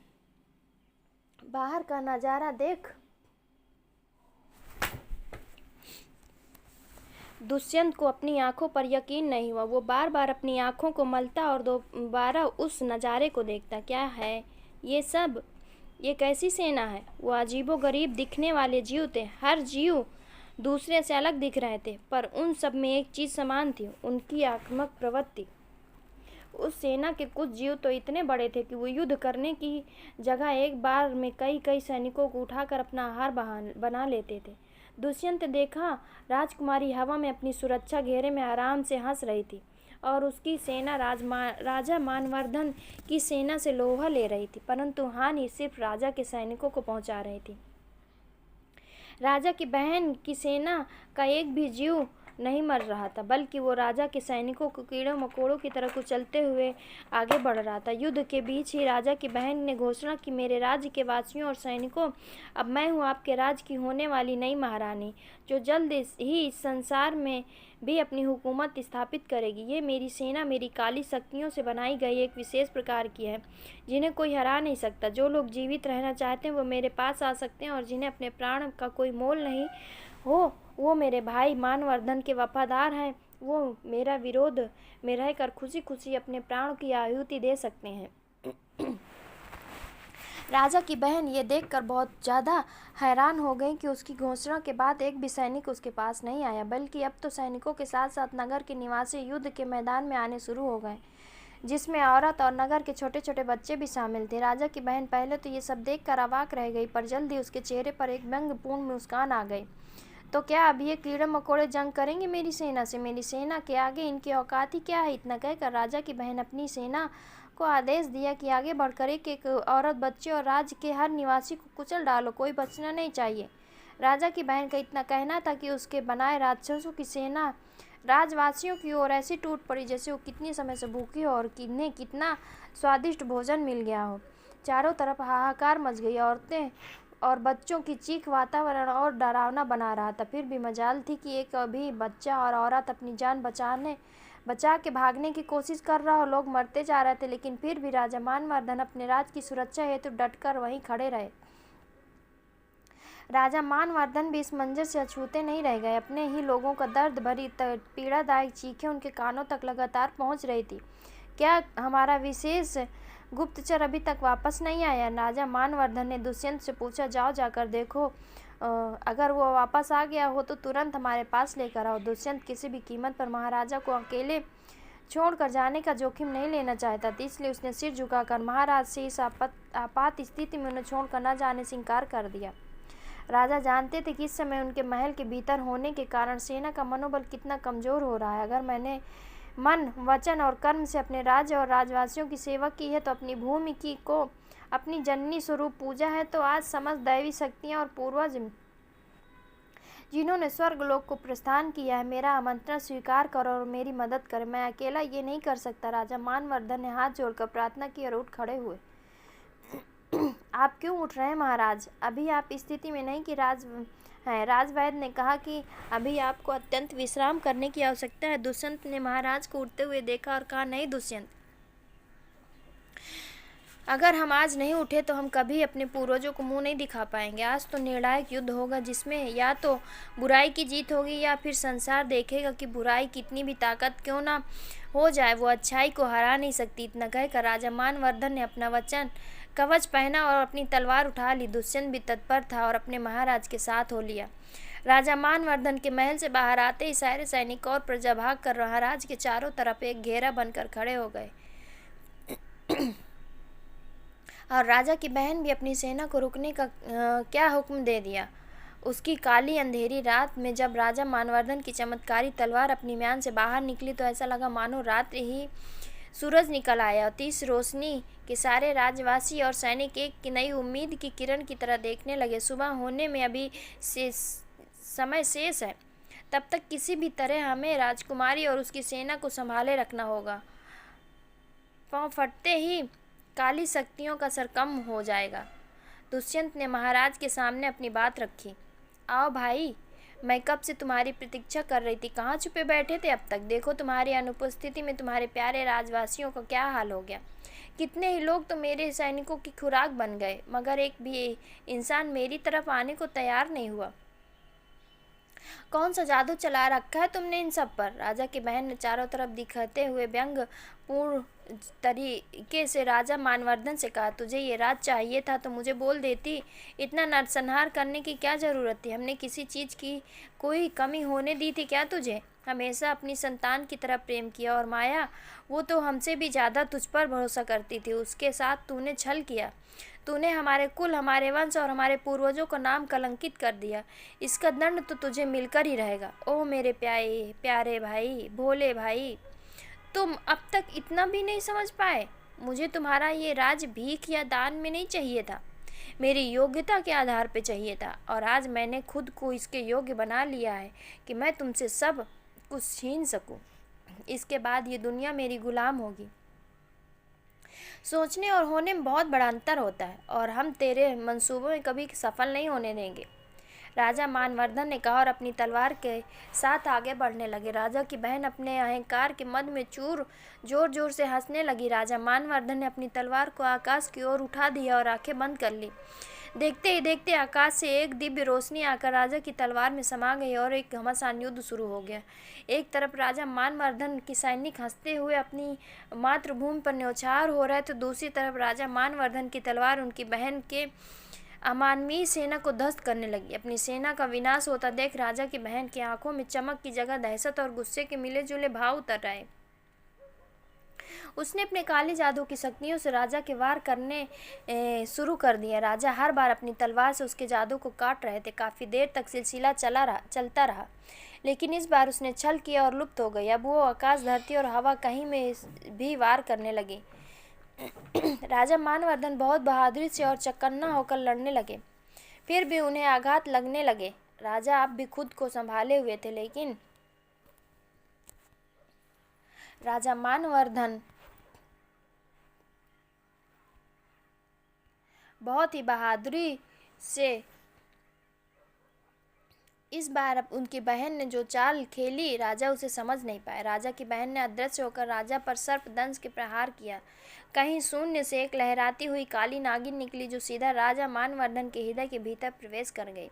बाहर का नजारा देख दुष्यंत को अपनी आंखों पर यकीन नहीं हुआ। वो बार बार अपनी आंखों को मलता और दोबारा उस नज़ारे को देखता। क्या है ये सब? ये कैसी सेना है? वो अजीबोगरीब दिखने वाले जीव थे। हर जीव दूसरे से अलग दिख रहे थे, पर उन सब में एक चीज़ समान थी, उनकी आक्रामक प्रवृत्ति। उस सेना के कुछ जीव तो इतने बड़े थे कि वो युद्ध करने की जगह एक बार में कई सैनिकों को उठाकर अपना आहार बना लेते थे। दुष्यंत देखा राजकुमारी हवा में अपनी सुरक्षा घेरे में आराम से हंस रही थी और उसकी सेना राजा मानवर्धन की सेना से लोहा ले रही थी, परंतु हानि सिर्फ राजा के सैनिकों को पहुंचा रही थी। राजा की बहन की सेना का एक भी जीव नहीं मर रहा था, बल्कि वो राजा के सैनिकों को कीड़ों मकोड़ों की तरह कुचलते हुए आगे बढ़ रहा था। युद्ध के बीच ही राजा की बहन ने घोषणा की, मेरे राज्य के वासियों और सैनिकों, अब मैं हूँ आपके राज्य की होने वाली नई महारानी, जो जल्द ही इस संसार में भी अपनी हुकूमत स्थापित करेगी। ये मेरी सेना मेरी काली शक्तियों से बनाई गई एक विशेष प्रकार की है, जिन्हें कोई हरा नहीं सकता। जो लोग जीवित रहना चाहते हैं वो मेरे पास आ सकते हैं, और जिन्हें अपने प्राण का कोई मोल नहीं हो, वो मेरे भाई मानवर्धन के वफादार हैं। वो मेरा विरोध में रहकर खुशी खुशी अपने प्राणों की आहुति दे सकते हैं। राजा की बहन ये देखकर बहुत ज़्यादा हैरान हो गई कि उसकी घोषणा के बाद एक भी सैनिक उसके पास नहीं आया, बल्कि अब तो सैनिकों के साथ साथ नगर के निवासी युद्ध के मैदान में आने शुरू हो गए, जिसमें औरत और नगर के छोटे छोटे बच्चे भी शामिल थे। राजा की बहन पहले तो ये सब देखकर अवाक रह गई, पर जल्दी उसके चेहरे पर एक व्यंग्यपूर्ण मुस्कान आ गई। तो क्या अब ये कीड़े मकोड़े जंग करेंगे मेरी सेना से? मेरी सेना के आगे इनकी औकात ही क्या है? इतना कहकर राजा की बहन अपनी सेना को आदेश दिया कि आगे बढ़कर एक औरत, बच्चे और राज्य के हर निवासी को कुचल डालो, कोई बचना नहीं चाहिए। राजा की बहन का इतना कहना था कि उसके बनाए राक्षसों की सेना राजवासियों की ओर ऐसी टूट पड़ी जैसे वो कितने समय से भूखी हो और किन्हें कितना स्वादिष्ट भोजन मिल गया हो। चारों तरफ हाहाकार मच गई। औरतें और बच्चों की चीख वातावरण और डरावना बना रहा था। फिर भी मजाल थी कि एक अभी बच्चा और औरत अपनी जान बचा के भागने की कोशिश कर रहा हो। लोग मरते जा रहे थे, लेकिन फिर भी राजा मानवर्धन अपने राज्य की सुरक्षा हेतु डटकर वहीं खड़े रहे। राजा मानवर्धन भी इस मंजर से अछूते नहीं रह गए। अपने ही लोगों का दर्द भरी पीड़ादायक चीखें उनके कानों तक लगातार पहुंच रही थी। क्या हमारा विशेष गुप्तचर अभी तक वापस नहीं आया? राजा मानवर्धन ने दुष्यंत से पूछा। जाओ, जाकर देखो, अगर वो वापस आ गया हो तो तुरंत हमारे पास लेकर आओ। दुष्यंत किसी भी कीमत पर महाराजा को अकेले छोड़कर जाने का जोखिम नहीं लेना चाहता था, इसलिए उसने सिर झुकाकर महाराज से इस आपात स्थिति में उन्हें छोड़कर न जाने से इनकार कर दिया। राजा जानते थे कि इस समय उनके महल के भीतर होने के कारण सेना का मनोबल कितना कमज़ोर हो रहा है। अगर मैंने मन, वचन और कर्म से अपने राज्य और राजवासियों की सेवा की है, तो अपनी भूमि की को अपनी जननी स्वरूप पूजा है, तो आज समस्त दैवी शक्तियाँ और पूर्वज जिन्होंने स्वर्गलोक को प्रस्थान किया है, मेरा आमंत्रण स्वीकार करो और मेरी मदद करें। मैं अकेला ये नहीं कर सकता। राजा मानवर्धन ने हाथ जोड़कर प्रार्थना की और उठ खड़े हुए। आप क्यों उठ रहे हैं महाराज? अभी आप स्थिति में नहीं कि राजवैद्य ने कहा कि अभी आपको अत्यंत विश्राम करने की आवश्यकता है। दुष्यंत ने महाराज को उठते हुए देखा और कहा, नहीं दुष्यंत, अगर हम आज नहीं उठे तो हम कभी अपने पूर्वजों को मुंह नहीं दिखा पाएंगे। आज तो निर्णायक युद्ध होगा, जिसमें या तो बुराई की जीत होगी या फिर संसार देखेगा कि बुराई कितनी भी ताकत क्यों ना हो जाए, वो अच्छाई को हरा नहीं सकती। इतना कहकर राजा मानवर्धन ने अपना वचन कवच पहना और अपनी तलवार उठा ली। दुष्यंत भी तत्पर था और अपने महाराज के साथ हो लिया। राजा मानवर्धन के महल से बाहर आते ही सारे सैनिक और प्रजा भाग कर महाराज के चारों तरफ एक घेरा बनकर खड़े हो गए और राजा की बहन भी अपनी सेना को रुकने का क्या हुक्म दे दिया। उसकी काली अंधेरी रात में जब राजा मानवर्धन की चमत्कारी तलवार अपनी म्यान से बाहर निकली तो ऐसा लगा मानो रात्रि ही सूरज निकल आया और तीस रोशनी के सारे राज्यवासी और सैनिक एक नई उम्मीद की किरण की तरह देखने लगे। सुबह होने में अभी समय शेष है, तब तक किसी भी तरह हमें राजकुमारी और उसकी सेना को संभाले रखना होगा। पांव फटते ही काली शक्तियों का सर कम हो जाएगा। दुष्यंत ने महाराज के सामने अपनी बात रखी। आओ भाई, मैं कब से तुम्हारी प्रतीक्षा कर रही थी। कहाँ छुपे बैठे थे अब तक? देखो तुम्हारी अनुपस्थिति में तुम्हारे प्यारे राजवासियों का क्या हाल हो गया। कितने ही लोग तो मेरे सैनिकों की खुराक बन गए, मगर एक भी इंसान मेरी तरफ आने को तैयार नहीं हुआ। कौन सा जादू चला रखा है तुमने इन सब पर? राजा की बहन ने चारों तरफ दिखाते हुए व्यंग पूर्ण तरीके से राजा मानवर्धन से कहा, तुझे ये राज चाहिए था तो मुझे बोल देती। इतना नरसंहार करने की क्या जरूरत थी? हमने किसी चीज की कोई कमी होने दी थी क्या तुझे? हमेशा अपनी संतान की तरह प्रेम किया, और माया, वो तो हमसे भी ज्यादा तुझ पर भरोसा करती थी। उसके साथ तूने छल किया। तूने हमारे कुल, हमारे वंश और हमारे पूर्वजों का नाम कलंकित कर दिया। इसका दंड तो तुझे मिलकर ही रहेगा। ओह मेरे प्यारे भाई, भोले भाई, तुम अब तक इतना भी नहीं समझ पाए। मुझे तुम्हारा ये राज भीख या दान में नहीं चाहिए था, मेरी योग्यता के आधार पे चाहिए था, और आज मैंने खुद को इसके योग्य बना लिया है कि मैं तुमसे सब कुछ छीन सकूं। इसके बाद ये दुनिया मेरी गुलाम होगी। सोचने और होने में बहुत बड़ा अंतर होता है, और हम तेरे मंसूबों में कभी सफल नहीं होने देंगे, राजा मानवर्धन ने कहा, और अपनी तलवार के साथ आगे बढ़ने लगे। राजा की बहन अपने अहंकार के मद में जोर जोर से हंसने लगी। राजा मानवर्धन ने अपनी तलवार को आकाश की ओर उठा दिया और आंखें बंद कर ली। देखते ही देखते आकाश से एक दिव्य रोशनी आकर राजा की तलवार में समा गई और एक घमासान युद्ध शुरू हो गया। एक तरफ राजा मानवर्धन की सैनिक हंसते हुए अपनी मातृभूमि पर न्यौछावर हो रहे थे, दूसरी तरफ राजा मानवर्धन की तलवार उनकी बहन के अमानवीय सेना को ध्वस्त करने लगी। अपनी सेना का विनाश होता देख राजा की बहन की आंखों में चमक की जगह दहशत और गुस्से के मिले जुले भाव उतर आए। उसने अपने काले जादू की शक्तियों से राजा के वार करने शुरू कर दिया। राजा हर बार अपनी तलवार से उसके जादू को काट रहे थे। काफी देर तक सिलसिला चलता रहा, लेकिन इस बार उसने छल किया और लुप्त हो गई। अब वो आकाश, धरती और हवा कहीं में भी वार करने लगी। राजा मानवर्धन बहुत बहादुरी से और चौकन्ना होकर लड़ने लगे, फिर भी उन्हें आघात लगने लगे। राजा अब भी खुद को संभाले हुए थे, लेकिन राजा मानवर्धन बहुत ही बहादुरी से इस बार अब उनकी बहन ने जो चाल खेली, राजा उसे समझ नहीं पाया। राजा की बहन ने अदृश्य होकर राजा पर सर्पदंश के प्रहार किया। कहीं शून्य से एक लहराती हुई काली नागिन निकली, जो सीधा राजा मानवर्धन के हृदय के भीतर प्रवेश कर गई।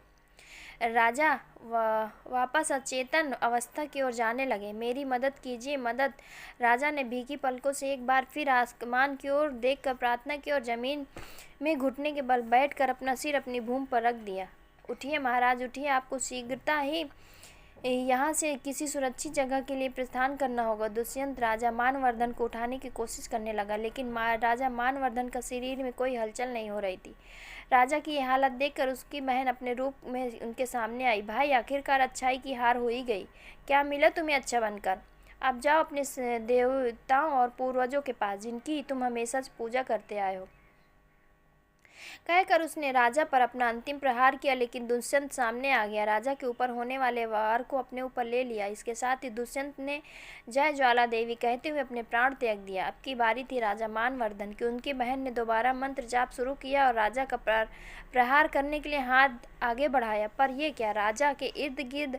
राजा वापस अचेतन अवस्था की ओर जाने लगे। मेरी मदद कीजिए, मदद। राजा ने भीगी पलकों से एक बार फिर आसमान की ओर देखकर प्रार्थना की और जमीन में घुटने के बल बैठकर अपना सिर अपनी भूमि पर रख दिया। उठिए महाराज, उठिए, आपको शीघ्रता ही यहाँ से किसी सुरक्षित जगह के लिए प्रस्थान करना होगा। दुष्यंत राजा मानवर्धन को उठाने की कोशिश करने लगा, लेकिन राजा मानवर्धन का शरीर में कोई हलचल नहीं हो रही थी। राजा की यह हालत देखकर उसकी बहन अपने रूप में उनके सामने आई। भाई, आखिरकार अच्छाई की हार हो ही गई। क्या मिला तुम्हें अच्छा बनकर? अब जाओ अपने देवताओं और पूर्वजों के पास, जिनकी तुम हमेशा से पूजा करते आए हो, कहकर उसने राजा पर अपना अंतिम प्रहार किया। लेकिन दुष्यंत सामने आ गया, राजा के ऊपर होने वाले वार को अपने ऊपर ले लिया। इसके साथ ही दुष्यंत ने जय ज्वाला देवी कहते हुए अपने प्राण त्याग दिया। अब की बारी थी राजा मानवर्धन की। उनकी बहन ने दोबारा मंत्र जाप शुरू किया और राजा का प्रहार करने के लिए हाथ आगे बढ़ाया। पर यह क्या, राजा के इर्द गिर्द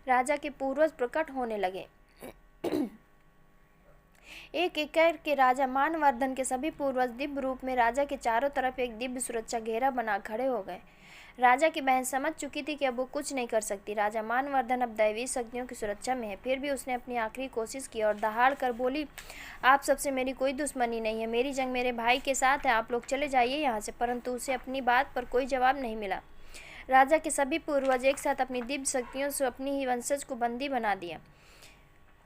राजा के पूर्वज प्रकट होने लगे। एक एक करके राजा मानवर्धन के सभी पूर्वज दिव्य रूप में राजा के चारों तरफ एक दिव्य सुरक्षा घेरा बना खड़े हो गए। राजा की बहन समझ चुकी थी कि अब वो कुछ नहीं कर सकती। राजा मानवर्धन अब दैवीय शक्तियों की सुरक्षा में है। फिर भी उसने अपनी आखिरी कोशिश की और दहाड़ कर बोली, आप सबसे मेरी कोई दुश्मनी नहीं है, मेरी जंग मेरे भाई के साथ है, आप लोग चले जाइए यहाँ से। परंतु उसे अपनी बात पर कोई जवाब नहीं मिला। राजा के सभी पूर्वज एक साथ अपनी दिव्य शक्तियों से अपनी ही वंशज को बंदी बना दिया।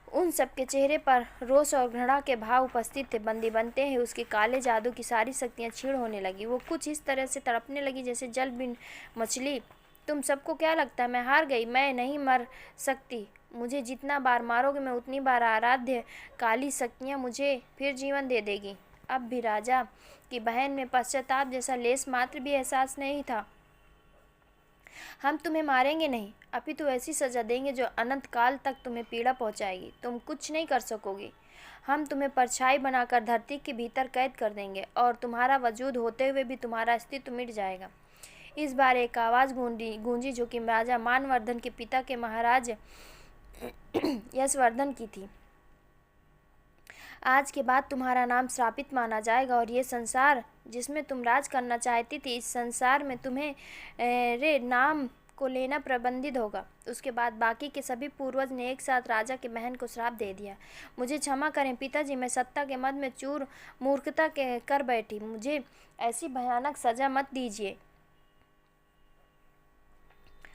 उन सबके चेहरे पर रोष और घृणा के भाव उपस्थित थे। बंदी बनते ही उसके काले जादू की सारी शक्तियां क्षीण होने लगी। वो कुछ इस तरह से तड़पने लगी जैसे जल बिन मछली। तुम सबको क्या लगता है मैं हार गई? मैं नहीं मर सकती। मुझे जितना बार मारोगे मैं उतनी बार आराध्य काली शक्तियाँ मुझे फिर जीवन दे देगी। अब भी राजा की बहन में पश्चाताप जैसा लेस मात्र भी एहसास नहीं था। हम तुम्हें मारेंगे नहीं, अपितु ऐसी सजा देंगे जो अनंत काल तक तुम्हें पीड़ा पहुंचाएगी। तुम कुछ नहीं कर सकोगी। हम तुम्हें परछाई बनाकर धरती के भीतर कैद कर देंगे और तुम्हारा वजूद होते हुए भी तुम्हारा अस्तित्व मिट जाएगा। इस बार एक आवाज़ गूंजी जो कि राजा मानवर्धन के पिता के महाराज यशवर्धन की थी। आज के बाद तुम्हारा नाम श्रापित माना जाएगा और ये संसार जिसमें तुम राज करना चाहती थी, इस संसार में तुम्हें रे नाम को लेना प्रतिबंधित होगा। उसके बाद बाकी के सभी पूर्वज ने एक साथ राजा की बहन को श्राप दे दिया। मुझे क्षमा करें पिताजी, मैं सत्ता के मद में चूर मूर्खता के कर बैठी। मुझे ऐसी भयानक सजा मत दीजिए।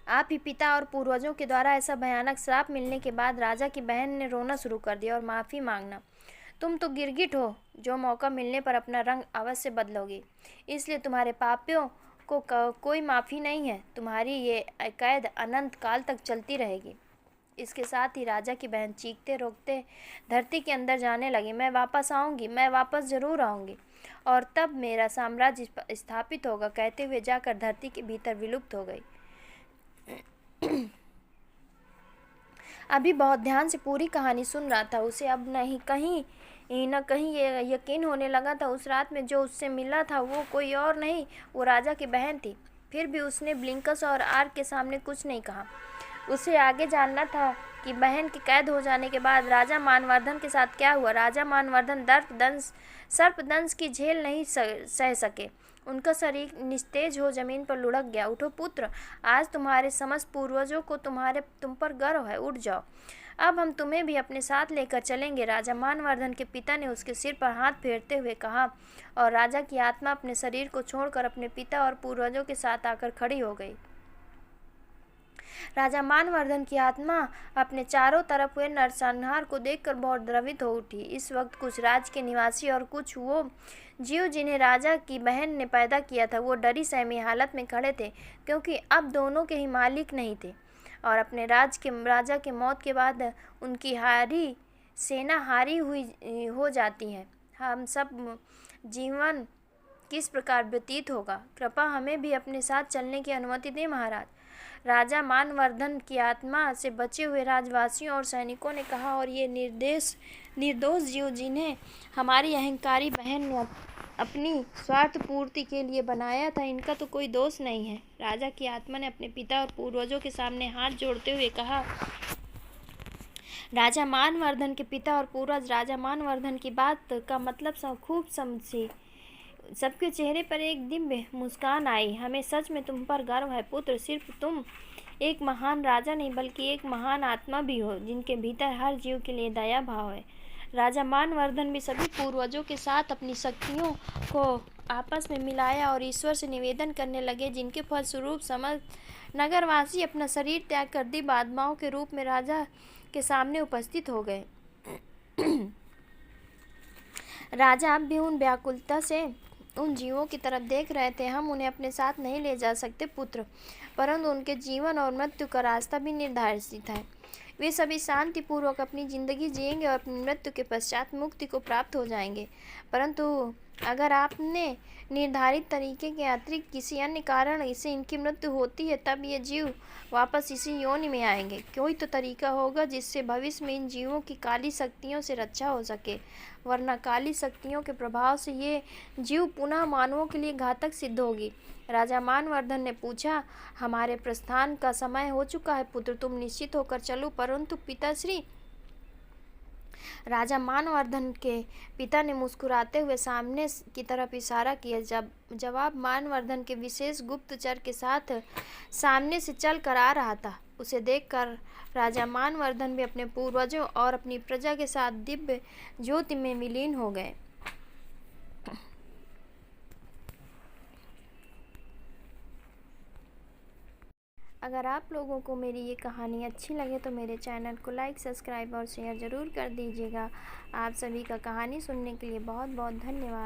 आप ही पिता और पूर्वजों के द्वारा ऐसा भयानक श्राप मिलने के बाद राजा की बहन ने रोना शुरू कर दिया और माफ़ी मांगना। तुम तो गिरगिट हो जो मौका मिलने पर अपना रंग अवश्य बदलोगी, इसलिए तुम्हारे पापियों को कोई माफ़ी नहीं है। तुम्हारी ये कैद अनंत काल तक चलती रहेगी। इसके साथ ही राजा की बहन चीखते रोकते धरती के अंदर जाने लगी। मैं वापस आऊँगी, मैं वापस ज़रूर आऊँगी और तब मेरा साम्राज्य स्थापित होगा, कहते हुए जाकर धरती के भीतर विलुप्त हो गई। अभी बहुत ध्यान से पूरी कहानी सुन रहा था। उसे अब कहीं ये यकीन होने लगा था उस रात में जो उससे मिला था वो कोई और नहीं, वो राजा की बहन थी। फिर भी उसने ब्लिंकस और आर्क के सामने कुछ नहीं कहा। उसे आगे जानना था कि बहन के कैद हो जाने के बाद राजा मानवर्धन के साथ क्या हुआ। राजा मानवर्धन सर्पदंश की झेल नहीं सह सके। उनका शरीर निस्तेज हो जमीन पर लुढ़क गया। उठो पुत्र, आज तुम्हारे समस्त पूर्वजों को तुम पर गर्व है। उठ जाओ, अब हम तुम्हें भी अपने साथ लेकर चलेंगे। राजा मानवर्धन के पिता ने उसके सिर पर हाथ फेरते हुए कहा और राजा की आत्मा अपने शरीर को छोड़कर अपने पिता और पूर्वजों के साथ आकर खड़ी हो गई। राजा मानवर्धन की आत्मा अपने चारों तरफ हुए नरसंहार को देखकर बहुत द्रवित हो उठी। इस वक्त कुछ राज्य के निवासी और कुछ वो जीव जिन्हें राजा की बहन ने पैदा किया था वो डरी सहमी हालत में खड़े थे, क्योंकि अब दोनों के ही मालिक नहीं थे और अपने राजा के मौत के बाद उनकी हारी सेना हारी हुई हो जाती है। हम सब जीवन किस प्रकार व्यतीत होगा। कृपा हमें भी अपने साथ चलने की अनुमति दें महाराज। राजा मानवर्धन की आत्मा से बचे हुए राजवासियों और सैनिकों ने कहा, और ये निर्दोष जीव जिन्हें हमारी अहंकारी बहन ने अपनी स्वार्थ पूर्ति के लिए बनाया था, इनका तो कोई दोष नहीं है। राजा की आत्मा ने अपने पिता और पूर्वजों के सामने हाथ जोड़ते हुए कहा, राजा मानवर्धन के पिता और पूर्वज, राजा मानवर्धन की बात का मतलब खूब समझी। सबके चेहरे पर एक दिव्य मुस्कान आई। हमें सच में तुम पर गर्व है पुत्र। सिर्फ तुम एक महान राजा नहीं बल्कि एक महान आत्मा भी हो, जिनके भीतर हर जीव के लिए दया भाव है। राजा मानवर्धन भी सभी पूर्वजों के साथ अपनी शक्तियों को आपस में मिलाया और ईश्वर से निवेदन करने लगे, जिनके फलस्वरूप समस्त नगरवासी अपना शरीर त्याग कर दिव्य आत्माओं के रूप में राजा के सामने उपस्थित हो गए। राजा अब भी उन व्याकुलता से उन जीवों की तरफ देख रहे थे। हम उन्हें अपने साथ नहीं ले जा सकते पुत्र, परंतु उनके जीवन और मृत्यु का रास्ता भी निर्धारित है। वे सभी शांतिपूर्वक अपनी ज़िंदगी जिएंगे और अपनी मृत्यु के पश्चात मुक्ति को प्राप्त हो जाएंगे। परंतु अगर आपने निर्धारित तरीके के अतिरिक्त किसी अन्य कारण इससे इनकी मृत्यु होती है, तब ये जीव वापस इसी योनि में आएंगे। कोई तो तरीका होगा जिससे भविष्य में इन जीवों की काली शक्तियों से रक्षा हो सके, वरना काली शक्तियों के प्रभाव से ये जीव पुनः मानवों के लिए घातक सिद्ध होगी। राजा मानवर्धन ने पूछा, हमारे प्रस्थान का समय हो चुका है पुत्र, तुम निश्चित होकर चलो। परंतु पिताश्री, राजा मानवर्धन के पिता ने मुस्कुराते हुए सामने की तरफ इशारा किया। जवाब मानवर्धन के विशेष गुप्तचर के साथ सामने से चल कर आ रहा था। उसे देखकर राजा मानवर्धन भी अपने पूर्वजों और अपनी प्रजा के साथ दिव्य ज्योति में विलीन हो गए। अगर आप लोगों को मेरी ये कहानी अच्छी लगे तो मेरे चैनल को लाइक, सब्सक्राइब और शेयर ज़रूर कर दीजिएगा। आप सभी का कहानी सुनने के लिए बहुत बहुत धन्यवाद।